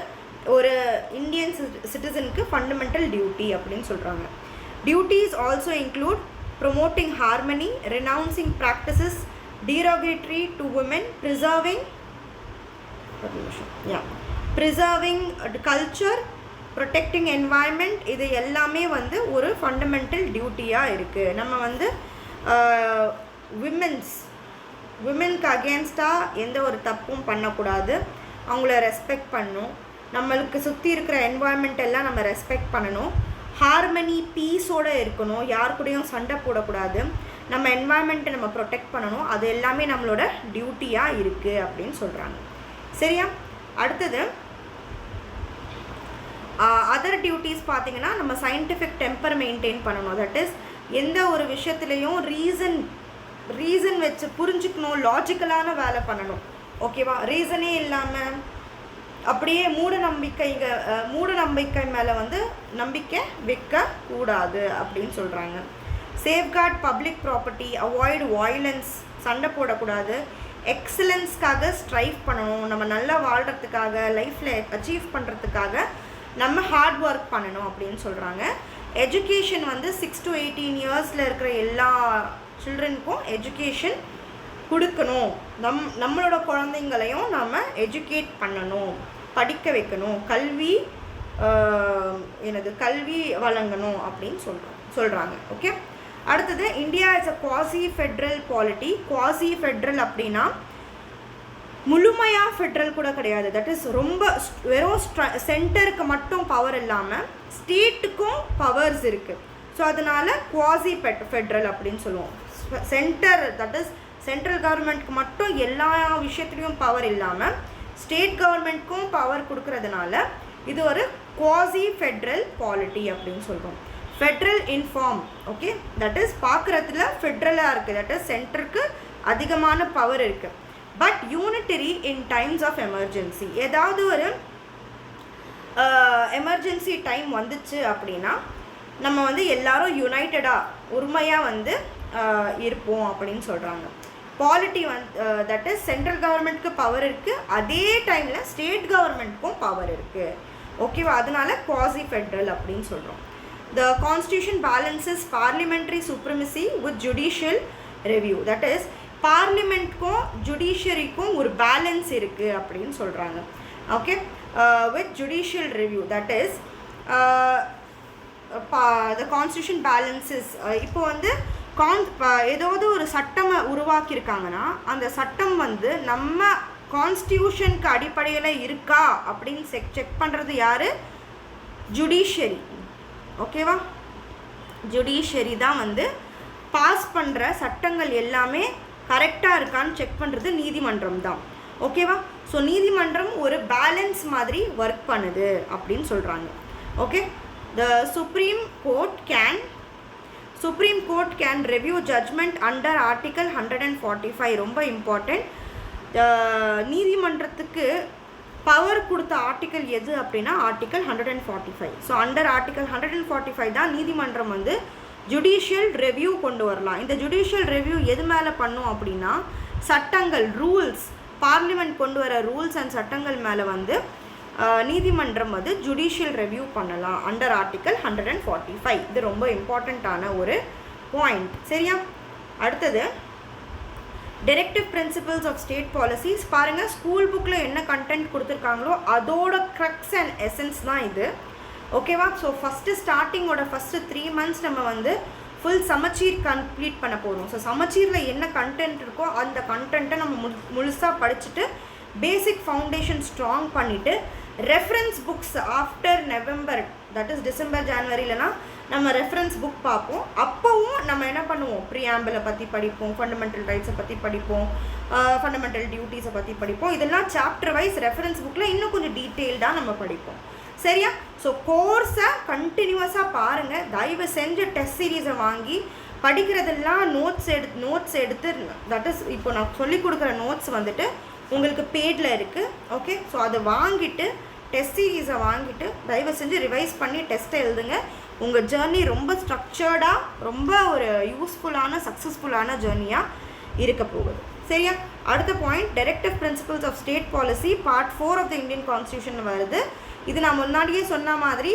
ஒரு இந்தியன் சிட்டிசனுக்கு ஃபண்டமெண்டல் டியூட்டி அப்படின்னு சொல்கிறாங்க. Duties also include promoting harmony, renouncing practices derogatory to women, preserving culture, protecting environment. இது எல்லாமே வந்து ஒரு ஃபண்டமெண்டல் டியூட்டியாக இருக்குது. நம்ம வந்து விமென்க்கு அகேன்ஸ்டாக எந்த ஒரு தப்பும் பண்ணக்கூடாது. அவங்கள ரெஸ்பெக்ட் பண்ணணும். நம்மளுக்கு சுற்றி இருக்கிற என்வாயன்மெண்ட் எல்லாம் நம்ம ரெஸ்பெக்ட் பண்ணணும். ஹார்மனி, பீஸோடு இருக்கணும். யார் கூடயும் சண்டை போடக்கூடாது. நம்ம என்வாயன்மெண்ட்டை நம்ம ப்ரொடெக்ட் பண்ணணும். அது எல்லாமே நம்மளோட டியூட்டியாக இருக்குது அப்படின்னு சொல்கிறாங்க. சரியா? அடுத்தது அதர் டியூட்டிஸ் பார்த்திங்கன்னா நம்ம சயின்டிஃபிக் டெம்பர் மெயின்டைன் பண்ணணும். தட் இஸ் எந்த ஒரு விஷயத்துலேயும் ரீசன் வச்சு புரிஞ்சுக்கணும். லாஜிக்கலான வேலை பண்ணணும். ஓகேவா? ரீசனே இல்லாமல் அப்படியே மூட நம்பிக்கை மேலே வந்து நம்பிக்கை வைக்கக்கூடாது அப்படின்னு சொல்கிறாங்க. Safeguard public property, avoid violence, சண்டை போடக்கூடாது. எக்ஸலன்ஸ்க்காக ஸ்ட்ரைவ் பண்ணணும். நம்ம நல்லா வாழ்கிறதுக்காக, லைஃப்பில் அச்சீவ் பண்ணுறதுக்காக நம்ம ஹார்ட் ஒர்க் பண்ணணும் அப்படின்னு சொல்கிறாங்க. எஜுகேஷன் வந்து 6 to 18 இயர்ஸில் இருக்கிற எல்லா சில்ட்ரனுக்கும் எஜுகேஷன் கொடுக்கணும். நம்மளோட குழந்தைங்களையும் நம்ம எஜுகேட் பண்ணணும், படிக்க வைக்கணும், கல்வி வழங்கணும் அப்படின்னு சொல்கிறாங்க. ஓகே. அடுத்தது India is a quasi Federal polity. Quasi Federal அப்படின்னா முழுமையாக ஃபெட்ரல் கூட கிடையாது. தட் இஸ் ரொம்ப வெறும் சென்டருக்கு மட்டும் பவர் இல்லாமல் ஸ்டேட்டுக்கும் பவர்ஸ் இருக்குது. ஸோ அதனால் குவாசி ஃபெட்ரல் அப்படின்னு சொல்லுவோம். சென்டர், தட் இஸ் சென்ட்ரல் கவர்மெண்ட்க்கு மட்டும் எல்லா விஷயத்துலேயும் பவர் இல்லாமல் ஸ்டேட் கவர்மெண்ட்க்கும் பவர் கொடுக்கறதுனால இது ஒரு குவாசி ஃபெட்ரல் பாலிட்டி அப்படின்னு சொல்கிறோம். Federal in form, okay, that is பார்க்குறதுல ஃபெட்ரலாக இருக்குது, தட் இஸ் சென்டருக்கு அதிகமான பவர் இருக்குது. But unitary in times of emergency. ஏதாவது ஒரு எமர்ஜென்சி டைம் வந்துச்சு அப்படின்னா நம்ம வந்து எல்லாரும் யுனைட்டடாக ஒருமையாக இருப்போம் அப்படின்னு சொல்கிறாங்க. பாலிட்டி தட் இஸ் சென்ட்ரல் கவர்மெண்ட்க்கு பவர் இருக்குது, அதே டைமில் ஸ்டேட் கவர்மெண்ட்க்கும் பவர் இருக்குது. ஓகேவா? அதனால குவாசி ஃபெட்ரல் அப்படின்னு சொல்கிறோம். The constitution balances parliamentary supremacy with judicial review. That is பார்லிமெண்ட்க்கும் ஜுடிஷியரிக்கும் ஒரு பேலன்ஸ் இருக்குது அப்படின்னு சொல்கிறாங்க. Okay, with judicial review, that is the constitution balances. இப்போ ஏதாவது ஒரு சட்டம் உருவாக்கியிருக்காங்கன்னா அந்த சட்டம் நம்ம கான்ஸ்டியூஷனுக்கு அடிப்படையில் இருக்கா அப்படின்னு செக் பண்ணுறது யார்? ஜுடிஷியரி. ஓகேவா? ஜுடிஷியரி தான் பாஸ் பண்ணுற சட்டங்கள் எல்லாமே கரெக்டாக இருக்கான்னு செக் பண்ணுறது நீதிமன்றம் தான். ஓகேவா? ஸோ நீதிமன்றம் ஒரு பேலன்ஸ் மாதிரி ஒர்க் பண்ணுது அப்படின்னு சொல்கிறாங்க. Okay, the supreme court can review judgment under article 145. ரொம்ப இம்பார்ட்டண்ட். நீதிமன்றத்துக்கு பவர் கொடுத்த ஆர்டிக்கல் எது அப்படின்னா ஆர்டிக்கல் 145. ஸோ அண்டர் ஆர்டிக்கல் 145 தான் நீதிமன்றம் ஜுடிஷியல் ரெவ்யூ கொண்டு வரலாம். இந்த ஜுடிஷியல் ரெவ்யூ எது மேலே பண்ணும் அப்படின்னா சட்டங்கள், ரூல்ஸ், பார்லிமெண்ட் கொண்டு வர ரூல்ஸ் அண்ட் சட்டங்கள் மேலே நீதிமன்றம் ஜுடிஷியல் ரெவ்யூ பண்ணலாம் அண்டர் ஆர்டிக்கல் 145. இது ரொம்ப இம்பார்ட்டண்ட்டான ஒரு பாயிண்ட். சரியா? அடுத்தது directive principles of state policies. பாருங்கள், ஸ்கூல் புக்கில் என்ன கண்டென்ட் கொடுத்துருக்காங்களோ அதோட க்ரக்ஸ் அண்ட் எசன்ஸ் தான் இது. ஓகேவா? ஸோ ஸ்டார்டிங்கோட ஃபஸ்ட்டு 3 months நம்ம ஃபுல் சமச்சீர் கம்ப்ளீட் பண்ண போகிறோம். ஸோ சமச்சீரில் என்ன கண்டென்ட் இருக்கோ அந்த கண்டென்ட்டை நம்ம முழுசாக படிச்சுட்டு பேசிக் ஃபவுண்டேஷன் ஸ்ட்ராங் பண்ணிவிட்டு reference books after November, that is December, ஜனவரிலனா நம்ம ரெஃபரன்ஸ் புக் பார்ப்போம். அப்போவும் நம்ம என்ன பண்ணுவோம்? ப்ரீஆம்பிளை பற்றி படிப்போம், ஃபண்டமெண்டல் ரைட்ஸை பற்றி படிப்போம், ஃபண்டமெண்டல் டியூட்டிஸை பற்றி படிப்போம். இதெல்லாம் சாப்டர் வைஸ் ரெஃபரன்ஸ் புக்கில் இன்னும் கொஞ்சம் டீட்டெயில்டாக நம்ம படிப்போம். சரியா? ஸோ கோர்ஸை கண்டினியூஸாக பாருங்கள். தயவு செஞ்சு டெஸ்ட் சீரீஸை வாங்கி படிக்கிறதெல்லாம் நோட்ஸ் எடுத்து, தட் இஸ் இப்போ நான் சொல்லிக் கொடுக்குற நோட்ஸ் உங்களுக்கு பேடில் இருக்குது. ஓகே, ஸோ அதை வாங்கிட்டு டெஸ்ட் சீரீஸை வாங்கிட்டு தயவு செஞ்சு ரிவைஸ் பண்ணி டெஸ்ட்டை எழுதுங்க. உங்கள் ஜேர்னி ரொம்ப ஸ்ட்ரக்சர்டாக, ரொம்ப ஒரு யூஸ்ஃபுல்லான, சக்ஸஸ்ஃபுல்லான ஜேர்னியாக இருக்க போகுது. சரியா? அடுத்த point, directive principles of state policy part 4 of the Indian constitution வருது. இது நான் முன்னாடியே சொன்ன மாதிரி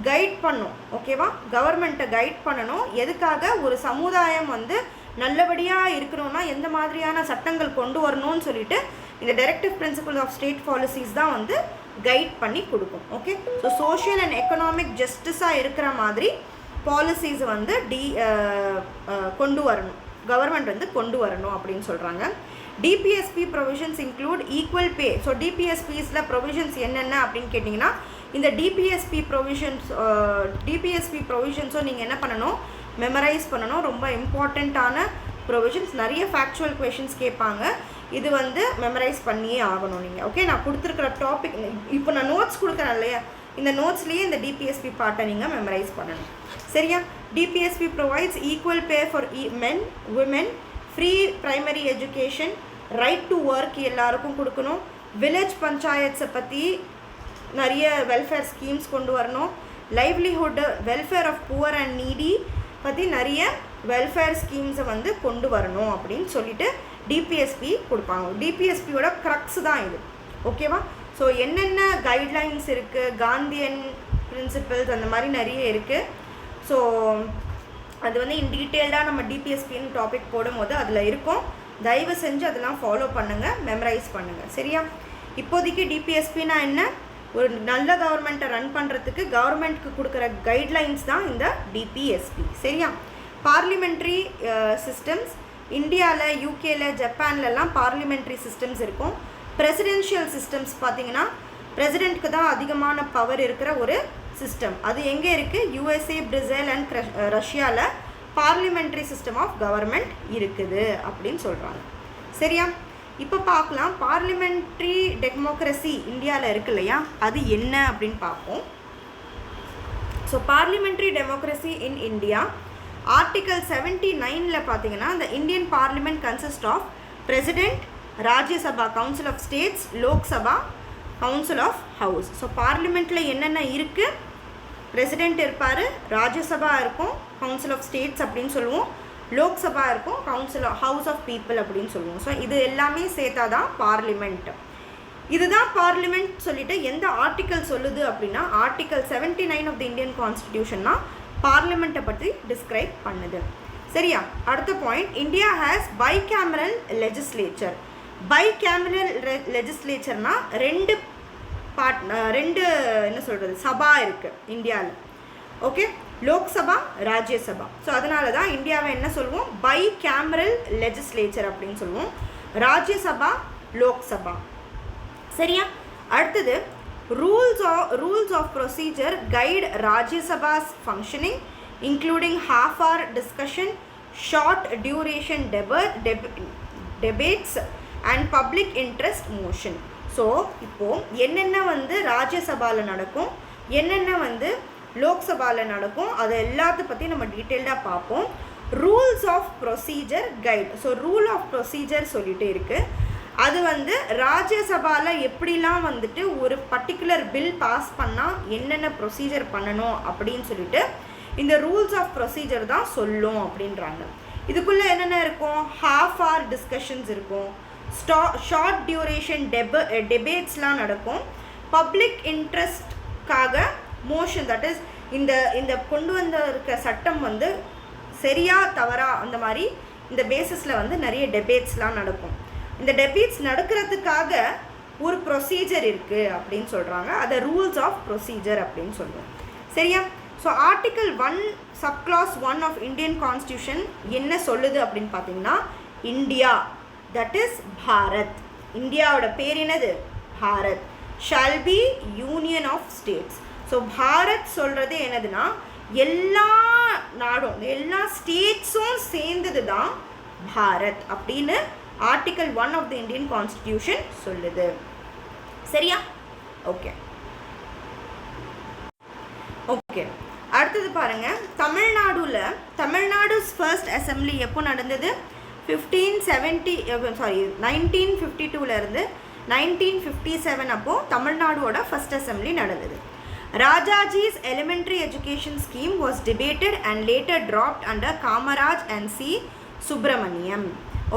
கைட் பண்ணும். ஓகேவா? கவர்மெண்ட்டை கைட் பண்ணணும். எதுக்காக? ஒரு சமுதாயம் நல்லபடியாக இருக்கணும்னா எந்த மாதிரியான சட்டங்கள் கொண்டு வரணும்னு சொல்லிட்டு இந்த directive principle of state policies தான் கைட் பண்ணி கொடுக்கும். Okay, so social and economic ஜஸ்டிஸாக இருக்கிற மாதிரி பாலிசிஸ் கொண்டு வரணும், கவர்மெண்ட் கொண்டு வரணும் அப்படின்னு சொல்கிறாங்க. DPSP provisions include equal pay. So டிபிஎஸ்பிஸில் ப்ரொவிஷன்ஸ் என்னென்ன அப்படின்னு கேட்டிங்கன்னா இந்த டிபிஎஸ்பி ப்ரொவிஷன்ஸும் நீங்கள் என்ன பண்ணணும்? மெமரைஸ் பண்ணணும். ரொம்ப இம்பார்ட்டண்ட்டான ப்ரொவிஷன்ஸ். நிறைய ஃபேக்சுவல் கொஷின்ஸ் கேட்பாங்க. இது மெமரைஸ் பண்ணியே ஆகணும் நீங்கள். ஓகே, நான் கொடுத்துருக்குற டாபிக், இப்போ நான் நோட்ஸ் கொடுக்குறேன் இல்லையா, இந்த நோட்ஸ்லேயே இந்த டிபிஎஸ்பி பார்ட்டை நீங்கள் மெமரைஸ் பண்ணணும். சரியா? DPSP provides equal pay for men, women, free primary education, right to work எல்லாருக்கும் கொடுக்கணும். வில்லேஜ் பஞ்சாயத்ஸை பற்றி நிறைய வெல்ஃபேர் ஸ்கீம்ஸ் கொண்டு வரணும். Livelihood, welfare of poor and needy பற்றி நிறைய வெல்ஃபேர் ஸ்கீம்ஸை கொண்டு வரணும் அப்படின்னு சொல்லிட்டு டிபிஎஸ்பி கொடுப்பாங்க. டிபிஎஸ்பியோட க்ரக்ஸ் தான் இது. ஓகேவா? ஸோ என்னென்ன கைட்லைன்ஸ் இருக்குது, காந்தியன் பிரின்சிபல்ஸ், அந்த மாதிரி நிறைய இருக்குது. ஸோ அது இன் டீட்டெயில்டாக நம்ம டிபிஎஸ்பின்னு டாபிக் போடும்போது அதில் இருக்கும். தயவு செஞ்சு அதெல்லாம் ஃபாலோ பண்ணுங்கள், மெமரைஸ் பண்ணுங்கள். சரியா? இப்போதைக்கு டிபிஎஸ்பினா என்ன? ஒரு நல்ல கவர்மெண்ட்டை ரன் பண்ணுறதுக்கு கவர்மெண்ட்க்கு கொடுக்குற கைட்லைன்ஸ் தான் இந்த டிபிஎஸ்பி. சரியா? Parliamentary systems. இந்தியாவில், யூகேயில், ஜப்பான்லலாம் பார்லிமெண்ட்ரி சிஸ்டம்ஸ் இருக்கும். பிரசிடென்ஷியல் சிஸ்டம்ஸ் பார்த்திங்கன்னா பிரசிடெண்ட்க்கு தான் அதிகமான பவர் இருக்கிற ஒரு சிஸ்டம். அது எங்கே இருக்குது? USA, பிரேசில் அண்ட் ரஷ்யாவில் பார்லிமெண்ட்ரி சிஸ்டம் ஆஃப் கவர்மெண்ட் இருக்குது அப்படின்னு சொல்கிறாங்க. சரியா? இப்போ பார்க்கலாம் பார்லிமெண்ட்ரி டெமோக்ரஸி இந்தியாவில் இருக்கு இல்லையா, அது என்ன அப்படின்னு பார்ப்போம். So parliamentary democracy in India article 79 பார்த்தீங்கன்னா the Indian Parliament consists of President, Rajya Sabha, council of states, Lok Sabha, council of house. So பார்லிமெண்ட்டில் என்னென்ன இருக்குது? பிரசிடெண்ட் இருப்பார், ராஜ்யசபா இருக்கும், கவுன்சில் ஆஃப் ஸ்டேட்ஸ் அப்படின்னு சொல்லுவோம், லோக்சபா இருக்கும், கவுன்சில் ஹவுஸ் ஆஃப் பீப்புள் அப்படின்னு சொல்லுவோம். ஸோ இது எல்லாமே சேர்த்தா தான் பார்லிமெண்ட். இதுதான் பார்லிமெண்ட் சொல்லிட்டு எந்த ஆர்டிக்கல் சொல்லுது அப்படின்னா ஆர்டிக்கல் 79 ஆஃப் தி இந்தியன் கான்ஸ்டிடியூஷன்னா பார்லிமெண்ட்டை பற்றி டிஸ்கிரைப் பண்ணுது. சரியா? அடுத்த point, India has bicameral legislature. Bicameral லெஜிஸ்லேச்சர்னா ரெண்டு என்ன சொல்கிறது சபா இருக்குது இந்தியாவில். ஓகே, லோக்சபா, ராஜ்யசபா. ஸோ அதனால தான் இந்தியாவை என்ன சொல்லுவோம்? பைகேமரல் லெஜிஸ்லேச்சர் அப்படின்னு சொல்லுவோம், ராஜ்யசபா, லோக்சபா. சரியா? அடுத்தது rules of procedure guide Rajya Sabha's functioning, including half-hour discussion, short duration debates and public interest motion. So இப்போது என்னென்ன ராஜ்யசபாவில் நடக்கும், என்னென்ன லோக்சபாவில் நடக்கும், அது எல்லாத்த பற்றி நம்ம டீட்டெயில்டாக பார்ப்போம். Rules of procedure guide. So rule of procedure சொல்லிட்டு இருக்குது. அது ராஜ்யசபாவில் எப்படிலாம் ஒரு பர்டிகுலர் பில் பாஸ் பண்ணால் என்னென்ன ப்ரொசீஜர் பண்ணணும் அப்படின்னு சொல்லிட்டு இந்த ரூல்ஸ் ஆஃப் ப்ரொசீஜர் தான் சொல்லும் அப்படின்றாங்க. இதுக்குள்ளே என்னென்ன இருக்கும்? half-hour டிஸ்கஷன்ஸ் இருக்கும், ஷார்ட் டியூரேஷன் டெபேட்ஸ்லாம் நடக்கும், பப்ளிக் இன்ட்ரெஸ்ட்காக மோஷன், தட் இஸ் இந்த கொண்டு வந்திருக்க சட்டம் சரியா தவறா அந்த மாதிரி இந்த பேசிஸில் நிறைய டெபேட்ஸ்லாம் நடக்கும். இந்த டெபேட்ஸ் நடக்கிறதுக்காக ஒரு ப்ரொசீஜர் இருக்குது அப்படின்னு சொல்கிறாங்க. அதை ரூல்ஸ் ஆஃப் ப்ரொசீஜர் அப்படின்னு சொல்லுவோம். சரியா? So article 1 subclause 1 of Indian constitution என்ன சொல்லுது அப்படின்னு பார்த்தீங்கன்னா இந்தியா, தட் இஸ் பாரத், இந்தியாவோட பேர் என்னது? Bharat, shall be union of states. So Bharat சொல்கிறது என்னதுன்னா எல்லா நாடும் எல்லா ஸ்டேட்ஸும் சேர்ந்தது தான் பாரத் அப்படின்னு article 1 of the Indian constitution சொல்லுது. சரியா? ஓகே ஓகே அடுத்தது பாருங்க, தமிழ்நாடு ஃபர்ஸ்ட் அசம்பிளி எப்போ நடந்தது? 1952 1957 அப்போ தமிழ்நாடோட ஃபர்ஸ்ட் அசம்பிளி நடந்தது. ராஜாஜி's elementary education scheme was debated and later dropped under Kamaraj and C. Subramaniam.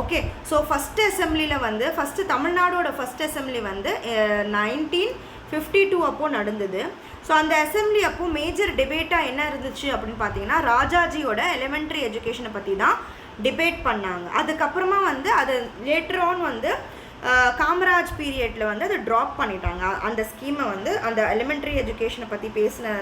Okay, so first அசம்பிளியில் ஃபஸ்ட்டு தமிழ்நாடோட ஃபஸ்ட் அசம்பிளி 1952 அப்போது நடந்தது. ஸோ அந்த அசம்பிளி அப்போது மேஜர் டிபேட்டாக என்ன இருந்துச்சு அப்படின்னு பார்த்தீங்கன்னா ராஜாஜியோட எலிமெண்ட்ரி எஜுகேஷனை பற்றி தான் டிபேட் பண்ணாங்க. அதுக்கப்புறமா அது லேட்டர் ஆன் காமராஜ் பீரியடில் அதை ட்ராப் பண்ணிட்டாங்க. அந்த ஸ்கீமை அந்த எலிமெண்ட்ரி எஜுகேஷனை பற்றி பேசின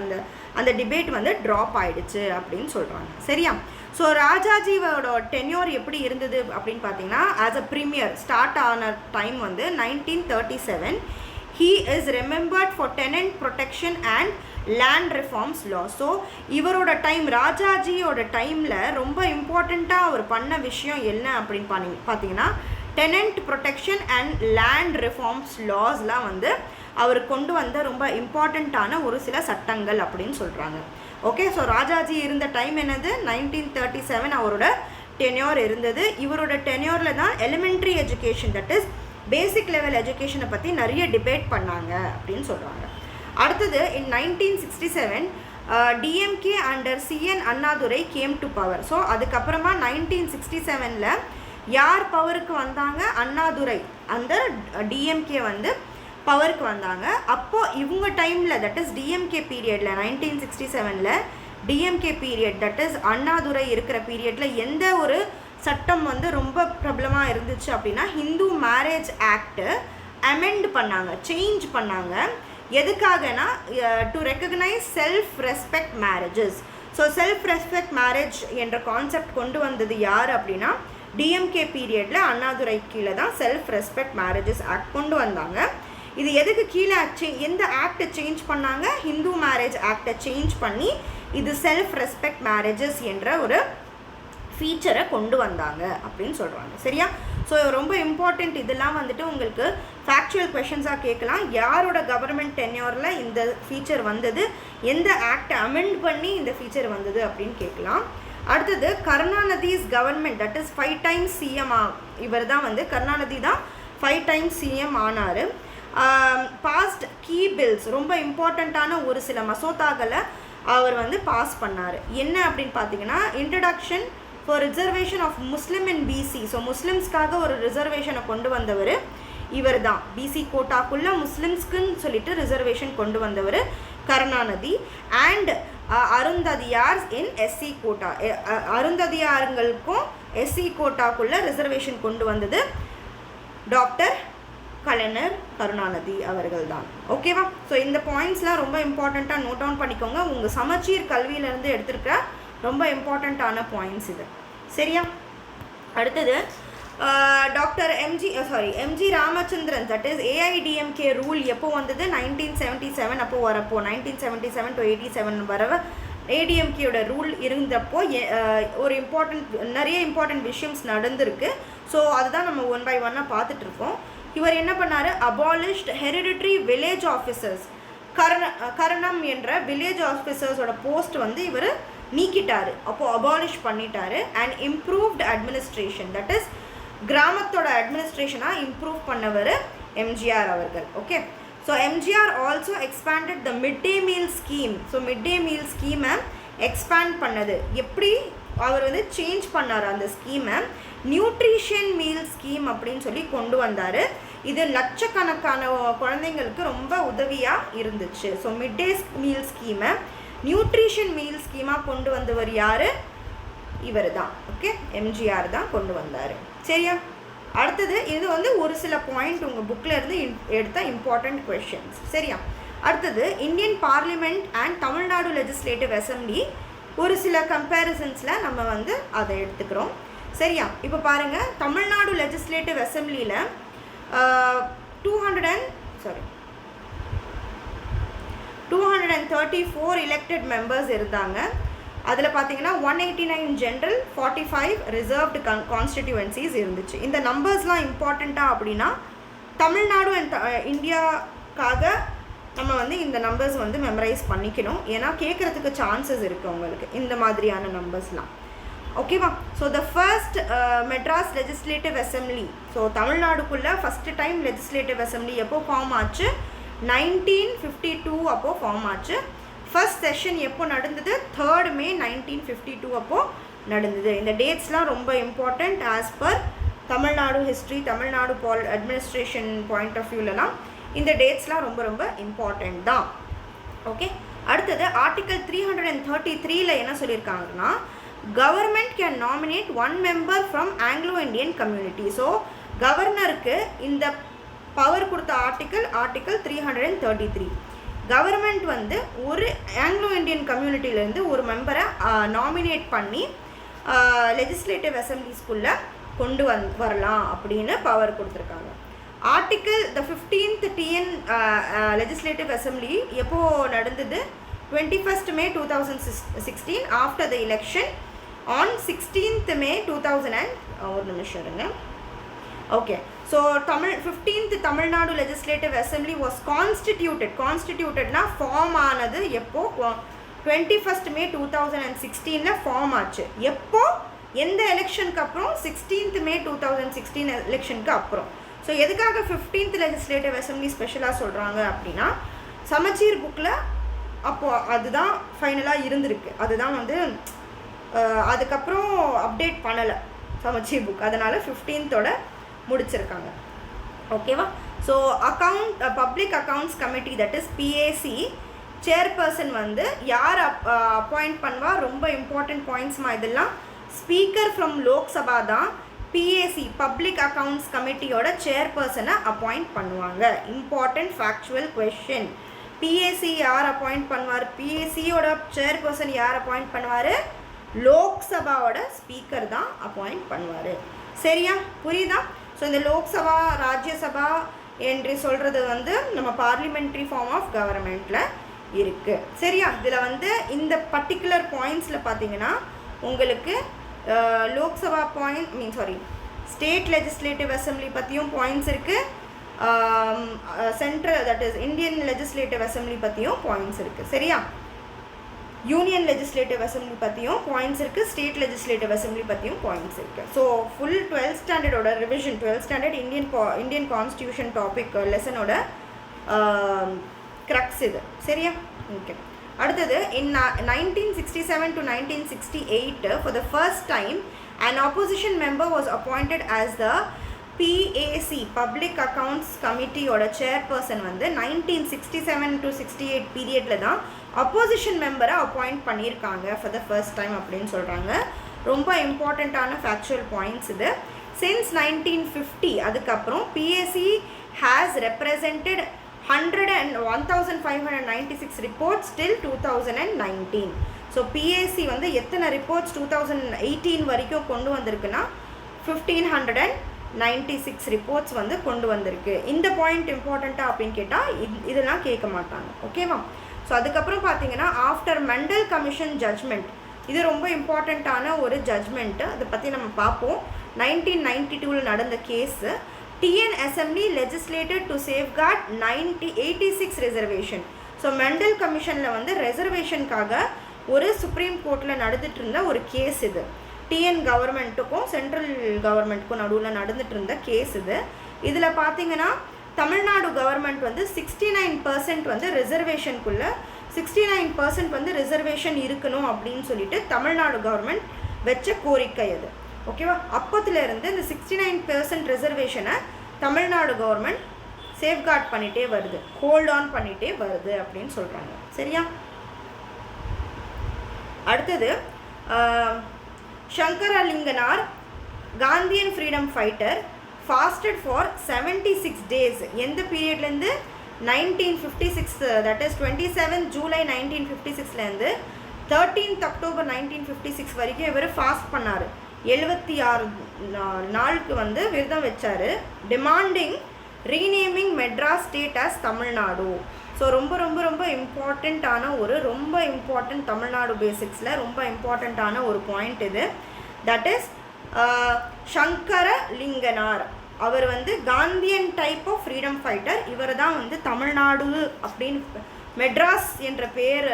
அந்த டிபேட் ட்ராப் ஆகிடுச்சு அப்படின்னு சொல்கிறாங்க. சரியா? ஸோ ராஜாஜியோட டென்யூர் எப்படி இருந்தது அப்படின்னு பார்த்தீங்கன்னா ஆஸ் அ ப்ரீமியர் ஸ்டார்ட் ஆன time 1937. He is remembered for tenant protection and land reforms law. So இவரோட டைம், ராஜாஜியோட டைமில் ரொம்ப இம்பார்ட்டண்ட்டாக அவர் பண்ண விஷயம் என்ன அப்படின்னு பார்த்தீங்கன்னா tenant protection and land reforms லாஸ்லாம் அவர் கொண்டு வந்த ரொம்ப இம்பார்ட்டண்ட்டான ஒரு சில சட்டங்கள் அப்படின்னு சொல்கிறாங்க. ஓகே, ஸோ ராஜாஜி இருந்த டைம் என்னது? 1937 அவரோட டென்யூர் இருந்தது. இவரோட டென்யூரில் தான் elementary education, that is basic level எஜுகேஷனை பற்றி நிறைய டிபேட் பண்ணாங்க அப்படின்னு சொல்கிறாங்க. அடுத்தது in 1967 DMK under CN Annadurai came to power. So அதுக்கப்புறமா 1967 யார் பவருக்கு வந்தாங்க? அண்ணாதுரை, அந்த டிஎம்கே பவருக்கு வந்தாங்க. அப்போது இவங்க டைமில், தட் இஸ் டிஎம்கே பீரியடில் 1967 DMK period, that is Annadurai இருக்கிற பீரியடில் எந்த ஒரு சட்டம் ரொம்ப பிரபலமாக இருந்துச்சு அப்படின்னா ஹிந்து மேரேஜ் ஆக்டு அமெண்ட் பண்ணாங்க, சேஞ்ச் பண்ணாங்க. எதுக்காகனா to recognise self respect marriages. So self respect marriage என்ற கான்செப்ட் கொண்டு வந்தது யார் அப்படின்னா டிஎம்கே பீரியடில் அண்ணாதுரை கீழே தான் செல்ஃப் ரெஸ்பெக்ட் மேரேஜஸ் ஆக்ட் கொண்டு வந்தாங்க. இது எதுக்கு கீழே எந்த ஆக்டை சேஞ்ச் பண்ணாங்க? ஹிந்து மேரேஜ் ஆக்டை சேஞ்ச் பண்ணி இது செல்ஃப் ரெஸ்பெக்ட் மேரேஜஸ் என்ற ஒரு ஃபீச்சரை கொண்டு வந்தாங்க அப்படின்னு சொல்கிறாங்க. சரியா? ஸோ ரொம்ப இம்பார்ட்டண்ட். இதெல்லாம் வந்துட்டு உங்களுக்கு ஃபேக்சுவல் கொஷின்ஸாக கேட்கலாம். யாரோட கவர்மெண்ட் டென்யூரில் இந்த ஃபீச்சர் வந்தது, எந்த ஆக்டை அமெண்ட் பண்ணி இந்த ஃபீச்சர் வந்தது அப்படின்னு கேட்கலாம். அடுத்தது Karunanidhi's government, that is 5 times CM. இவர் தான் வந்து கருணாநிதி தான் 5 times சிஎம் ஆனார். பாஸ்ட் கீ பில்ஸ், ரொம்ப இம்பார்ட்டண்ட்டான ஒரு சில மசோதாக்களை அவர் வந்து பாஸ் பண்ணார். என்ன அப்படின்னு பார்த்தீங்கன்னா, introduction for reservation of Muslim in BC. So முஸ்லிம்ஸ்க்காக ஒரு ரிசர்வேஷனை கொண்டு வந்தவர் இவர் தான். பிசி கோட்டாக்குள்ளே முஸ்லிம்ஸ்க்குன்னு சொல்லிட்டு ரிசர்வேஷன் கொண்டு வந்தவர் Karunanidhi. And Arunthathiyars in SC quota, அருந்ததியாருங்களுக்கும் எஸ்சி கோட்டாக்குள்ளே ரிசர்வேஷன் கொண்டு வந்தது டாக்டர் கலைஞர் கருணாநிதி அவர்கள் தான். ஓகேவா? ஸோ இந்த பாயிண்ட்ஸ்லாம் ரொம்ப இம்பார்ட்டண்ட்டாக நோட் டவுன் பண்ணிக்கோங்க. உங்கள் சமச்சீர் கல்வியிலேருந்து எடுத்துருக்க ரொம்ப இம்பார்ட்டண்ட்டான பாயிண்ட்ஸ் இது. சரியா? அடுத்தது doctor MG Ramachandran, that is AIADMK rule எப்போ வந்தது? 1977 அப்போ வரப்போ, 1977 to 87 வரவ ஏடிஎம்கேயோட ரூல் இருந்தப்போ ஒரு நிறைய இம்பார்ட்டண்ட் விஷயம்ஸ் நடந்திருக்கு. ஸோ அதுதான் நம்ம 1 by 1 பார்த்துட்ருக்கோம். இவர் என்ன பண்ணார்? Abolished hereditary village officers. கரணம் என்ற வில்லேஜ் ஆஃபீஸர்ஸோட போஸ்ட் வந்து இவர் நீக்கிட்டார், அப்போது அபாலிஷ் பண்ணிட்டாரு. And improved administration, that is கிராமத்தோட அட்மினிஸ்ட்ரேஷனாக இம்ப்ரூவ் பண்ணவர் எம்ஜிஆர் அவர்கள். Okay, so MGR also expanded the mid day meal scheme. So mid day meal ஸ்கீமை எக்ஸ்பேண்ட் பண்ணது எப்படி? அவர் வந்து சேஞ்ச் பண்ணார் அந்த ஸ்கீமை. நியூட்ரிஷன் மீல் ஸ்கீம் அப்படின்னு சொல்லி கொண்டு வந்தார். இது லட்சக்கணக்கான குழந்தைங்களுக்கு ரொம்ப உதவியாக இருந்துச்சு. ஸோ மிட் டே மீல் ஸ்கீமை நியூட்ரிஷன் மீல் ஸ்கீமாக கொண்டு வந்தவர் யார்? இவர் தான். ஓகே, எம்ஜிஆர் தான் கொண்டு வந்தார். சரியா? அடுத்தது இது வந்து ஒரு சில பாயிண்ட் உங்கள் புக்கில் இருந்து எடுத்த இம்பார்ட்டண்ட் கொஷின்ஸ். சரியா? அடுத்தது Indian parliament and Tamil Nadu legislative assembly, ஒரு சில கம்பேரிசன்ஸில் நம்ம வந்து அதை எடுத்துக்கிறோம். சரியா? இப்போ பாருங்கள், தமிழ்நாடு லெஜிஸ்லேட்டிவ் அசம்பிளியில் 234 எலெக்டட் மெம்பர்ஸ் இருந்தாங்க. அதில் பார்த்தீங்கன்னா 189 ஜென்ரல், 45 ரிசர்வ்டு கான்ஸ்டிடியூவன்சிஸ் இருந்துச்சு. இந்த நம்பர்ஸ்லாம் இம்பார்ட்டண்ட்டாக அப்படின்னா தமிழ்நாடு அண்ட் இந்தியாக்காக நம்ம வந்து இந்த நம்பர்ஸ் வந்து மெமரைஸ் பண்ணிக்கணும். ஏன்னா கேட்குறதுக்கு சான்சஸ் இருக்குது உங்களுக்கு இந்த மாதிரியான நம்பர்ஸ்லாம். ஓகேவா? So the first Madras legislative assembly, so தமிழ்நாடுக்குள்ளே ஃபஸ்ட்டு டைம் லெஜிஸ்லேட்டிவ் அசம்பிளி எப்போ ஃபார்ம் ஆச்சு? 1952 அப்போது ஃபார்ம் ஆச்சு. ஃபர்ஸ்ட் செஷன் எப்போ நடந்தது? 3rd May 1952 அப்போது நடந்தது. இந்த டேட்ஸ்லாம் ரொம்ப important as per Tamil Nadu history, Tamil Nadu administration point of வியூலலாம் இந்த டேட்ஸ்லாம் ரொம்ப ரொம்ப இம்பார்ட்டண்ட் தான். ஓகே, அடுத்தது ஆர்டிக்கல் 333ல் என்ன சொல்லியிருக்காங்கன்னா, government can nominate 1 member from Anglo Indian community. So கவர்னருக்கு இந்த பவர் கொடுத்த ஆர்டிக்கல் 333. கவர்மெண்ட் வந்து ஒரு ஆங்கிலோ இண்டியன் கம்யூனிட்டியிலேருந்து ஒரு மெம்பரை நாமினேட் பண்ணி லெஜிஸ்லேட்டிவ் அசம்பிளிஸ்குள்ளே கொண்டு வரலாம் அப்படின்னு பவர் கொடுத்துருக்காங்க. Article the 15th TN legislative assembly எப்போது நடந்தது? 21st May 2016 after the election on 16th May 2000 ஒரு நிமிஷம் இருங்க. Okay, so 15th Tamil Nadu legislative assembly was கான்ஸ்டிடியூட்டட்னா ஃபார்ம் ஆனது எப்போ? 21st May 2016 ஃபார்ம் ஆச்சு. எப்போ? எந்த எலெக்ஷனுக்கு அப்புறம்? 16th May 2016 எலெக்ஷனுக்கு அப்புறம். ஸோ எதுக்காக 15th லெஜிஸ்லேட்டிவ் அசம்பிளி ஸ்பெஷலாக சொல்கிறாங்க அப்படின்னா, சமச்சீர் புக்கில் அப்போது அதுதான் ஃபைனலாக இருந்திருக்கு. அதுதான் வந்து அதுக்கப்புறம் அப்டேட் பண்ணலை சமச்சீர் புக், அதனால் 15th முடிச்சிருக்காங்க. ஓகேவா? So public accounts committee, that is PAC chairperson வந்து யார் அப்பாயிண்ட் பண்ணுவா? ரொம்ப இம்பார்ட்டண்ட் பாயிண்ட்ஸ்மா இதெல்லாம். ஸ்பீக்கர் ஃப்ரம் லோக்சபா தான் PAC பப்ளிக் அக்கௌண்ட்ஸ் கமிட்டியோட சேர்பர்சனை அப்பாயிண்ட் பண்ணுவாங்க. Important factual question. PAC யார் அப்பாயிண்ட் பண்ணுவார்? PACயோட சேர்பர்சன் யார் அப்பாயிண்ட் பண்ணுவார்? லோக்சபாவோட ஸ்பீக்கர் தான் அப்பாயிண்ட் பண்ணுவார். சரியா? புரியுதா? ஸோ இந்த லோக்சபா, ராஜ்யசபா, என்று சொல்கிறது வந்து நம்ம பார்லிமெண்ட்ரி ஃபார்ம் ஆஃப் கவர்மெண்ட்டில் இருக்குது. சரியா? இதில் வந்து இந்த பர்டிகுலர் பாயிண்ட்ஸில் பார்த்தீங்கன்னா உங்களுக்கு லோக்சபா ஸ்டேட் லெஜிஸ்லேட்டிவ் அசம்பிளி பற்றியும் பாயிண்ட்ஸ் இருக்குது, central that is Indian legislative assembly பற்றியும் பாயிண்ட்ஸ் இருக்குது. சரியா? யூனியன் லெஜிஸ்லேட்டிவ் அசம்பிளி பற்றியும் பாயிண்ட்ஸ் இருக்குது, ஸ்டேட் லெஜிஸ்லேட்டிவ் அசம்பிளி பற்றியும் பாயிண்ட்ஸ் இருக்குது. ஸோ ஃபுல் 12th ஸ்டாண்டர்டோட revision, 12th standard Indian constitution topic லெசனோட க்ரக்ஸ் இது. சரியா? ஓகே. அடுத்தது in 1967 to 1968 for the first time an opposition member was appointed as the PAC Public Accounts Committee ஓட chairperson வந்து 1967 to 68 பீரியடில் தான் opposition மெம்பரை அப்பாயிண்ட் பண்ணியிருக்காங்க for the first time அப்படின்னு சொல்கிறாங்க. ரொம்ப இம்பார்ட்டண்ட்டான ஃபேக்சுவல் பாயிண்ட்ஸ் இது. since 1950 அதுக்கப்புறம் PAC has represented 1596 reports till 2019. So PAC வந்து எத்தனை ரிப்போர்ட்ஸ் 2018 வரைக்கும் கொண்டு வந்திருக்குன்னா 1596 ரிப்போர்ட்ஸ் வந்து கொண்டு வந்திருக்கு. இந்த பாயிண்ட் இம்பார்ட்டண்ட்டாக அப்படின்னு கேட்டால் இதெல்லாம் கேட்க மாட்டாங்க. ஓகேவா? ஸோ அதுக்கப்புறம் பார்த்தீங்கன்னா ஆஃப்டர் மெண்டல் கமிஷன் ஜட்ஜ்மெண்ட், இது ரொம்ப இம்பார்ட்டண்ட்டான ஒரு ஜட்ஜ்மெண்ட்டு, அதை பற்றி நம்ம பார்ப்போம். 1992 நடந்த case. TN Assembly legislated to safeguard 86 reservation. So Mandal கமிஷனில் வந்து ரெசர்வேஷனுக்காக ஒரு சுப்ரீம் கோர்ட்டில் நடந்துட்டு இருந்த ஒரு கேஸ் இது. TN கவர்மெண்ட்டுக்கும் சென்ட்ரல் கவர்மெண்ட்டுக்கும் நடுவில் நடந்துட்டு இருந்த கேஸ் இது. இதில் பார்த்தீங்கன்னா தமிழ்நாடு கவர்மெண்ட் வந்து 69% வந்து ரிசர்வேஷனுக்குள்ளே 69% வந்து ரிசர்வேஷன் இருக்கணும் அப்படின்னு சொல்லிட்டு தமிழ்நாடு கவர்மெண்ட் வச்ச கோரிக்கை அது. ஓகேவா? அப்போத்துலேருந்து இந்த 69% ரிசர்வேஷனை தமிழ்நாடு கவர்மெண்ட் சேஃப்கார்ட் பண்ணிகிட்டே வருது, ஹோல்ட் ஆன் பண்ணிகிட்டே வருது அப்படின்னு சொல்கிறாங்க. சரியா? அடுத்தது Sankaralinganar, Gandhian freedom fighter, fasted for 76 days. எந்த பீரியட்லேருந்து? 1956, தட் இஸ் 27 ஜூலை 1956லேருந்து 13th அக்டோபர் 1956 வரைக்கும் இவர் ஃபாஸ்ட் பண்ணார். 76 நாளுக்கு வந்து விரதம் வச்சார். Demanding renaming Madras state as Tamil Nadu. So ரொம்ப ரொம்ப ரொம்ப இம்பார்ட்டண்ட்டான ரொம்ப இம்பார்ட்டண்ட் தமிழ்நாடு பேசிக்ஸில் ரொம்ப இம்பார்ட்டண்ட்டான ஒரு பாயிண்ட் இது. That is Sankaralinganar. அவர் வந்து Gandhian type of freedom fighter. இவர் தான் வந்து தமிழ்நாடு அப்படின்னு மெட்ராஸ் என்ற பேர்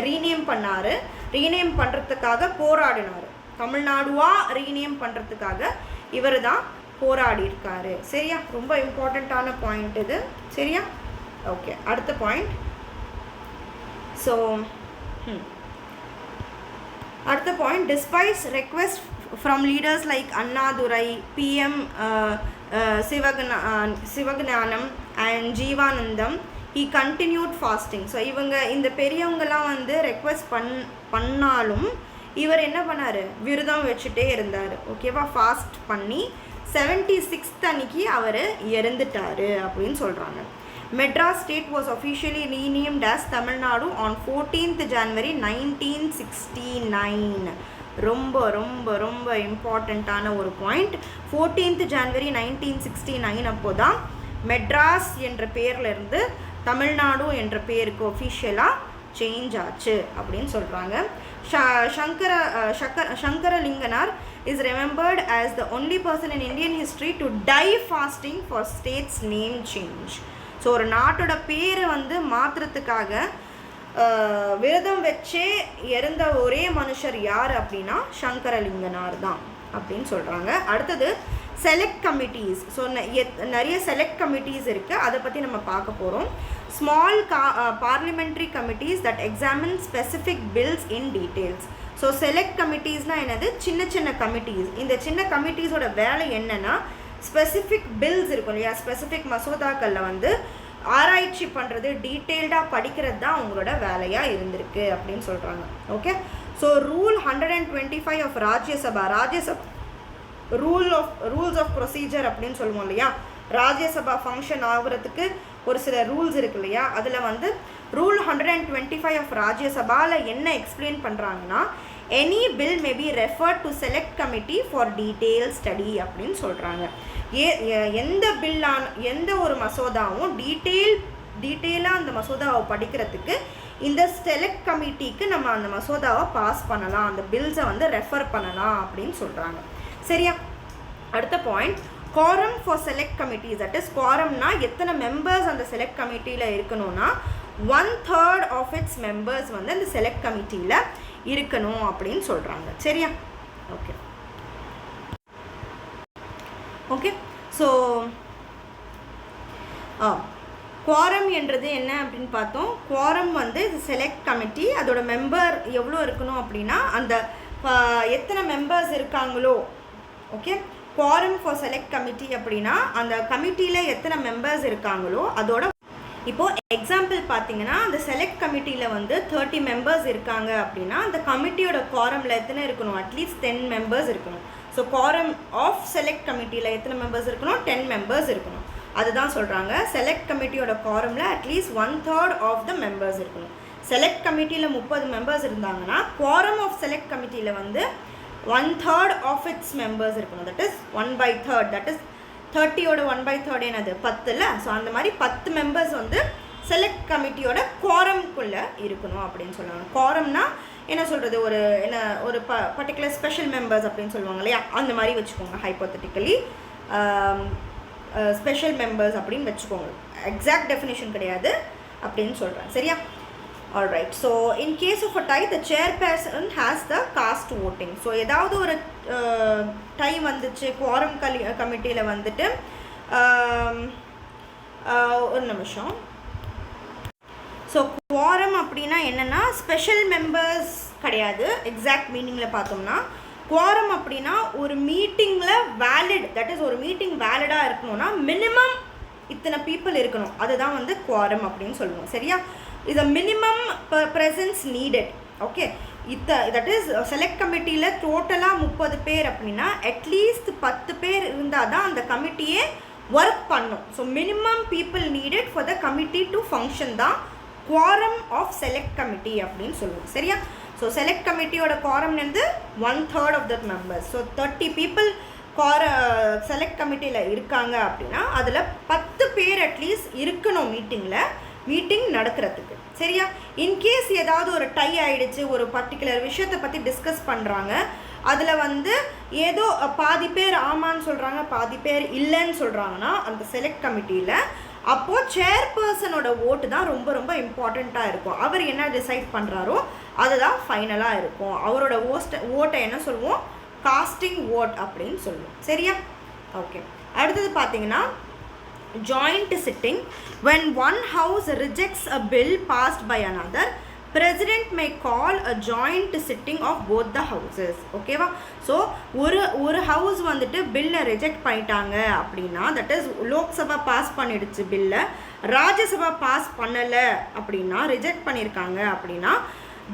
ரீநேம் பண்ணார். ரீநேம் பண்ணுறதுக்காக போராடினார். தமிழ்நாடுவாக ரீநேம் பண்ணுறதுக்காக இவர் தான் போராடி இருக்காரு. சரியா? ரொம்ப இம்பார்ட்டண்ட்டான பாயிண்ட் இது. சரியா? ஓகே. அடுத்த பாயிண்ட். ஸோ அடுத்த point, despite request from leaders like Annadurai, PM Sivagnanam and Jeevanandam, he continued fasting. So இவங்க இந்த பெரியவங்கெல்லாம் வந்து ரெக்வெஸ்ட் பண்ணாலும் இவர் என்ன பண்ணார்? விரதம் வச்சுட்டே இருந்தார். ஓகேவா? ஃபாஸ்ட் பண்ணி 76th அன்னைக்கு அவர் இறந்துட்டார் அப்படின்னு சொல்கிறாங்க. Madras state was officially renamed as Tamil Nadu on 14th January 1969. ரொம்ப ரொம்ப ரொம்ப இம்பார்ட்டண்ட்டான ஒரு பாயிண்ட். 14th January 1969 அப்போ தான் மெட்ராஸ் என்ற பேர்லேருந்து தமிழ்நாடு என்ற பேருக்கு ஒஃபிஷியலாக சேஞ்ச் ஆச்சு அப்படின்னு சொல்கிறாங்க. Sankaralinganar is remembered as the only person in Indian history to die fasting for state's name change. So ஒரு நாட்டோட பேரை வந்து மாற்றுறதுக்காக விரதம் வச்சே இறந்த ஒரே மனுஷர் யார் அப்படின்னா சங்கரலிங்கனார் தான் அப்படின்னு சொல்கிறாங்க. அடுத்தது செலக்ட் கமிட்டிஸ். ஸோ நிறைய செலக்ட் கமிட்டிஸ் இருக்குது, அதை பற்றி நம்ம பார்க்க போகிறோம். Small parliamentary committees that examine specific bills in details. So select கமிட்டிஸ்னால் என்னது? சின்ன சின்ன கமிட்டிஸ். இந்த சின்ன கமிட்டிஸோட வேலை என்னென்னா ஸ்பெசிஃபிக் பில்ஸ் இருக்கும் இல்லையா, ஸ்பெசிஃபிக் மசோதாக்களில் வந்து ஆராய்ச்சி பண்ணுறது, டீட்டெயில்டாக படிக்கிறது தான் அவங்களோட வேலையாக இருந்திருக்கு அப்படின்னு சொல்கிறாங்க. Okay. So rule 125 of Rajya Sabha rules of procedure அப்படின்னு சொல்லுவோம் இல்லையா, ராஜ்யசபா ஃபங்க்ஷன் ஆகுறதுக்கு ஒரு சில ரூல்ஸ் இருக்கு இல்லையா, அதில் வந்து ரூல் 125 ஆஃப் ராஜ்யசபாவில் என்ன எக்ஸ்பிளைன் பண்ணுறாங்கன்னா, any bill may be referred to select committee for detail study அப்படின்னு சொல்கிறாங்க. எந்த பில்லான எந்த ஒரு மசோதாவும் டீட்டெயிலாக அந்த மசோதாவை படிக்கிறதுக்கு இந்த செலக்ட் கமிட்டிக்கு நம்ம அந்த மசோதாவை பாஸ் பண்ணலாம், அந்த பில்ஸை வந்து ரெஃபர் பண்ணலாம் அப்படின்னு சொல்கிறாங்க. சரியா? அடுத்த point, quorum for select committees. that is quorumனா எத்தனை மெம்பர்ஸ் அந்த செலக்ட் கமிட்டியில் இருக்கணும்னா 1/3 of its members வந்து அந்த செலக்ட் கமிட்டியில் இருக்கணும் அப்படின்னு சொல்கிறாங்க. சரியா? ஓகே ஓகே ஸோ குவாரம் என்றது என்ன அப்படின்னு பார்த்தோம். குவாரம் வந்து செலக்ட் கமிட்டி அதோட மெம்பர் எவ்வளோ இருக்கணும் அப்படின்னா அந்த எத்தனை மெம்பர்ஸ் இருக்காங்களோ. Okay, quorum for select committee அப்படின்னா அந்த கமிட்டியில் எத்தனை மெம்பர்ஸ் இருக்காங்களோ அதோட. இப்போது எக்ஸாம்பிள் பார்த்தீங்கன்னா அந்த செலக்ட் கமிட்டியில் வந்து 30 மெம்பர்ஸ் இருக்காங்க அப்படின்னா அந்த கமிட்டியோட குவாரமில் எத்தனை இருக்கணும்? அட்லீஸ்ட் 10 மெம்பர்ஸ் இருக்கணும். ஸோ குவாரம் ஆஃப் செலக்ட் கமிட்டியில் எத்தனை மெம்பர்ஸ் இருக்கணும்? 10 மெம்பர்ஸ் இருக்கணும். அதுதான் சொல்கிறாங்க. செலக்ட் கமிட்டியோட குவாரமில் அட்லீஸ்ட் 1/3 ஆஃப் த மெம்பர்ஸ் இருக்கணும். செலக்ட் கமிட்டியில் 30 மெம்பர்ஸ் இருந்தாங்கன்னா குவாரம் ஆஃப் செலக்ட் கமிட்டியில் வந்து 1/3 ஆஃப் இட்ஸ் மெம்பர்ஸ் இருக்கணும். That is 1/3. தட் இஸ் 30யோட 1/3 என்னது? 10ல். ஸோ அந்த மாதிரி 10 மெம்பர்ஸ் வந்து செலக்ட் கமிட்டியோட குவாரம்குள்ளே இருக்கணும் அப்படின்னு சொல்லுவாங்க. குவாரம்னா என்ன சொல்கிறது? ஒரு பர்டிகுலர் ஸ்பெஷல் மெம்பர்ஸ் அப்படின்னு சொல்லுவாங்க இல்லையா? அந்த மாதிரி வச்சுக்கோங்க. ஹைப்போதட்டிக்கலி ஸ்பெஷல் மெம்பர்ஸ் அப்படின்னு வச்சுக்கோங்க. எக்ஸாக்ட் டெஃபினேஷன் கிடையாது அப்படின்னு சொல்கிறேன். சரியா? Alright. So in case of a tie the chairperson has the cast voting. So ஏதாவது ஒரு டை வந்துச்சு குவாரம் கமிட்டியில் வந்துட்டு ஒரு நிமிஷம். ஸோ குவாரம் அப்படின்னா என்னென்னா ஸ்பெஷல் மெம்பர்ஸ் கிடையாது. எக்ஸாக்ட் மீனிங்கில் பார்த்தோம்னா குவாரம் அப்படின்னா ஒரு மீட்டிங்கில் வேலிட், தட் இஸ் ஒரு மீட்டிங் வேலிடாக இருக்கணும்னா மினிமம் இத்தனை பீப்புள் இருக்கணும். அதுதான் வந்து குவாரம் அப்படின்னு சொல்லுவோம். சரியா? இது minimum presence needed. Okay, that is select கமிட்டியில் டோட்டலாக 30 பேர் அப்படின்னா அட்லீஸ்ட் 10 பேர் இருந்தால் தான் அந்த கமிட்டியே ஒர்க் பண்ணும். So minimum people needed for the committee to function தான் குவாரம் ஆஃப் செலக்ட் கமிட்டி அப்படின்னு சொல்லுவோம். சரியா? ஸோ செலக்ட் கமிட்டியோட குவாரம் வந்து 1/3 of the members. So 30 people select கமிட்டியில் இருக்காங்க அப்படின்னா அதில் 10 பேர் அட்லீஸ்ட் இருக்கணும் மீட்டிங் நடக்கிறதுக்கு. சரியா? இன்கேஸ் ஏதாவது ஒரு டை ஆகிடுச்சு, ஒரு பர்டிகுலர் விஷயத்தை பற்றி டிஸ்கஸ் பண்ணுறாங்க, அதில் வந்து ஏதோ பாதி பேர் ஆமான்னு சொல்கிறாங்க, பாதி பேர் இல்லைன்னு சொல்கிறாங்கன்னா அந்த செலக்ட் கமிட்டியில் அப்போது சேர்பர்சனோட ஓட்டு தான் ரொம்ப ரொம்ப இம்பார்ட்டண்ட்டாக இருக்கும். அவர் என்ன டிசைட் பண்ணுறாரோ அதுதான் ஃபைனலாக இருக்கும். அவரோட ஓட்டை என்ன சொல்லுவோம்? காஸ்டிங் ஓட் அப்படின்னு சொல்லுவோம். சரியா? ஓகே, அடுத்தது பார்த்தீங்கன்னா joint sitting. When one house rejects a bill passed by another, president may call a joint sitting of both the houses. ஓகேவா? ஸோ ஒரு ஹவுஸ் வந்துட்டு பில்லை ரிஜெக்ட் பண்ணிட்டாங்க அப்படின்னா, தட் இஸ் லோக்சபா பாஸ் பண்ணிடுச்சு பில்லை, ராஜ்யசபா பாஸ் பண்ணலை அப்படின்னா, ரிஜெக்ட் பண்ணியிருக்காங்க அப்படின்னா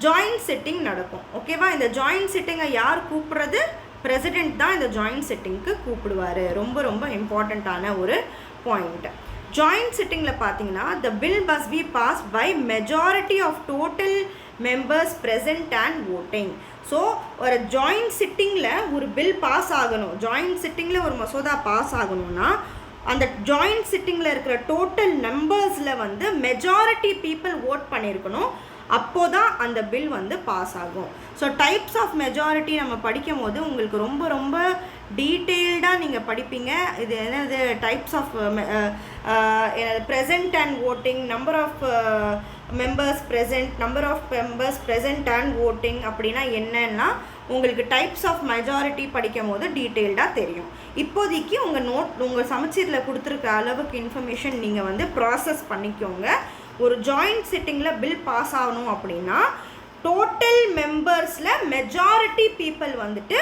ஜாயிண்ட் சிட்டிங் நடக்கும். ஓகேவா? இந்த ஜாயிண்ட் சிட்டிங்கை யார் கூப்பிடுறது? பிரசிடெண்ட் தான் இந்த ஜாயிண்ட் சிட்டிங்க்கு கூப்பிடுவார். ரொம்ப ரொம்ப இம்பார்ட்டண்ட்டான ஒரு பாயிண்ட். ஜாயிண்ட் சிட்டிங்கில் பார்த்தீங்கன்னா the bill must be pass by majority of total members present and voting. So ஒரு ஜாயிண்ட் சிட்டிங்கில் ஒரு பில் பாஸ் ஆகணும், ஜாயிண்ட் சிட்டிங்கில் ஒரு மசோதா பாஸ் ஆகணும்னா அந்த ஜாயிண்ட் சிட்டிங்கில் இருக்கிற டோட்டல் நம்பர்ஸில் வந்து மெஜாரிட்டி பீப்புள் ஓட் பண்ணியிருக்கணும். அப்போதான் அந்த பில் வந்து பாஸ் ஆகும். ஸோ டைப்ஸ் ஆஃப் மெஜாரிட்டி நம்ம படிக்கும் போது உங்களுக்கு ரொம்ப ரொம்ப டீட்டெயில்டாக நீங்கள் படிப்பீங்க. இது என்னது? Types of present and voting, number of members present, number of members present and voting அப்படின்னா என்னன்னா உங்களுக்கு டைப்ஸ் ஆஃப் மெஜாரிட்டி படிக்கும் போது டீட்டெயில்டாக தெரியும். இப்போதைக்கு உங்கள் சமச்சீரில் கொடுத்துருக்க அளவுக்கு இன்ஃபர்மேஷன் நீங்கள் வந்து ப்ராசஸ் பண்ணிக்கோங்க. ஒரு ஜாயிண்ட் சிட்டிங்கில் பில் பாஸ் ஆகணும் அப்படின்னா டோட்டல் மெம்பர்ஸில் மெஜாரிட்டி பீப்புள் வந்துட்டு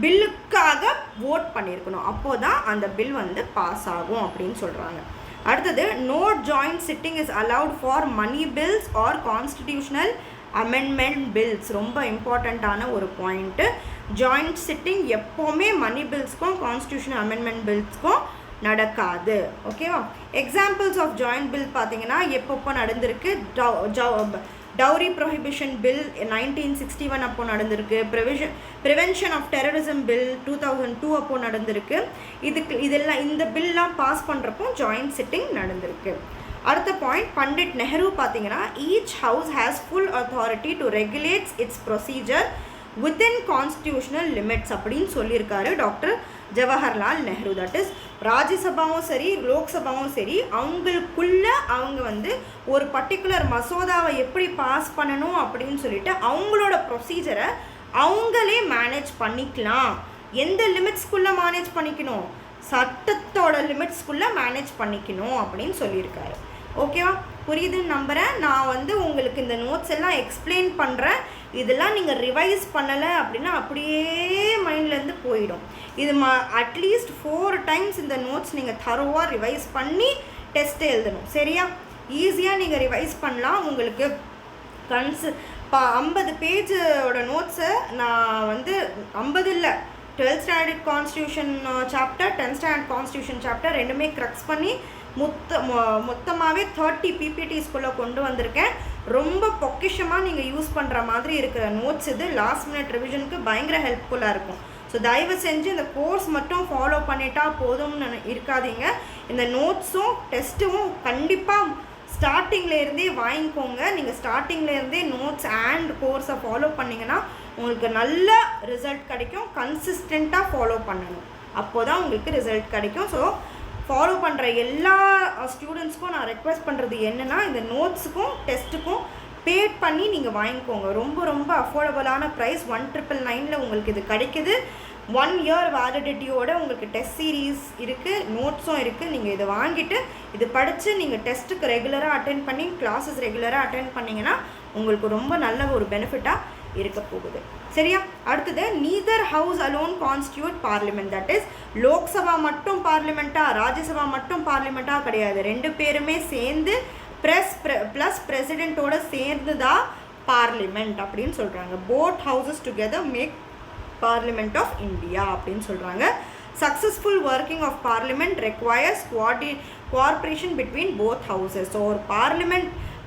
பில்லுக்காக ஓட் பண்ணியிருக்கணும். அப்போது தான் அந்த பில் வந்து பாஸ் ஆகும் அப்படின்னு சொல்கிறாங்க. அடுத்தது, no joint sitting is allowed for money bills are constitutional amendment bills. ரொம்ப இம்பார்ட்டண்ட்டான ஒரு பாயிண்ட்டு. ஜாயிண்ட் சிட்டிங் எப்போவுமே மணி பில்ஸ்க்கும் கான்ஸ்டியூஷனல் அமெண்ட்மெண்ட் பில்ஸ்க்கும் நடக்காது. ஓகேவா? எக்ஸாம்பிள்ஸ் ஆஃப் ஜாயிண்ட் பில் பார்த்தீங்கன்னா எப்பப்போ நடந்திருக்கு? டவுரி ப்ரொஹிபிஷன் பில் 1961 அப்போ நடந்திருக்கு. ப்ரிவென்ஷன் ஆஃப் டெரரிசம் பில் 2002 அப்போ நடந்திருக்கு. இதெல்லாம் இந்த பில்லாம் பாஸ் பண்ணுறப்போ ஜாயிண்ட் சிட்டிங் நடந்திருக்கு. அடுத்த பாயிண்ட், பண்டிட் நெஹ்ரு பார்த்தீங்கன்னா each house has full authority to regulates its procedure within constitutional limits அப்படின்னு சொல்லியிருக்காரு doctor Jawaharlal Nehru. That is ராஜ்யசபாவும் சரி லோக்சபாவும் சரி அவங்களுக்குள்ள அவங்க வந்து ஒரு பர்டிகுலர் மசோதாவை எப்படி பாஸ் பண்ணணும் அப்படின்னு சொல்லிட்டு அவங்களோட ப்ரொசீஜரை அவங்களே மேனேஜ் பண்ணிக்கலாம். எந்த லிமிட்ஸ்குள்ளே மேனேஜ் பண்ணிக்கணும், சட்டத்தோட லிமிட்ஸ்குள்ளே மேனேஜ் பண்ணிக்கணும் அப்படின்னு சொல்லியிருக்காரு. ஓகேவா, புரியுதுன்னு நம்புகிறேன். நான் வந்து உங்களுக்கு இந்த நோட்ஸ் எல்லாம் எக்ஸ்பிளைன் பண்ணுறேன். இதெல்லாம் நீங்கள் ரிவைஸ் பண்ணலை அப்படின்னா அப்படியே மைண்ட்லேருந்து போயிடும். இது அட்லீஸ்ட் 4 times இந்த நோட்ஸ் நீங்கள் தரோவாக ரிவைஸ் பண்ணி டெஸ்ட்டு எழுதணும். சரியா, ஈஸியாக நீங்கள் ரிவைஸ் பண்ணலாம். உங்களுக்கு 50 பேஜோட நோட்ஸை நான் வந்து 50 இல்லை 12th standard constitution chapter 10th standard constitution chapter ரெண்டுமே க்ரக்ஸ் பண்ணி மொத்தமாகவே 30 PPTஸ்குள்ளே கொண்டு வந்திருக்கேன். ரொம்ப பொக்கிஷமாக நீங்கள் யூஸ் பண்ணுற மாதிரி இருக்கிற நோட்ஸ் இது. லாஸ்ட் மினிட் ரிவிஷனுக்கு பயங்கர ஹெல்ப்ஃபுல்லாக இருக்கும். ஸோ தயவு செஞ்சு இந்த கோர்ஸ் மட்டும் ஃபாலோ பண்ணிட்டா போதும்னு இருக்காதீங்க. இந்த நோட்ஸும் டெஸ்ட்டும் கண்டிப்பாக ஸ்டார்டிங்லேருந்தே வாங்கிக்கோங்க. நீங்கள் ஸ்டார்டிங்லேருந்தே நோட்ஸ் அண்ட் கோர்ஸை ஃபாலோ பண்ணிங்கன்னா உங்களுக்கு நல்ல ரிசல்ட் கிடைக்கும். கன்சிஸ்டண்ட்டாக ஃபாலோ பண்ணணும், அப்போ தான் உங்களுக்கு ரிசல்ட் கிடைக்கும். ஸோ ஃபாலோ பண்ணுற எல்லா ஸ்டூடெண்ட்ஸ்க்கும் நான் ரெக்வெஸ்ட் பண்ணுறது என்னென்னா, இந்த நோட்ஸுக்கும் டெஸ்ட்டுக்கும் பேட் பண்ணி நீங்கள் வாங்கிக்கோங்க. ரொம்ப ரொம்ப அஃபோர்டபுளான ப்ரைஸ் 1999 உங்களுக்கு இது கிடைக்குது. 1 year வேலிடிட்டியோட உங்களுக்கு டெஸ்ட் சீரீஸ் இருக்குது, நோட்ஸும் இருக்குது. நீங்கள் இதை வாங்கிட்டு இது படித்து நீங்கள் டெஸ்ட்டுக்கு ரெகுலராக அட்டென்ட் பண்ணி கிளாஸஸ் ரெகுலராக அட்டென்ட் பண்ணிங்கன்னா உங்களுக்கு ரொம்ப நல்ல ஒரு பெனிஃபிட்டாக இருக்க போகுது. சரியா, அடுத்தது neither house alone constitute parliament. That is Lok Sabha மட்டும் பார்லிமெண்ட்டாக ராஜ்யசபா மட்டும் பார்லிமெண்ட்டாக கிடையாது. 2 பேருமே சேர்ந்து ப்ளஸ் பிரசிடெண்ட்டோட சேர்ந்து தான் பார்லிமெண்ட் அப்படின்னு சொல்கிறாங்க. Both houses together make parliament of India அப்படின்னு சொல்கிறாங்க. Successful working of parliament requires cooperation between both houses. So ஒரு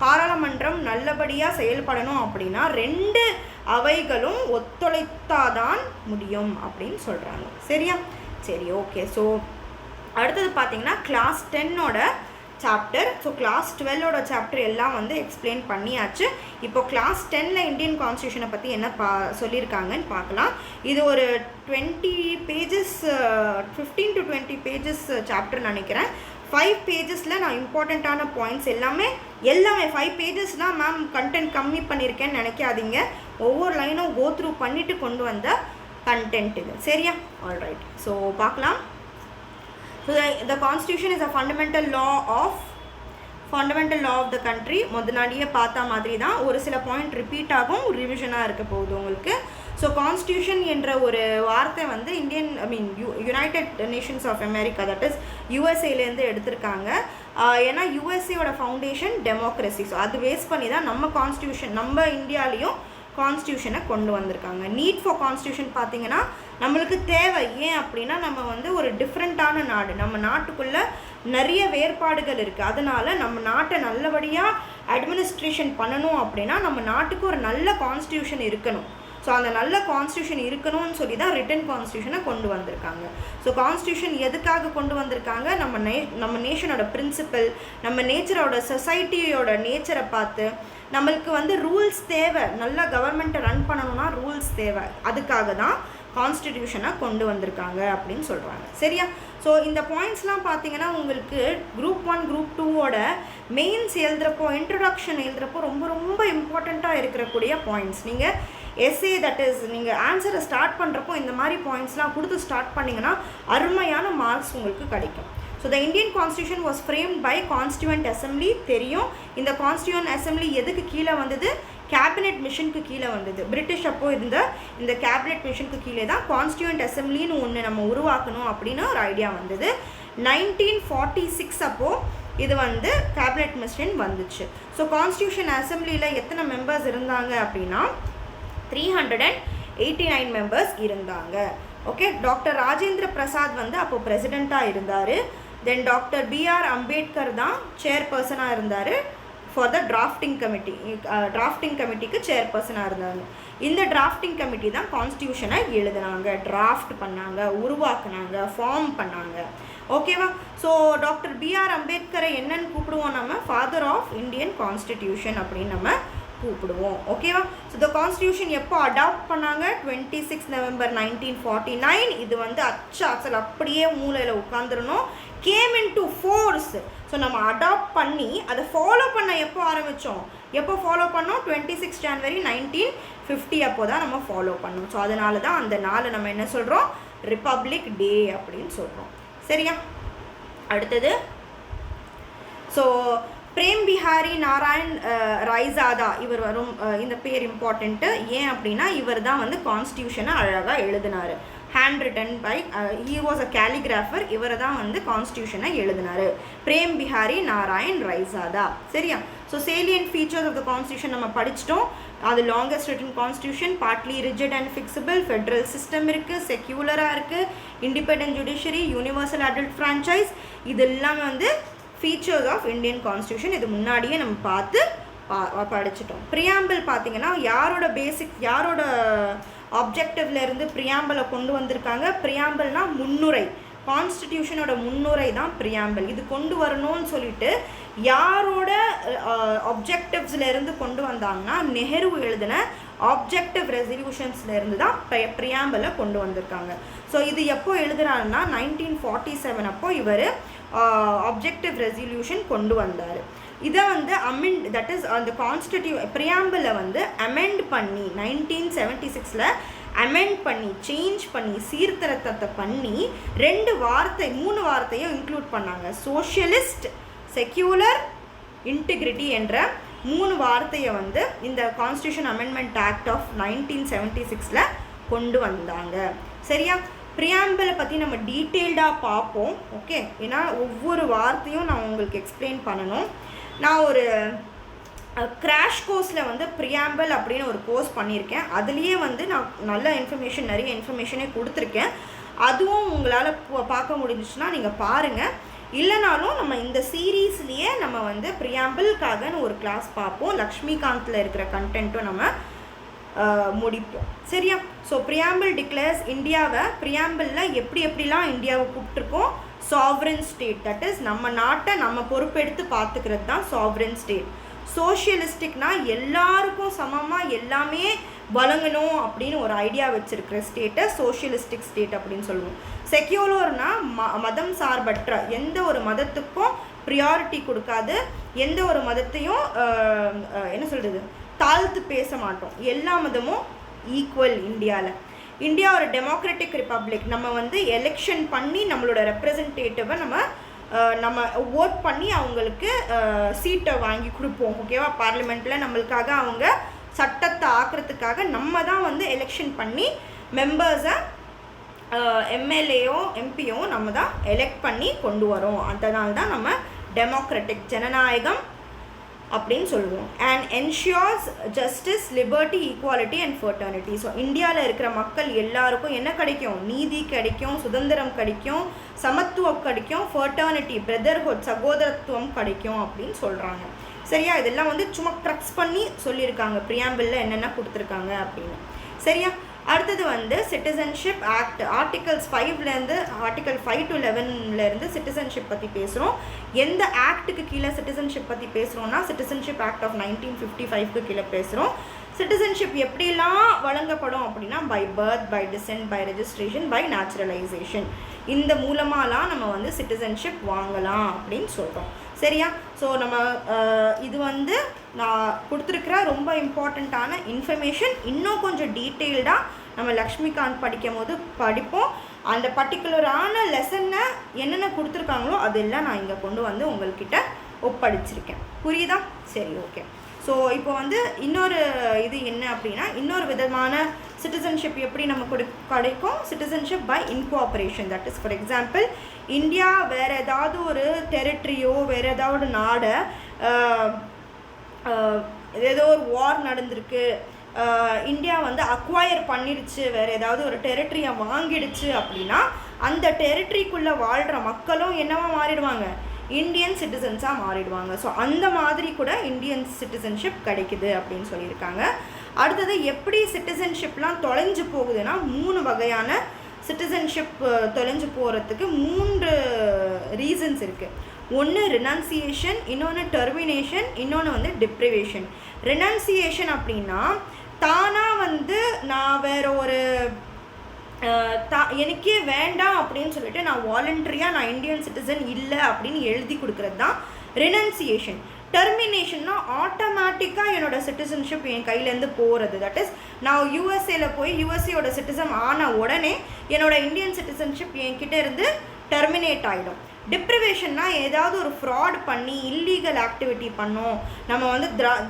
பாராளுமன்றம் நல்லபடியாக செயல்படணும் அப்படின்னா 2 அவைகளும் ஒத்துழைத்தாதான் முடியும் அப்படின்னு சொல்கிறாங்க. சரியா, சரி, ஓகே. ஸோ அடுத்தது பார்த்தீங்கன்னா கிளாஸ் 10ஓட சாப்டர். ஸோ கிளாஸ் 12ஓட சாப்டர் எல்லாம் வந்து எக்ஸ்பிளைன் பண்ணியாச்சு. இப்போ கிளாஸ் 10ல் இந்தியன் கான்ஸ்டியூஷனை பற்றி என்ன சொல்லியிருக்காங்கன்னு பார்க்கலாம். இது ஒரு 20 pages 15 to 20 pages சாப்டர் நினைக்கிறேன். 5 pagesல நான் இம்பார்ட்டண்ட்டான பாயிண்ட்ஸ் எல்லாமே 5 pagesனால் மேம் கண்டென்ட் கம்மி பண்ணியிருக்கேன்னு நினைக்காதீங்க. ஒவ்வொரு லைனும் கோ த்ரூ பண்ணிவிட்டு கொண்டு வந்த கண்டென்ட் இது. சரியா, ஆல்ரைட். ஸோ பார்க்கலாம். So the constitution is a fundamental law of the country. முன்னாடியே பார்த்த மாதிரி தான் ஒரு சில பாயிண்ட் ரிப்பீட் ஆகும், ரிவிஷனாக இருக்க போகுது உங்களுக்கு. ஸோ கான்ஸ்டியூஷன் என்ற ஒரு வார்த்தை வந்து united nations of America, that is யூஎஸ்ஏலேருந்து எடுத்திருக்காங்க. ஏன்னா யூஎஸ்ஏயோட ஃபவுண்டேஷன் டெமோக்ரஸி. ஸோ அது பேஸ் பண்ணி தான் நம்ம கான்ஸ்டியூஷன் நம்ம இந்தியாலேயும் கான்ஸ்டியூஷனை கொண்டு வந்திருக்காங்க. நீட் ஃபார் கான்ஸ்டியூஷன் பார்த்தீங்கன்னா நம்மளுக்கு தேவை. ஏன் அப்படின்னா நம்ம வந்து ஒரு டிஃப்ரெண்ட்டான நாடு, நம்ம நாட்டுக்குள்ளே நிறைய வேறுபாடுகள் இருக்குது. அதனால் நம்ம நாட்டை நல்லபடியாக அட்மினிஸ்ட்ரேஷன் பண்ணணும் அப்படின்னா நம்ம நாட்டுக்கு ஒரு நல்ல கான்ஸ்டியூஷன் இருக்கணும். ஸோ அந்த நல்ல கான்ஸ்டியூஷன் இருக்கணும்னு சொல்லி தான் ரிட்டன் கான்ஸ்டியூஷனை கொண்டு வந்திருக்காங்க. ஸோ கான்ஸ்டியூஷன் எதுக்காக கொண்டு வந்திருக்காங்க, நம்ம நேஷனோட பிரின்சிபல், நம்ம நேச்சரோட சொசைட்டியோட நேச்சரை பார்த்து நம்மளுக்கு வந்து ரூல்ஸ் தேவை. நல்லா கவர்மெண்ட்டை ரன் பண்ணணும்னா ரூல்ஸ் தேவை. அதுக்காக தான் கான்ஸ்டிடியூஷனை கொண்டு வந்திருக்காங்க அப்படின்னு சொல்கிறாங்க. சரியா, ஸோ இந்த பாயிண்ட்ஸ்லாம் பார்த்தீங்கன்னா உங்களுக்கு குரூப் 1 குரூப் 2ஓட மெயின்ஸ் எழுதுகிறப்போ இன்ட்ரடக்ஷன் எழுதுகிறப்போ ரொம்ப ரொம்ப இம்பார்ட்டண்ட்டாக இருக்கக்கூடிய பாயிண்ட்ஸ். நீங்கள் எஸ்ஏ தட் இஸ் நீங்கள் ஆன்சரை ஸ்டார்ட் பண்ணுறப்போ இந்த மாதிரி பாயிண்ட்ஸ்லாம் கொடுத்து ஸ்டார்ட் பண்ணிங்கன்னா அருமையான மார்க்ஸ் உங்களுக்கு கிடைக்கும். So the Indian constitution was framed by constituent assembly. தெரியும், இந்த கான்ஸ்டியூவன்ட் அசம்பிளி எதுக்கு கீழே வந்தது, கேபினெட் மிஷனுக்கு கீழே வந்தது. பிரிட்டிஷ் அப்போ இருந்த இந்த கேபினெட் மிஷனுக்கு கீழே தான் கான்ஸ்டியூவன்ட் அசம்பிளின்னு ஒன்று நம்ம உருவாக்கணும் அப்படின்னு ஒரு ஐடியா வந்தது. 1946 அப்போது இது வந்து கேபினெட் மிஷன் வந்துச்சு. ஸோ கான்ஸ்டியூஷன் அசம்பிளியில் எத்தனை மெம்பர்ஸ் இருந்தாங்க அப்படின்னா 389 மெம்பர்ஸ் இருந்தாங்க. ஓகே, டாக்டர் ராஜேந்திர பிரசாத் வந்து அப்போது பிரசிடெண்ட்டாக இருந்தார். தென் டாக்டர் பிஆர் அம்பேத்கர் தான் சேர்பர்சனாக இருந்தார். ஃபார் த டிராஃப்டிங் கமிட்டிக்கு சேர்பர்சனாக இருந்தாங்க. இந்த டிராஃப்டிங் கமிட்டி தான் கான்ஸ்டியூஷனை எழுதுனாங்க, டிராஃப்ட் பண்ணாங்க, உருவாக்குனாங்க, ஃபார்ம் பண்ணாங்க. ஓகேவா? ஸோ டாக்டர் பிஆர் அம்பேத்கரை என்னன்னு கூப்பிடுவோம் நம்ம? ஃபாதர் ஆஃப் இந்தியன் கான்ஸ்டிடியூஷன் அப்படின்னு நம்ம கூப்பிடுவோம். ஓகேவா? ஸோ த கான்ஸ்டியூஷன் எப்போ அடாப்ட் பண்ணாங்க? 26 நவம்பர் 1949. இது வந்து அசல் அப்படியே மூலையில் உட்காந்துடணும். Came in to force. So நம்ம அடாப்ட் பண்ணி அதை ஃபாலோ பண்ண எப்போ ஆரம்பித்தோம்? எப்போ ஃபாலோ பண்ணோம்? 26 ஜனவரி 1950 அப்போ தான் நம்ம ஃபாலோ பண்ணோம். ஸோ அதனால தான் அந்த நாளை நம்ம என்ன சொல்கிறோம்? ரிப்பப்ளிக் டே அப்படின்னு சொல்கிறோம். சரியா? அடுத்தது, ஸோ பிரேம் பிஹாரி நாராயண் ரைசாதா இவர் வரும். இந்த பேர் இம்பார்ட்டண்ட்டு. ஏன் அப்படின்னா இவர் தான் வந்து கான்ஸ்டியூஷனை அழகாக எழுதினார். Hand written by he was a calligrapher. இவர் தான் வந்து கான்ஸ்டியூஷனை எழுதினார், பிரேம் பிஹாரி நாராயண் ரைசாதா. சரியா? So salient features of the constitution நம்ம படிச்சிட்டோம். அது longest written constitution, partly rigid and flexible, federal system இருக்குது, செக்யூலராக இருக்குது, independent judiciary, universal adult franchise. இது எல்லாமே வந்து ஃபீச்சர்ஸ் ஆஃப் இந்தியன் கான்ஸ்டியூஷன். இது முன்னாடியே நம்ம பார்த்து படிச்சிட்டோம். ப்ரியாம்பிள் பார்த்தீங்கன்னா யாரோட ஆப்ஜெக்டிவ்லேருந்து ப்ரியாம்பிளை கொண்டு வந்திருக்காங்க? ப்ரியாம்பிள்னால் முன்னுரை, கான்ஸ்டிடியூஷனோட முன்னுரை தான் ப்ரியாம்பிள். இது கொண்டு வரணும்னு சொல்லிட்டு யாரோட ஆப்ஜெக்டிவ்ஸ்லேருந்து கொண்டு வந்தாங்கன்னா நெஹ்ரு எழுதின ஆப்ஜெக்டிவ் ரெசல்யூஷன்ஸ்லேருந்து தான் ப்ரியாம்பிளை கொண்டு வந்திருக்காங்க. ஸோ இது எப்போ எழுதுறாருன்னா 1947 அப்போ இவர் ஆப்ஜெக்டிவ் ரெசல்யூஷன் கொண்டு வந்தார். இதை வந்து தட் இஸ் அந்த ப்ரியாம்பிளை வந்து அமெண்ட் பண்ணி 1976 அமெண்ட் பண்ணி சேஞ்ச் பண்ணி சீர்திருத்தத்தை பண்ணி 3 வார்த்தையும் இன்க்ளூட் பண்ணாங்க. சோஷியலிஸ்ட், செக்யூலர், இன்டிகிரிட்டி என்ற 3 வார்த்தையை வந்து இந்த கான்ஸ்டியூஷன் அமெண்ட்மெண்ட் ஆக்ட் ஆஃப் 1976 கொண்டு வந்தாங்க. சரியா? ப்ரியாம்பிளை பற்றி நம்ம டீட்டெயில்டாக பார்ப்போம். ஓகே? ஏன்னா ஒவ்வொரு வார்த்தையும் நான் உங்களுக்கு எக்ஸ்பிளைன் பண்ணணும். நான் ஒரு கிராஷ் கோர்ஸில் வந்து ப்ரியாம்பிள் அப்படின்னு ஒரு கோர்ஸ் பண்ணியிருக்கேன். அதுலேயே வந்து நான் நிறைய இன்ஃபர்மேஷனே கொடுத்துருக்கேன். அதுவும் உங்களால் பார்க்க முடிஞ்சிச்சுன்னா நீங்கள் பாருங்கள். இல்லைனாலும் நம்ம இந்த சீரீஸ்லேயே நம்ம வந்து ப்ரியாம்பிள்காகன்னு ஒரு கிளாஸ் பார்ப்போம். லக்ஷ்மிகாந்தில் இருக்கிற கண்டென்ட்டும் நம்ம முடிப்போம். சரியா? ஸோ ப்ரியாம்பிள் டிக்ளேர்ஸ் இந்தியாவை, ப்ரியாம்பிளில் எப்படிலாம் இந்தியாவை கூப்பிட்டுருக்கோம்? சாவரன் ஸ்டேட், தட் இஸ் நம்ம நாட்டை நம்ம பொறுப்பெடுத்து பார்த்துக்கிறது தான் சாவரன் ஸ்டேட். சோஷியலிஸ்டிக்னா எல்லாருக்கும் சமமாக எல்லாமே வழங்கணும் அப்படின்னு ஒரு ஐடியா வச்சுருக்கிற ஸ்டேட்டை சோஷியலிஸ்டிக் ஸ்டேட் அப்படின்னு சொல்லுவோம். செக்யூலர்னா மதம் சார்பற்ற, எந்த ஒரு மதத்துக்கும் ப்ரியாரிட்டி கொடுக்காது, எந்த ஒரு மதத்தையும் என்ன சொல்கிறது தாழ்த்து பேச மாட்டோம், எல்லா மதமும் ஈக்குவல். இந்தியா ஒரு டெமோக்ராட்டிக் ரிப்பப்ளிக். நம்ம வந்து எலெக்ஷன் பண்ணி நம்மளோட ரெப்ரசன்டேட்டிவை நம்ம ஓட் பண்ணி அவங்களுக்கு சீட்டை வாங்கி கொடுப்போம். ஓகேவா? பார்லிமெண்ட்டில் நம்மளுக்காக அவங்க சட்டத்தை ஆக்கிறதுக்காக நம்ம தான் வந்து எலெக்ஷன் பண்ணி மெம்பர்ஸை எம்எல்ஏயோ எம்பியோ நம்ம தான் எலெக்ட் பண்ணி கொண்டு வரோம். அதனால தான் நம்ம டெமோக்ராட்டிக் ஜனநாயகம் அப்படின்னு சொல்லுவோம். And ensures justice, liberty, equality and fraternity. So இந்தியாவில் இருக்கிற மக்கள் எல்லாருக்கும் என்ன கிடைக்கும்? நீதி கிடைக்கும், சுதந்திரம் கிடைக்கும், சமத்துவம் கிடைக்கும், ஃபெர்டர்னிட்டி, பிரதர்ஹுட், சகோதரத்துவம் கிடைக்கும் அப்படின்னு சொல்கிறாங்க. சரியா? இதெல்லாம் வந்து சும்மா க்ரக்ஸ் பண்ணி சொல்லியிருக்காங்க ப்ரியாம்பிளில் என்னென்ன கொடுத்துருக்காங்க அப்படின்னு. சரியா? அடுத்தது வந்து சிட்டிசன்ஷிப் ஆக்ட். ஆர்டிகல்ஸ் 5லேருந்து ஆர்டிகல் 5 to 11 சிட்டிசன்ஷிப் பற்றி பேசுகிறோம். எந்த ஆக்டுக்கு கீழே சிட்டிசன்ஷிப் பற்றி பேசுகிறோன்னா சிட்டிசன்ஷிப் ஆக்ட் ஆஃப் 1955 கீழே பேசுகிறோம். சிட்டிசன்ஷிப் எப்படிலாம் வழங்கப்படும் அப்படின்னா by birth, by descent, by registration, by naturalisation. இந்த மூலமாலாம் நம்ம வந்து சிட்டிசன்ஷிப் வாங்கலாம் அப்படின்னு சொல்கிறோம். சரியா? ஸோ நம்ம இது வந்து நான் கொடுத்துருக்கிற ரொம்ப இம்பார்ட்டண்ட்டான இன்ஃபர்மேஷன். இன்னும் கொஞ்சம் டீட்டெயில்டாக நம்ம லக்ஷ்மிகாந்த் படிக்கும் போது படிப்போம். அந்த பர்டிகுலரான லெசனை என்னென்ன கொடுத்துருக்காங்களோ அதெல்லாம் நான் இங்கே கொண்டு வந்து உங்கள்கிட்ட ஒப்படைச்சிருக்கேன். புரியுதா? சரி, ஓகே. ஸோ இப்போ வந்து இன்னொரு இது என்ன அப்படின்னா, இன்னொரு விதமான சிட்டிசன்ஷிப் எப்படி நம்ம கிடைக்கும்? Citizenship by incorporation. That is for example, India வேறு ஏதாவது ஒரு டெரிட்டரியோ வேறு ஏதாவது நாடை ஏதோ ஒரு வார் நடந்திருக்கு, இந்தியா வந்து அக்வயர் பண்ணிடுச்சு, வேறு ஏதாவது ஒரு டெரிட்டரியை வாங்கிடுச்சு அப்படின்னா அந்த டெரிட்டரிக்குள்ளே வாழ்கிற மக்களும் என்னவா மாறிடுவாங்க? இந்தியன் சிட்டிசன்ஸாக மாறிடுவாங்க. ஸோ அந்த மாதிரி கூட இந்தியன் சிட்டிசன்ஷிப் கிடைக்குது அப்படின்னு சொல்லியிருக்காங்க. அடுத்தது எப்படி சிட்டிசன்ஷிப்லாம் தொலைஞ்சு போகுதுன்னா 3 வகையான சிட்டிசன்ஷிப் தொலைஞ்சு போகிறதுக்கு 3 ரீசன்ஸ் இருக்குது. ஒன்று ரினன்சியேஷன், இன்னொன்று டெர்மினேஷன், இன்னொன்று வந்து டிப்ரிவேஷன். ரினன்சியேஷன் அப்படின்னா தானாக வந்து நான் வேற ஒரு எனக்கே வேண்டாம் அப்படின்னு சொல்லிட்டு நான் வாலண்டரியாக நான் இந்தியன் சிட்டிசன் இல்லை அப்படின்னு எழுதி கொடுக்குறது தான் ரினன்சியேஷன். டெர்மினேஷன்னா ஆட்டோமேட்டிக்காக என்னோடய சிட்டிசன்ஷிப் என் கையிலேருந்து போகிறது. தட் இஸ் நான் யூஎஸ்ஏல போய் யூஎஸ்ஏயோட சிட்டிசன் ஆன உடனே என்னோடய இந்தியன் சிட்டிசன்ஷிப் என்கிட்ட இருந்து டெர்மினேட் ஆகிடும். டிப்ரிவேஷன்னா ஏதாவது ஒரு ஃப்ராட் பண்ணி இல்லீகல் ஆக்டிவிட்டி பண்ணோம், நம்ம வந்து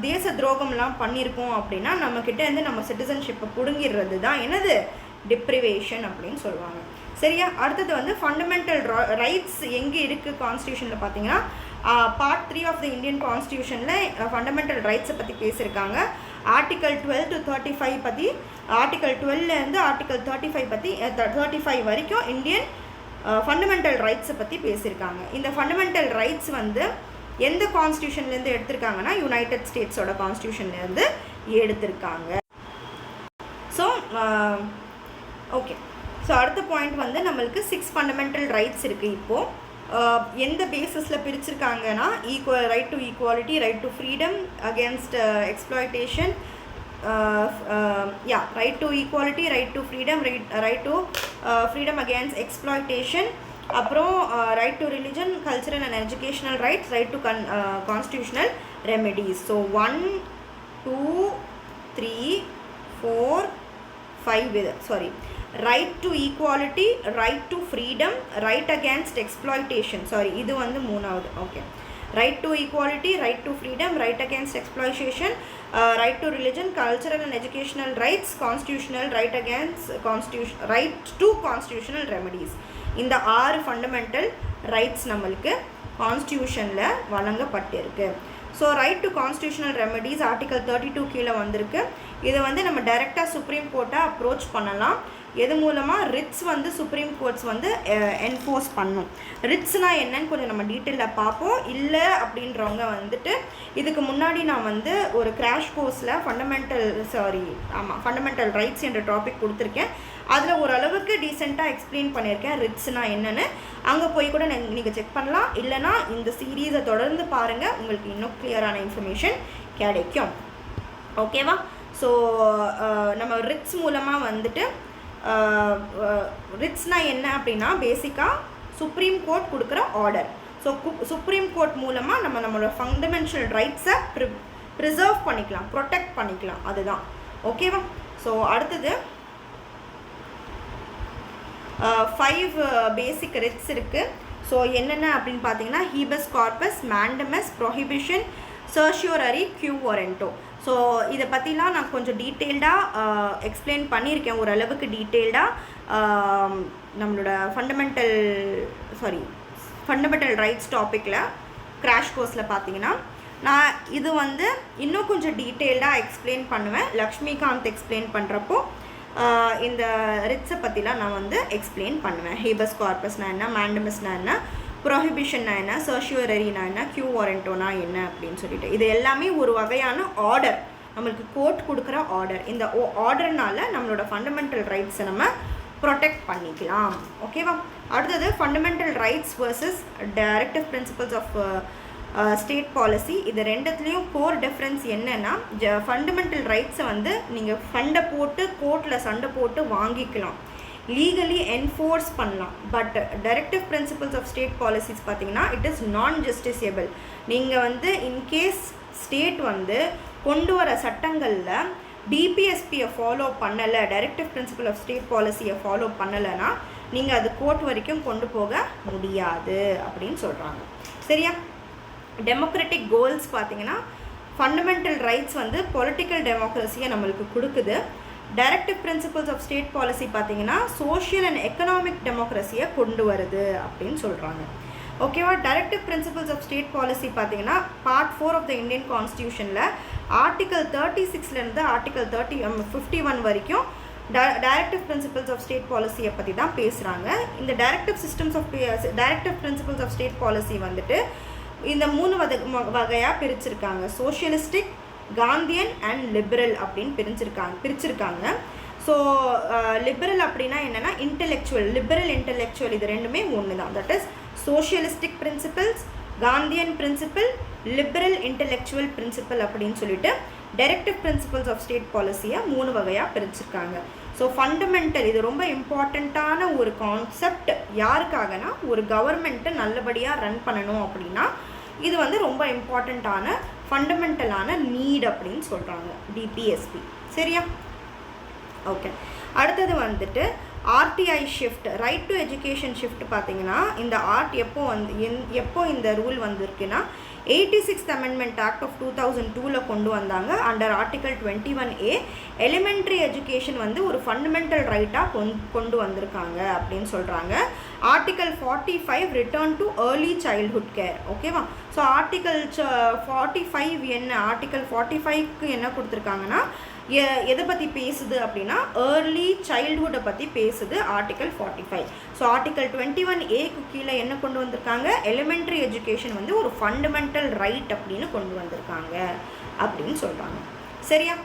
தேச துரோகம்லாம் பண்ணியிருக்கோம் அப்படின்னா நம்மக்கிட்ட இருந்து நம்ம சிட்டிசன்ஷிப்பை பிடுங்கிடுறது தான் என்னது டிப்ரிவேஷன் அப்படின்னு சொல்லுவாங்க. சரியா? அடுத்தது வந்து ஃபண்டமெண்டல் ரைட்ஸ் எங்கே இருக்குது கான்ஸ்டியூஷனில் பார்த்தீங்கன்னா பார்ட் 3 ஆஃப் த இந்தியன் கான்ஸ்டியூஷனில் ஃபண்டமெண்டல் ரைட்ஸை பற்றி பேசியிருக்காங்க. ஆர்டிக்கல் 12 to 35 பற்றி, ஆர்டிக்கல் 12லேருந்து ஆர்டிக்கல் 35 பற்றி 35 வரைக்கும் இந்தியன் ஃபண்டமெண்டல் ரைட்ஸை பற்றி பேசியிருக்காங்க. இந்த ஃபண்டமெண்டல் ரைட்ஸ் வந்து எந்த கான்ஸ்டியூஷன்லேருந்து எடுத்திருக்காங்கன்னா யுனைடெட் ஸ்டேட்ஸோட கான்ஸ்டியூஷன்லேருந்து எடுத்திருக்காங்க. ஸோ ஓகே, ஸோ அடுத்த பாயிண்ட் வந்து நம்மளுக்கு 6 ஃபண்டமெண்டல் ரைட்ஸ் இருக்குது. இப்போது எந்த பேசிஸில் பிரிச்சிருக்காங்கன்னா right to equality, right to freedom against exploitation, right to equality, right to freedom, right to freedom against exploitation, அப்புறம் right to religion, cultural and educational rights, right to constitutional remedies. So 1 2 3 4 5 right to equality, right to freedom, right against exploitation, இது வந்து 3வது. Okay, right to equality, right to freedom, right against exploitation, right to religion, cultural and educational rights, constitutional right against right to constitutional remedies. இந்த 6 ஃபண்டமெண்டல் ரைட்ஸ் நம்மளுக்கு கான்ஸ்டியூஷனில் வழங்கப்பட்டிருக்கு. So right to constitutional remedies article 32 கீழே வந்திருக்கு. இதை வந்து நம்ம டைரெக்டாக சுப்ரீம் கோர்ட்டை அப்ரோச் பண்ணலாம். எது மூலமாக? ரிட்ஸ் வந்து சுப்ரீம் கோர்ட்ஸ் வந்து என்ஃபோர்ஸ் பண்ணும். ரிட்ஸ்னால் என்னன்னு கொஞ்சம் நம்ம டீட்டெயிலில் பார்ப்போம். இல்லை அப்படின்றவங்க வந்துட்டு இதுக்கு முன்னாடி நான் வந்து ஒரு கிராஷ் கோர்ஸில் ஃபண்டமெண்டல் ரைட்ஸ் என்ற டாபிக் கொடுத்துருக்கேன். அதில் ஓரளவுக்கு டீசெண்டாக எக்ஸ்பிளைன் பண்ணியிருக்கேன் ரிட்ஸ்னால் என்னென்னு. அங்கே போய் கூட நீங்கள் செக் பண்ணலாம். இல்லைனா இந்த சீரீஸை தொடர்ந்து பாருங்கள், உங்களுக்கு இன்னும் கிளியரான இன்ஃபர்மேஷன் கிடைக்கும். ஓகேவா? ஸோ நம்ம ரிட்ஸ் மூலமாக வந்துட்டு ரிட்ஸ்னால் என்ன அப்படின்னா பேசிக்காக சுப்ரீம் கோர்ட் கொடுக்குற ஆர்டர். ஸோ சுப்ரீம் கோர்ட் மூலமாக நம்மளோட ஃபண்டமெண்டல் ரைட்ஸை ப்ரிசர்வ் பண்ணிக்கலாம், ப்ரொடெக்ட் பண்ணிக்கலாம், அதுதான். ஓகேவா? ஸோ அடுத்தது 5 பேசிக் ரிட்ஸ் இருக்குது. ஸோ என்னென்ன அப்படின்னு பார்த்தீங்கன்னா habeas corpus, mandamus, prohibition, certiorari, quo warranto. So இதை பற்றிலாம் நான் கொஞ்சம் டீட்டெயில்டாக எக்ஸ்பிளைன் பண்ணியிருக்கேன், ஓரளவுக்கு டீட்டெயில்டாக நம்மளோட ஃபண்டமெண்டல் ரைட்ஸ் டாப்பிக்கில் கிராஷ் கோர்ஸில் பார்த்தீங்கன்னா. நான் இது வந்து இன்னும் கொஞ்சம் டீட்டெயில்டாக எக்ஸ்பிளைன் பண்ணுவேன். லக்ஷ்மிகாந்த் எக்ஸ்பிளைன் பண்ணுறப்போ இந்த ரிட்ஸை பற்றிலாம் நான் வந்து எக்ஸ்பிளைன் பண்ணுவேன். ஹேபஸ் கார்பஸ்னா என்ன, மேண்டமஸ்னா என்ன, ப்ரொஹிபிஷன்னா என்ன, சர்ஷியோரரினா என்ன, கியூ வாரண்டோனா என்ன அப்படின்னு சொல்லிட்டு இது எல்லாமே ஒரு வகையான ஆர்டர், நம்மளுக்கு கோர்ட் கொடுக்குற ஆர்டர். இந்த ஆர்டர்னால நம்மளோட ஃபண்டமெண்டல் ரைட்ஸை நம்ம ப்ரொடெக்ட் பண்ணிக்கலாம். ஓகேவா? அடுத்தது fundamental rights versus directive principles of state policy. இது ரெண்டுத்துலேயும் கோர் டிஃப்ரென்ஸ் என்னென்னா ஃபண்டமெண்டல் ரைட்ஸை வந்து நீங்கள் ஃபண்டை போட்டு கோர்ட்டில் சண்டை போட்டு வாங்கிக்கலாம், லீகலி என்ஃபோர்ஸ் பண்ணலாம். But directive principles of state policies பார்த்தீங்கன்னா இட் இஸ் நான் ஜஸ்டிசியபிள். நீங்கள் வந்து இன்கேஸ் ஸ்டேட் வந்து கொண்டு வர சட்டங்களில் டிபிஎஸ்பியை ஃபாலோ பண்ணலை, டைரக்டிவ் பிரின்சிபல் ஆஃப் ஸ்டேட் பாலிசியை ஃபாலோ பண்ணலைன்னா நீங்கள் அது கோர்ட் வரைக்கும் கொண்டு போக முடியாது அப்படின்னு சொல்கிறாங்க. சரியா? டெமோக்ராட்டிக் கோல்ஸ் பார்த்தீங்கன்னா ஃபண்டமெண்டல் ரைட்ஸ் வந்து பொலிட்டிக்கல் டெமோக்ரஸியை நம்மளுக்கு கொடுக்குது. Directive principles of state policy பார்த்தீங்கன்னா சோஷியல் அண்ட் எக்கனாமிக் டெமோக்ரஸியை கொண்டு வருது அப்படின்னு சொல்கிறாங்க. ஓகேவா? Directive principles of state policy பார்த்தீங்கன்னா பார்ட் 4 ஆஃப் த இந்தியன் கான்ஸ்டியூஷனில் ஆர்டிக்கல் 36லேருந்து ஆர்டிக்கல் 51 வரைக்கும் டைரக்டிவ் பிரின்சிபல்ஸ் ஆஃப் ஸ்டேட் பாலிசியை பற்றி தான் பேசுகிறாங்க. இந்த directive principles of state policy வந்துட்டு இந்த 3 வகையாக பிரிச்சிருக்காங்க. சோஷியலிஸ்டிக், காந்தியன் அண்ட் லிபரல் அப்படின்னு பிரிச்சிருக்காங்க. ஸோ லிபரல் அப்படின்னா என்னென்னா லிபரல் இன்டெலெக்சுவல் இது ரெண்டுமே ஒன்று தான். That is socialistic principles, Gandhian principle, liberal intellectual principle அப்படின்னு சொல்லிட்டு டைரக்டிவ் பிரின்சிபல்ஸ் ஆஃப் ஸ்டேட் பாலிசியை 3 வகையாக பிரிச்சிருக்காங்க. ஸோ ஃபண்டமெண்டல், இது ரொம்ப இம்பார்ட்டண்ட்டான ஒரு கான்செப்ட். யாருக்காகனா ஒரு கவர்மெண்ட்டை நல்லபடியாக ரன் பண்ணணும் அப்படின்னா இது வந்து ரொம்ப இம்பார்ட்டண்ட்டான ஃபண்டமெண்டலான நீட் அப்படின்னு சொல்கிறாங்க டிபிஎஸ்பி. சரியா? ஓகே. அடுத்தது வந்துட்டு RTI shift, right to education shift. பார்த்தீங்கன்னா இந்த எப்போ இந்த ரூல் வந்திருக்குன்னா 86th அமெண்ட்மெண்ட் ஆக்ட் ஆஃப் 2002 கொண்டு வந்தாங்க. Under article 21A elementary education வந்து ஒரு ஃபண்டமெண்டல் ரைட்டாக கொண்டு வந்திருக்காங்க அப்படின்னு சொல்கிறாங்க. Article 45 return to early childhood care. ஓகேவா? ஸோ ஆர்டிகல் 45 என்ன, ஆர்டிகல் 45க்கு என்ன கொடுத்துருக்காங்கன்னா எதை பற்றி பேசுது அப்படின்னா ஏர்லி சைல்ட்ஹுட்டை பற்றி பேசுது ஆர்டிகல் 45. ஸோ ஆர்டிகல் 21Aக்கு கீழே என்ன கொண்டு வந்திருக்காங்க, எலிமெண்ட்ரி எஜுகேஷன் வந்து ஒரு ஃபண்டமெண்டல் ரைட் அப்படின்னு கொண்டு வந்திருக்காங்க அப்படின்னு சொல்கிறாங்க. சரியா?